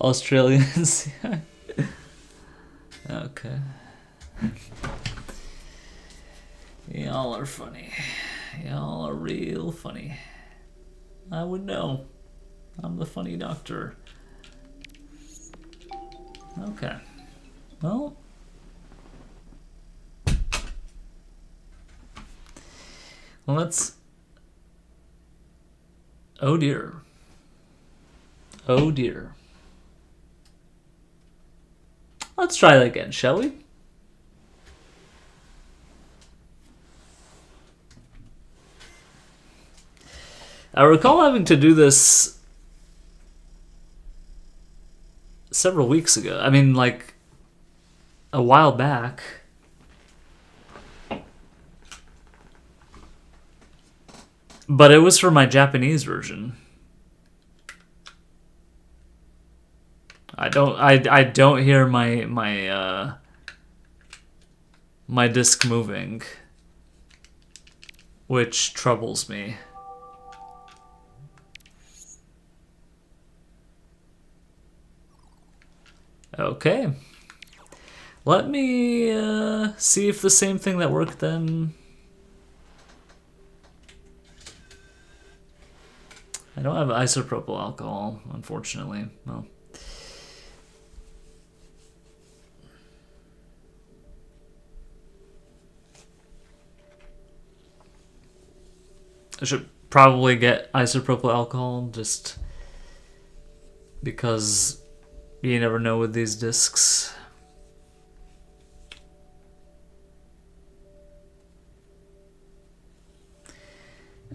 Australians. Okay. Y'all are funny. Y'all are real funny. I would know. I'm the funny doctor. Okay. Well. Well, let's... Oh dear. Oh dear. Let's try that again, shall we? I recall having to do this several weeks ago. I mean, like, a while back. But it was for my Japanese version. I don't hear my disc moving, which troubles me. Okay. Let me see if the same thing that worked then. I don't have isopropyl alcohol, unfortunately. Well. I should probably get isopropyl alcohol just because you never know with these discs.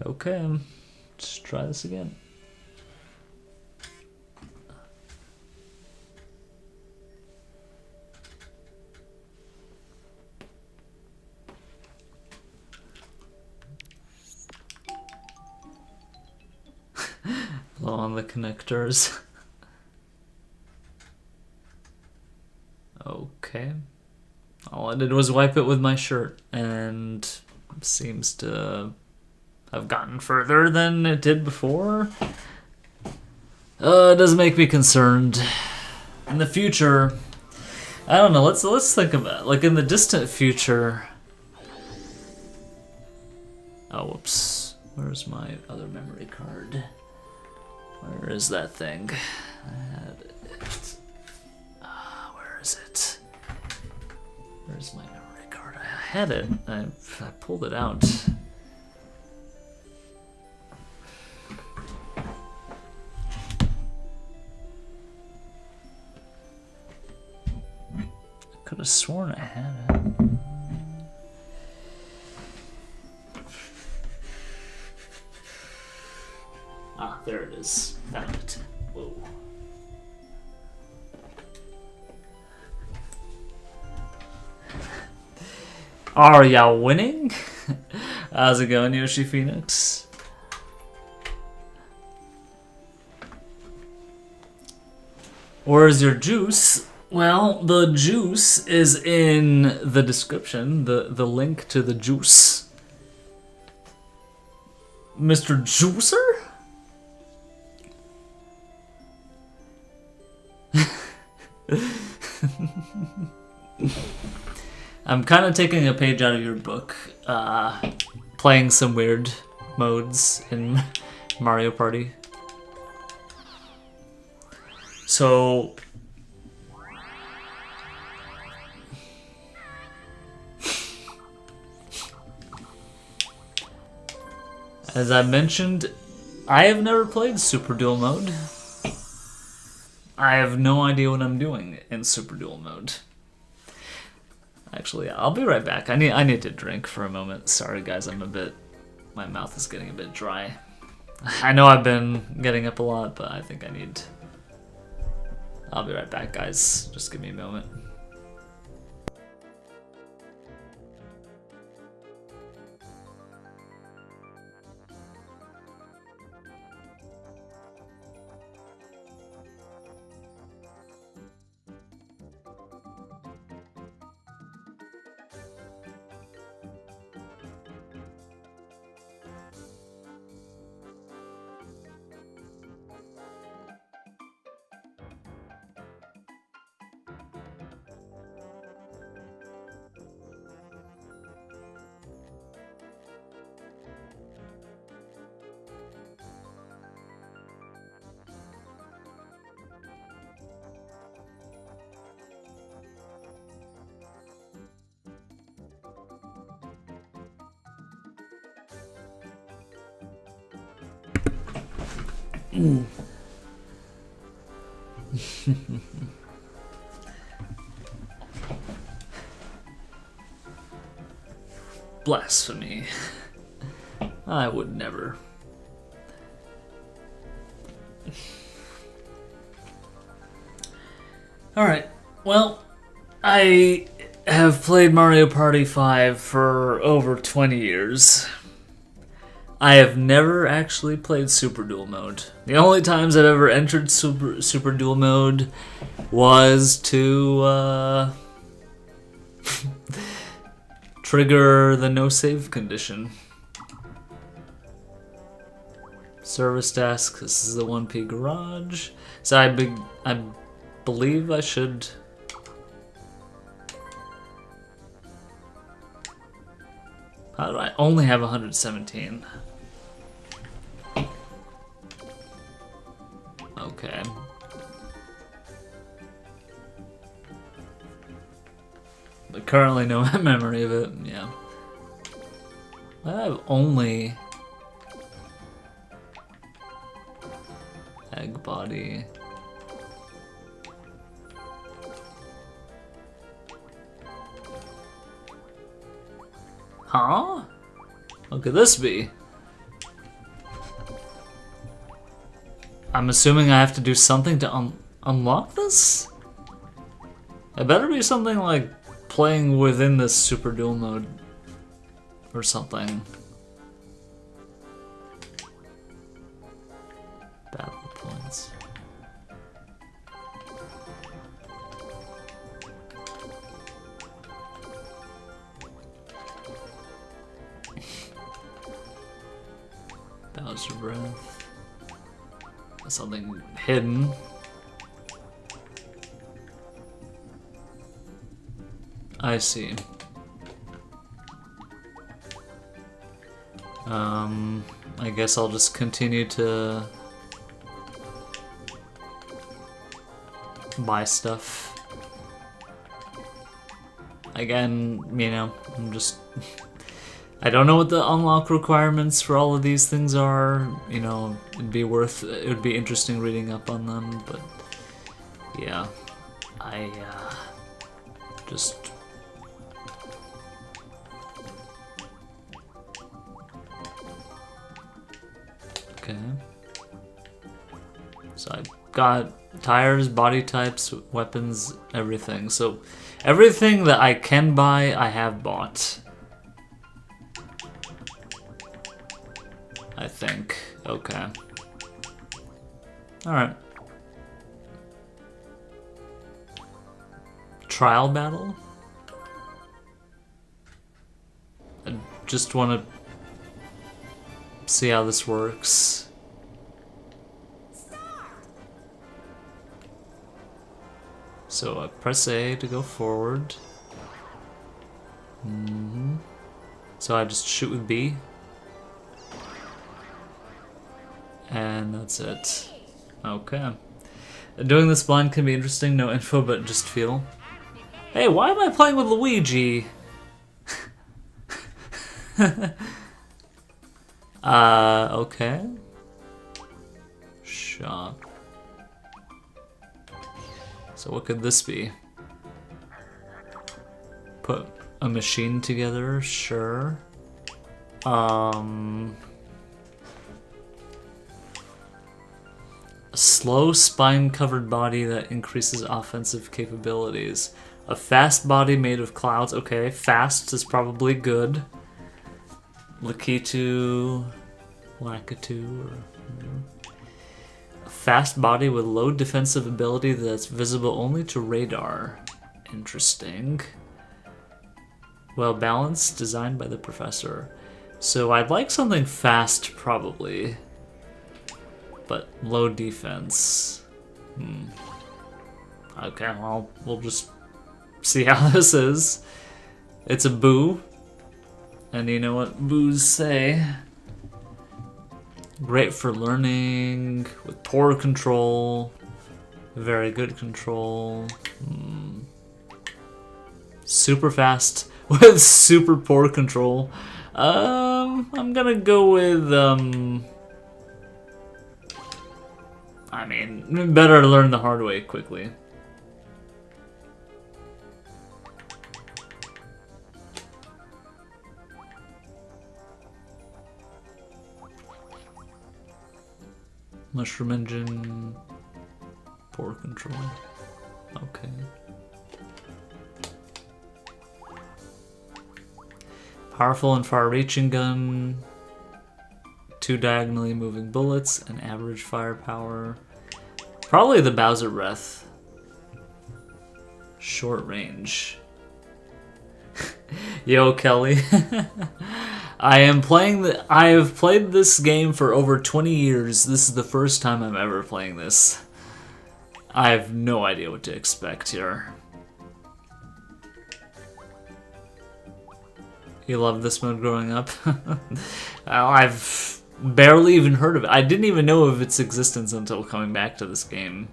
Okay, let's try this again. Blow on the connectors. Okay. All I did was wipe it with my shirt, and it seems to have gotten further than it did before. It does make me concerned. In the future, I don't know. Let's think about it. Like in the distant future. Oh, whoops. Where's my other memory card? Where is that thing? I had it. Where is it? Where's my memory card? I had it. I pulled it out. I could have sworn I had it. Ah, there it is. Found it. Whoa. Are y'all winning? How's it going, Yoshi Phoenix? Where's your juice? Well, the juice is in the description, the link to the juice. Mr. Juicer? I'm kind of taking a page out of your book, playing some weird modes in Mario Party. So, as I mentioned, I have never played Super Duel Mode. I have no idea what I'm doing in Super Duel Mode. Actually, I'll be right back. I need to drink for a moment. Sorry guys, my mouth is getting a bit dry. I know I've been getting up a lot, but I think I'll be right back, guys. Just give me a moment. Blasphemy. I would never. Alright, well, I have played Mario Party 5 for over 20 years. I have never actually played Super Duel Mode. The only times I've ever entered Super Duel Mode was to trigger the no save condition. Service desk, this is the 1P garage. So I believe I should... How do I only have 117? Okay. But currently no memory of it, yeah. I have only... Egg body. Huh? What could this be? I'm assuming I have to do something to unlock this? It better be something like playing within this Super Duel Mode or something. Battle points. Bowser breath. Something hidden. I see. I guess I'll just continue to buy stuff. Again, you know, I'm just... I don't know what the unlock requirements for all of these things are. You know, it would be interesting reading up on them, but yeah, I just... Okay. So I got tires, body types, weapons, everything. So everything that I can buy, I have bought. I think. Okay. Alright. Trial battle? I just want to see how this works. So I press A to go forward. So I just shoot with B. And that's it. Okay. Doing this blind can be interesting, no info but just feel. Hey, why am I playing with Luigi? Okay. Shop. So what could this be? Put a machine together, sure. A slow spine-covered body that increases offensive capabilities. A fast body made of clouds. Okay, fast is probably good. Lakitu, or a fast body with low defensive ability that's visible only to radar. Interesting. Well balanced, designed by the professor. So I'd like something fast, probably. But low defense. Okay, well, we'll just see how this is. It's a boo. And you know what boos say. Great for learning, with poor control, very good control. Super fast with super poor control. I'm gonna go with, I mean, better learn the hard way quickly. Mushroom engine, poor control. Okay. Powerful and far-reaching gun. 2 diagonally moving bullets and average firepower. Probably the Bowser Breath. Short range. Yo, Kelly. I have played this game for over 20 years. This is the first time I'm ever playing this. I have no idea what to expect here. You loved this mode growing up? I've barely even heard of it. I didn't even know of its existence until coming back to this game.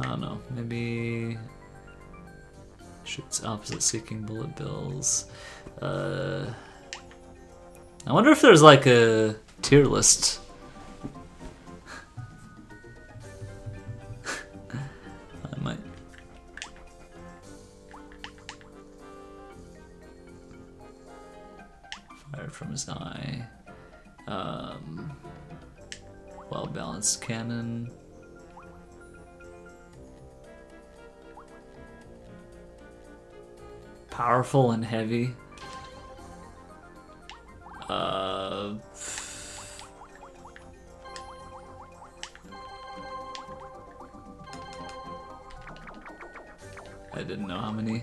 I don't know, maybe shoots opposite seeking bullet bills. I wonder if there's like a tier list. I might. Fired from his eye. Well-balanced cannon. Powerful and heavy. I didn't know how many.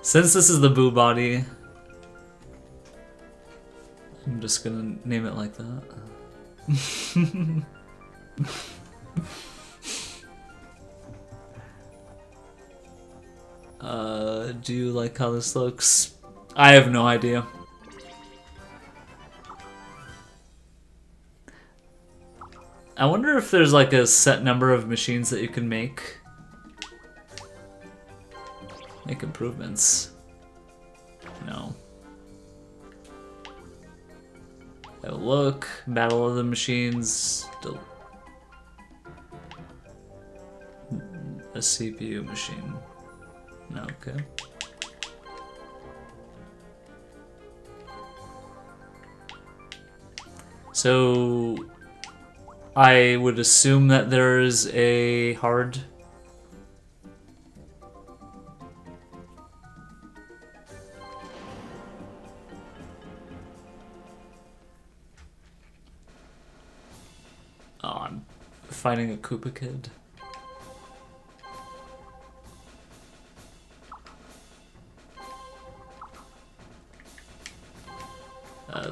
Since this is the Boo body, I'm just gonna name it like that. Do you like how this looks? I have no idea. I wonder if there's like a set number of machines that you can make. Make improvements. No. Oh, look, Battle of the Machines. A CPU machine. No, okay. So I would assume that there is a hard. Oh, I'm fighting a Koopa Kid. Uh,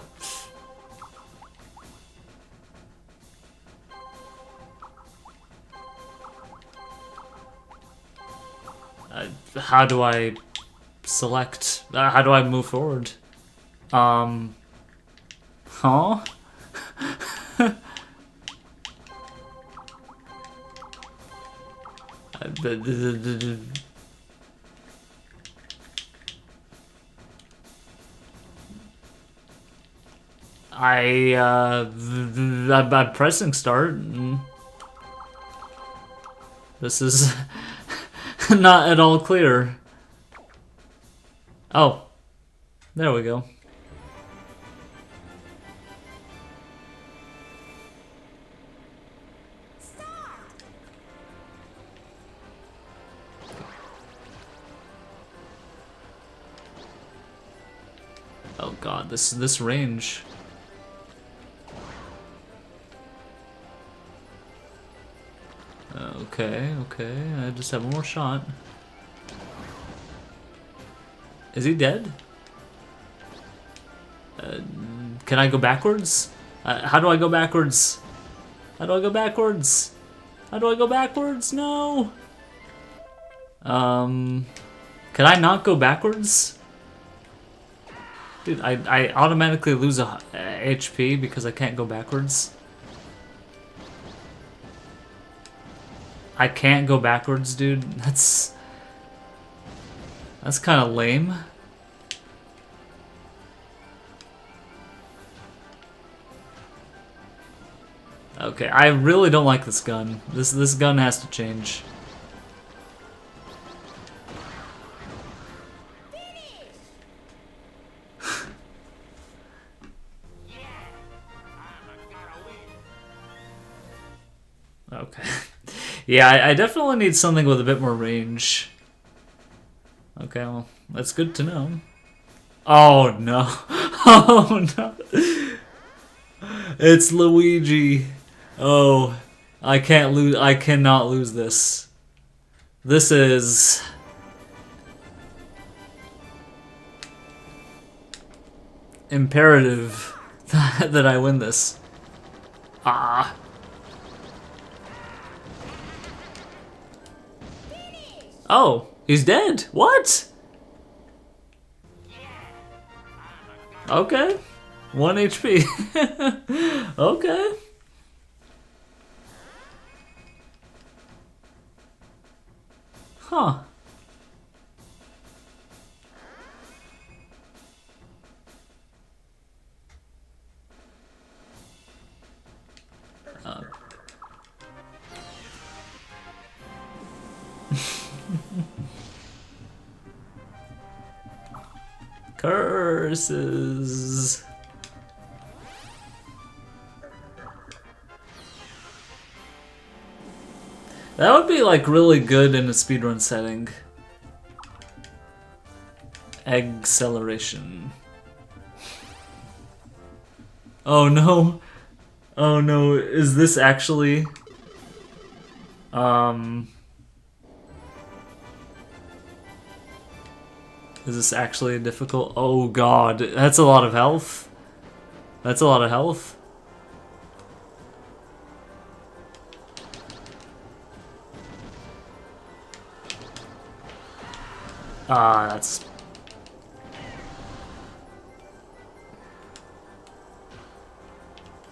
how do I select? How do I move forward? Huh? I'm pressing start. And this is not at all clear. Oh, there we go. Oh god, this range. Okay, I just have one more shot. Is he dead? Can I go backwards? How do I go backwards? How do I go backwards? How do I go backwards? No! Can I not go backwards? Dude, I automatically lose a HP because I can't go backwards. I can't go backwards, dude. That's kind of lame. Okay, I really don't like this gun. This gun has to change. Okay. Yeah, I definitely need something with a bit more range. Okay, well, that's good to know. Oh no. Oh no. It's Luigi. Oh, I can't lose. I cannot lose this. This is imperative that I win this. Ah. Oh, he's dead. What? Okay. 1 HP. Okay. Huh. Curses. That would be like really good in a speedrun setting. Acceleration. Oh no. Oh no, is this actually is this actually difficult? Oh god, that's a lot of health. That's a lot of health. Ah, that's...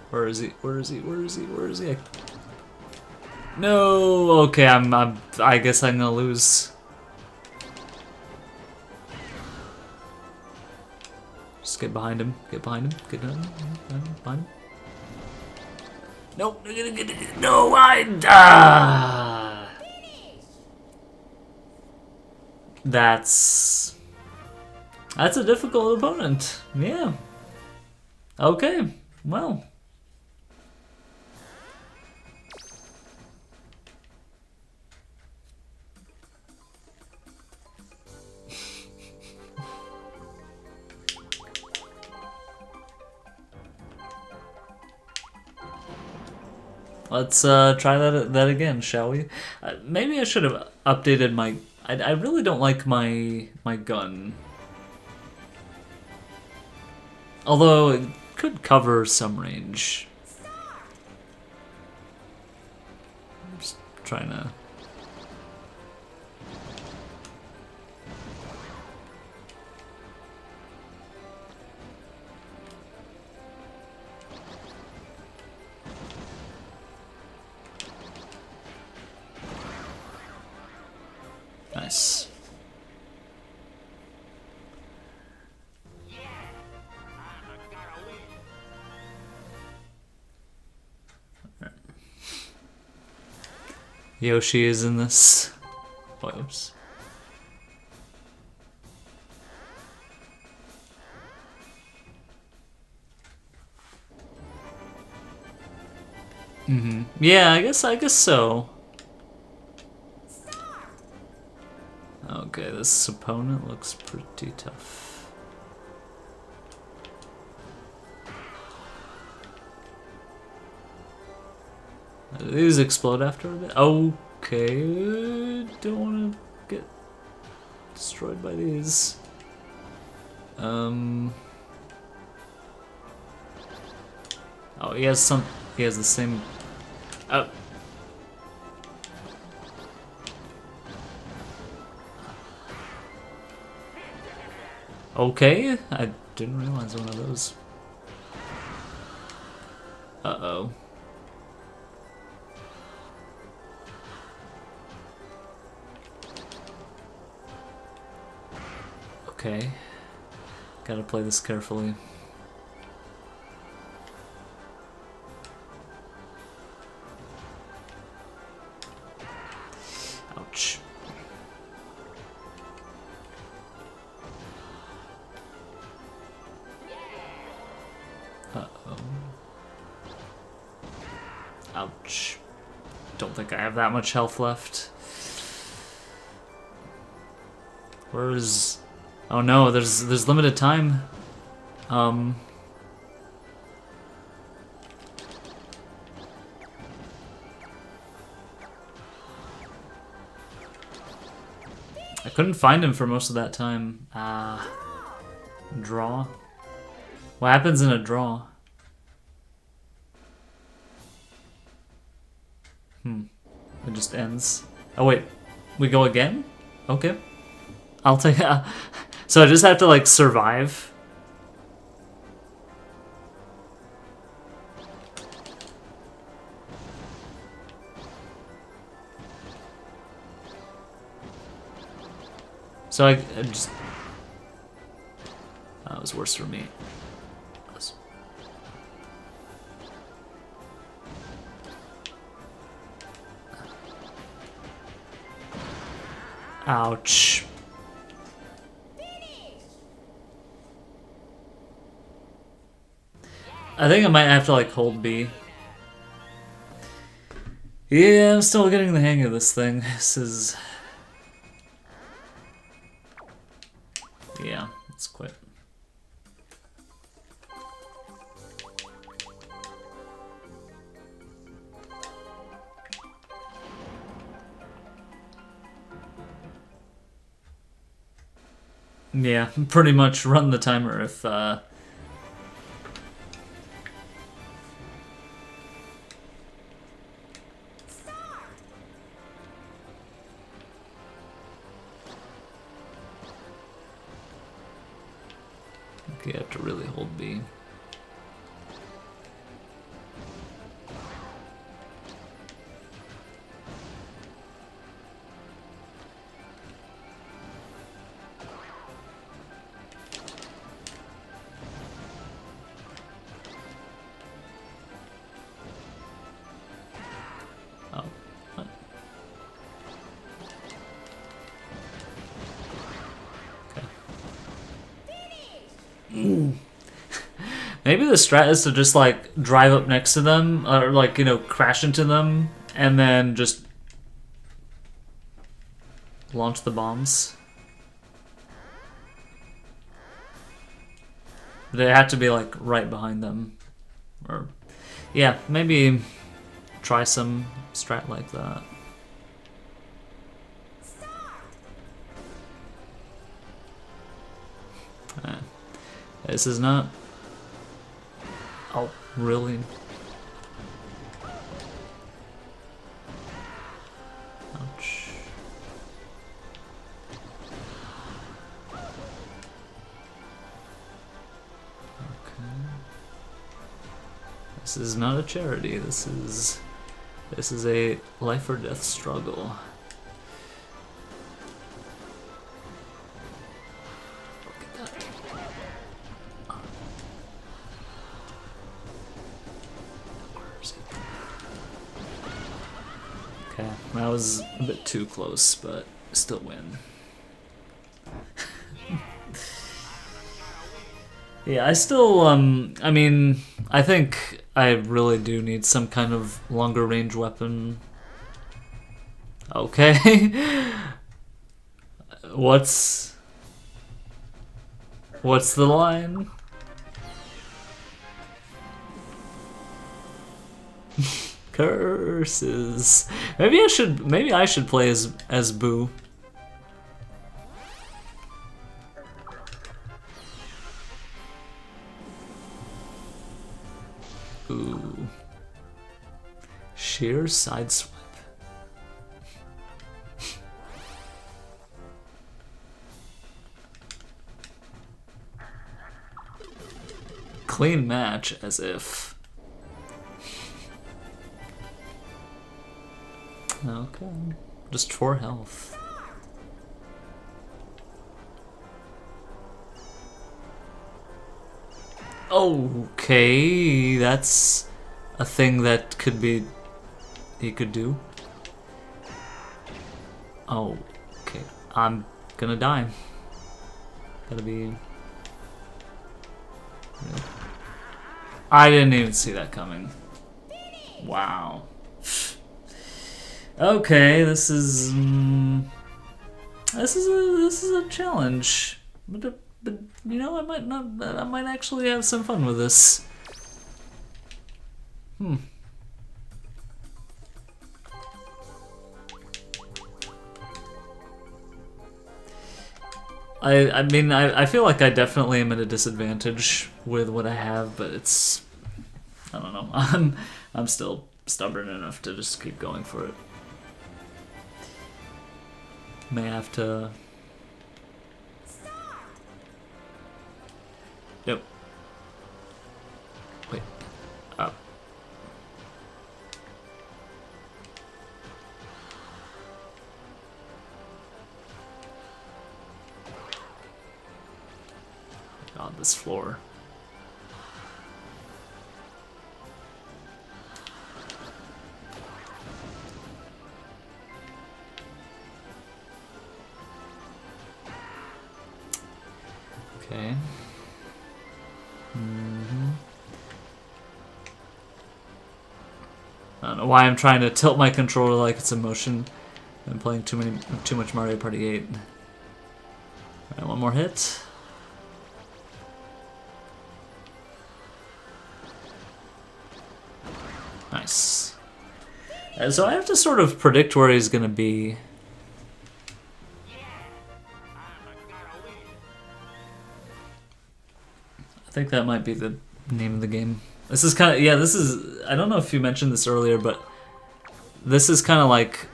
Where is he? Where is he? Where is he? Where is he? No. Okay, I guess I'm gonna lose. Just get behind him. Get behind him. Get behind him. Nope. No, That's a difficult opponent. Yeah. Okay. Well. Let's try that again, shall we? Maybe I should have updated my... I really don't like my gun. Although it could cover some range. I'm just trying to... Nice. Yoshi is in this. Oh, oops. Yeah, I guess so. Okay, this opponent looks pretty tough. Do these explode after a bit? Okay, don't want to get destroyed by these. Oh, he has the same... Oh. Okay, I didn't realize one of those. Uh-oh. Okay. Gotta play this carefully. Ouch. Uh-oh. Ouch. Don't think I have that much health left. Where's... Oh no, there's limited time. I couldn't find him for most of that time. Draw? What happens in a draw? It just ends. Oh wait, we go again? Okay. I'll take... So I just have to, like, survive? So I just... That was worse for me. Ouch. I think I might have to, like, hold B. Yeah, I'm still getting the hang of this thing. This is... Yeah, let's quit. Yeah, pretty much run the timer if, you have to really hold B. Oh, what? Okay. Maybe the strat is to just, like, drive up next to them, or, like, you know, crash into them, and then just launch the bombs. They have to be, like, right behind them. Or, yeah, maybe try some strat like that. This is not... Oh, really? Ouch. Okay. This is not a charity. This is a life or death struggle. Okay, that was a bit too close, but still win. Yeah, I still, I mean, I think I really do need some kind of longer range weapon. Okay. What's the line? Curses. Maybe I should play as Boo. Ooh. Sheer sideswipe. Clean match, as if. Okay. Just 4 health. Okay, that's a thing that could be... he could do. Oh, okay. I'm gonna die. Gotta be... I didn't even see that coming. Wow. Okay, this is a challenge, but you know, I might actually have some fun with this. I mean, I feel like I definitely am at a disadvantage with what I have, but it's, I don't know. I'm still stubborn enough to just keep going for it. May have to... Yep. Wait. Up. God, this floor. Okay. I don't know why I'm trying to tilt my controller like it's a motion. I'm playing too much Mario Party 8. Alright, one more hit. Nice. So I have to sort of predict where he's gonna be. I think that might be the name of the game. This is kind of, yeah, this is, I don't know if you mentioned this earlier, but this is kind of like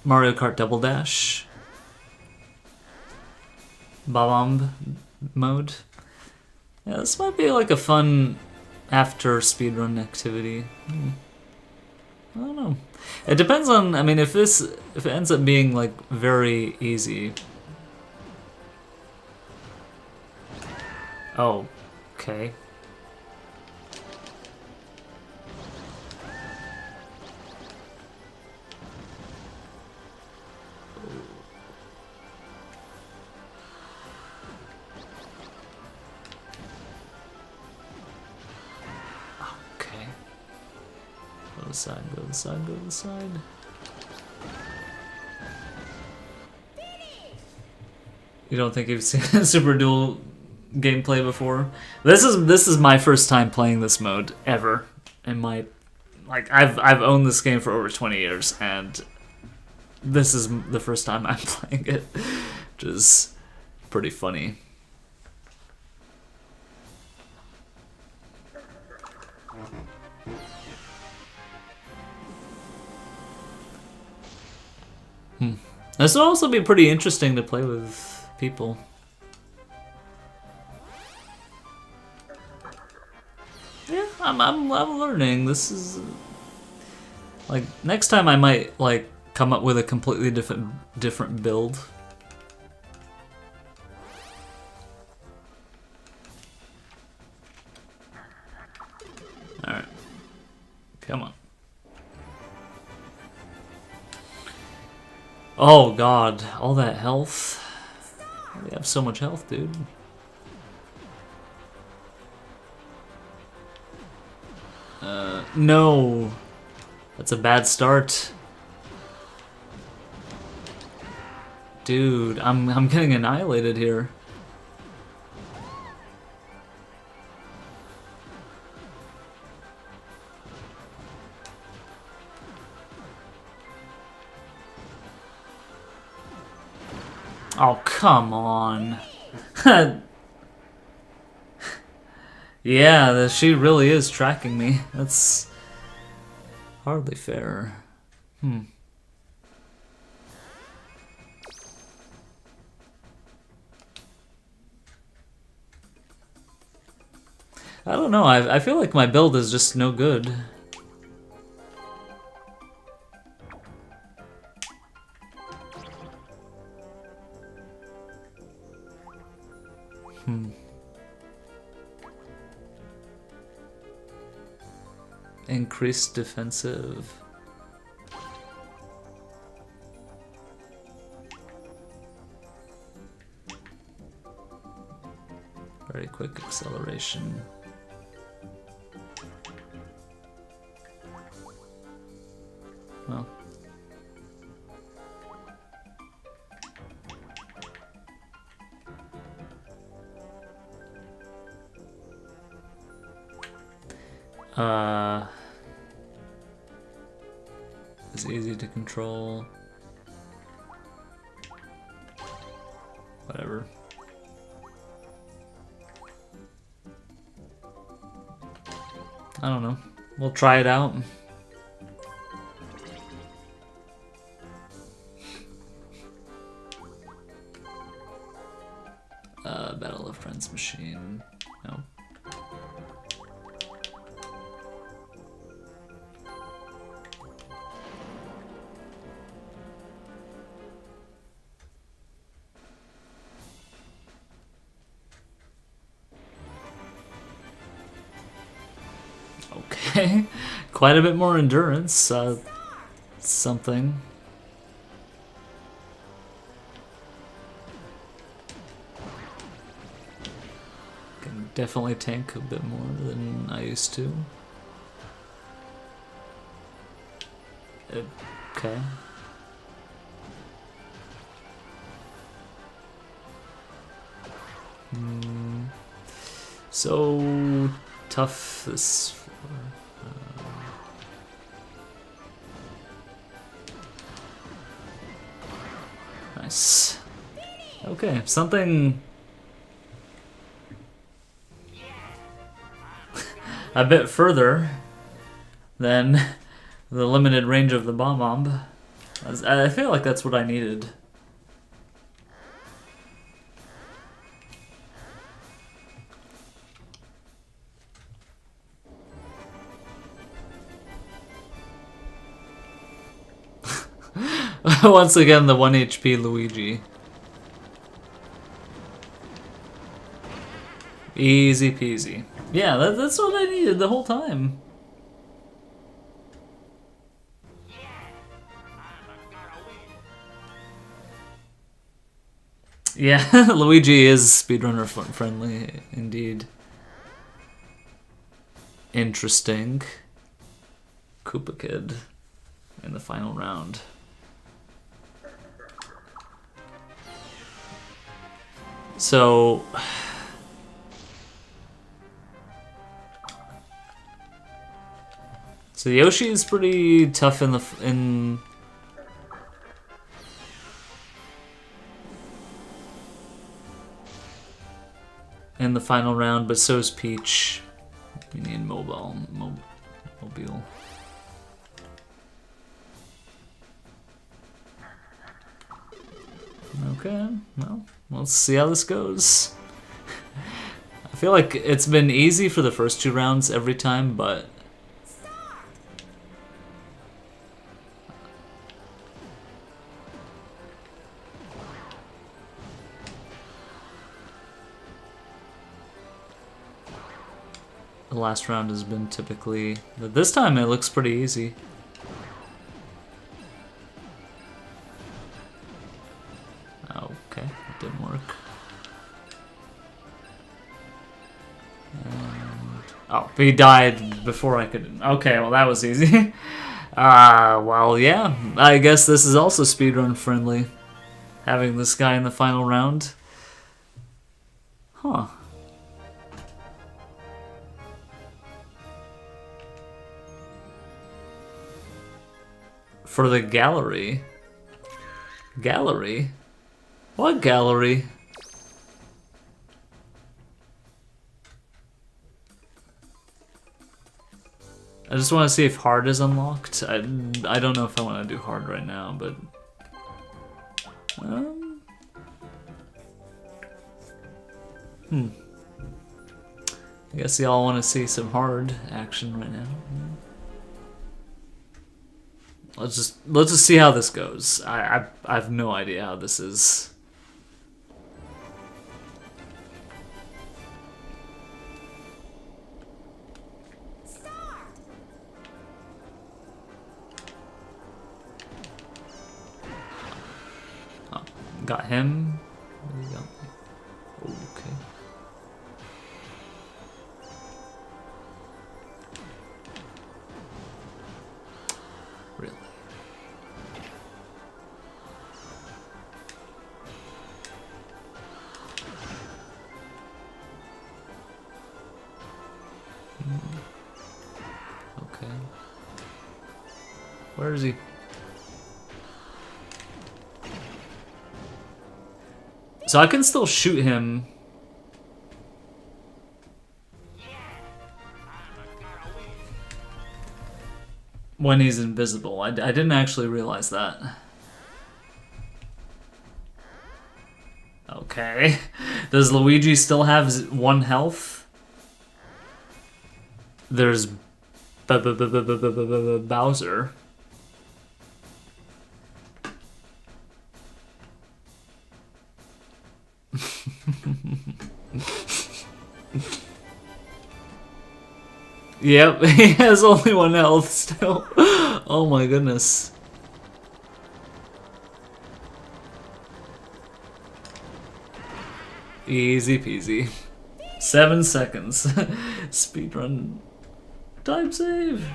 Mario Kart Double Dash. Babamb mode. Yeah, this might be like a fun after speedrun activity. I don't know. It depends on, I mean, if it ends up being like very easy. Oh, okay. Okay. Go to the side, go to the side, go to the side. You don't think you've seen Super Duel gameplay before? This is my first time playing this mode ever in my like I've owned this game for over 20 years, and this is the first time I'm playing it, which is pretty funny. This will also be pretty interesting to play with people. Yeah, I'm learning. This is like next time I might like come up with a completely different build. All right, come on. Oh god, all that health. We have so much health, dude. No. That's a bad start. Dude, I'm getting annihilated here. Oh, come on. Yeah, she really is tracking me. That's hardly fair. I don't know, I feel like my build is just no good. Increased defensive. Very quick acceleration. Well. It's easy to control. Whatever. I don't know. We'll try it out. Battle of Friends machine. No. Okay, quite a bit more endurance, something. Can definitely tank a bit more than I used to. Okay. So tough this floor. Nice. Okay, something a bit further than the limited range of the bomb. I feel like that's what I needed. Once again, the 1 HP Luigi. Easy peasy. Yeah, that's what I needed the whole time. Yeah, Luigi is speedrunner friendly, indeed. Interesting. Koopa Kid in the final round. So So Yoshi is pretty tough in the final round, but so is Peach. We need mobile. Okay, well, let's see how this goes. I feel like it's been easy for the first 2 rounds every time, but the last round has been typically... But this time it looks pretty easy. Okay, that didn't work. And... oh, he died before I could... Okay, well that was easy. Well, yeah. I guess this is also speedrun friendly. Having this guy in the final round. Huh. For the gallery. Gallery? What gallery? I just want to see if hard is unlocked. I don't know if I want to do hard right now, but... I guess y'all want to see some hard action right now. Let's just see how this goes. I have no idea how this is. Oh, got him. Okay. Really? Okay. Where is he? So I can still shoot him. When he's invisible. I didn't actually realize that. Okay. Does Luigi still have 1 health? There's Bowser. Yep, he has only 1 health still. Oh my goodness. Easy peasy. 7 seconds. Speedrun. Time save.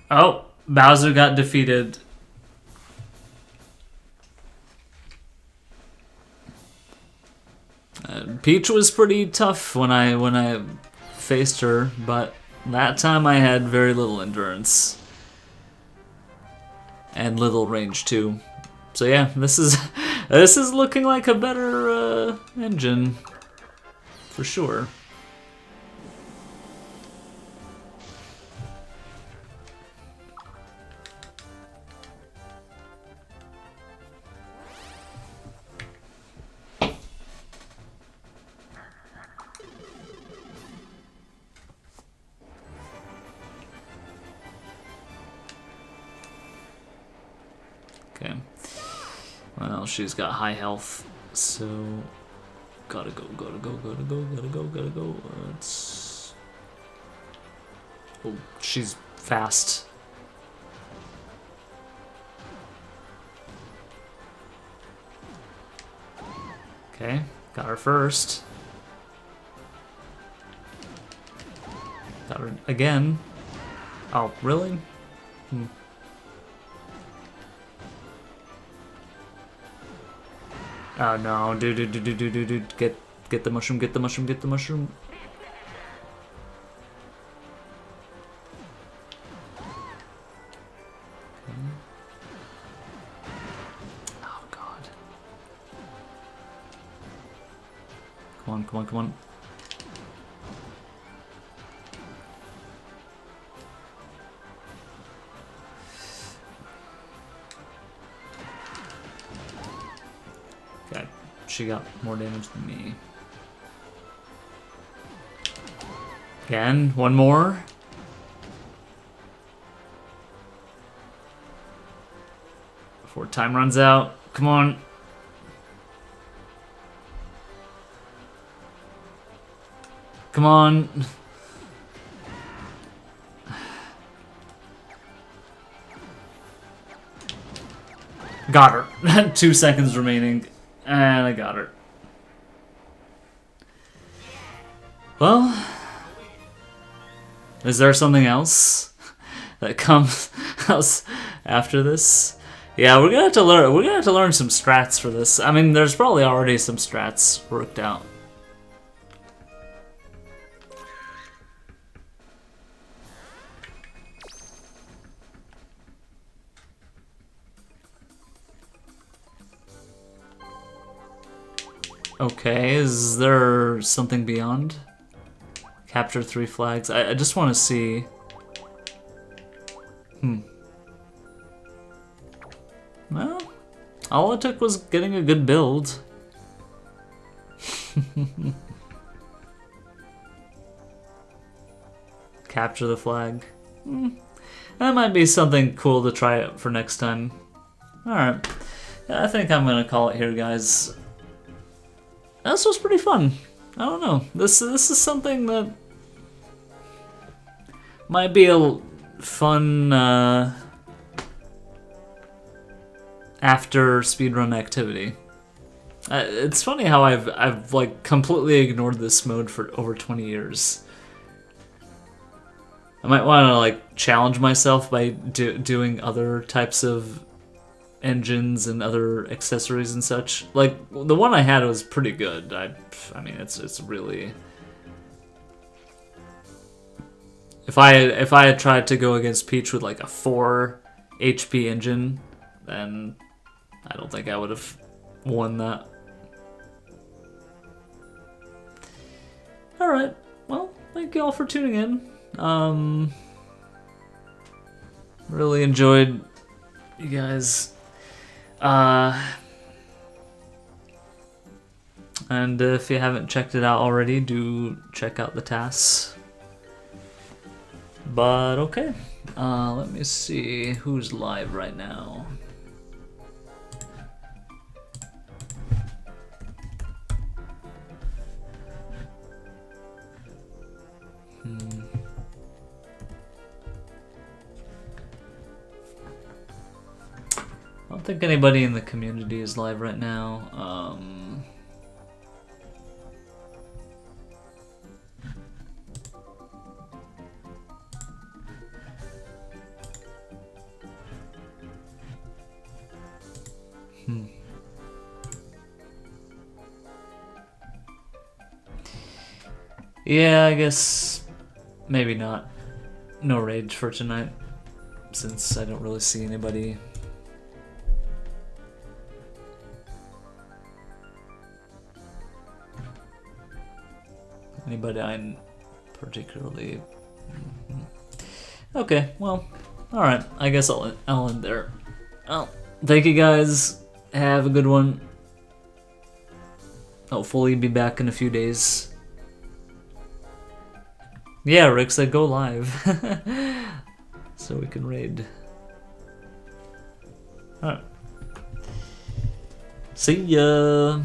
Oh, Bowser got defeated. Peach was pretty tough when I faced her, but that time I had very little endurance and little range too. So yeah, this is looking like a better engine for sure. Okay. Well, she's got high health, so gotta go. Let's... oh, she's fast. Okay, got her first. Got her again. Oh, really? Oh no, dude. Get the mushroom, get the mushroom, get the mushroom. Oh god. Come on, come on, come on. Okay, she got more damage than me. Again, one more. Before time runs out. Come on. Come on. Got her. 2 seconds remaining. And I got her. Well, is there something else that comes after this? Yeah, we're gonna have to learn. We're gonna have to learn some strats for this. I mean, there's probably already some strats worked out. Okay, is there something beyond? Capture 3 flags. I just want to see. Well, all it took was getting a good build. Capture the flag. That might be something cool to try out for next time. Alright. I think I'm gonna call it here, guys. This was pretty fun. I don't know. This is something that might be a fun after speedrun activity. It's funny how I've like completely ignored this mode for over 20 years. I might want to like challenge myself by doing other types of engines and other accessories and such. Like the one I had was pretty good. I mean it's really. If I had tried to go against Peach with like a 4 HP engine, then I don't think I would have won that. Alright, well, thank you all for tuning in. Really enjoyed you guys. And if you haven't checked it out already, do check out the TAS. But okay, let me see who's live right now. I don't think anybody in the community is live right now. Yeah, I guess maybe not. No rage for tonight, since I don't really see anybody. Anybody I'm particularly... Okay, well, alright. I guess I'll end there. Well, thank you guys. Have a good one. Hopefully be back in a few days. Yeah, Rick said go live. So we can raid. Alright. See ya.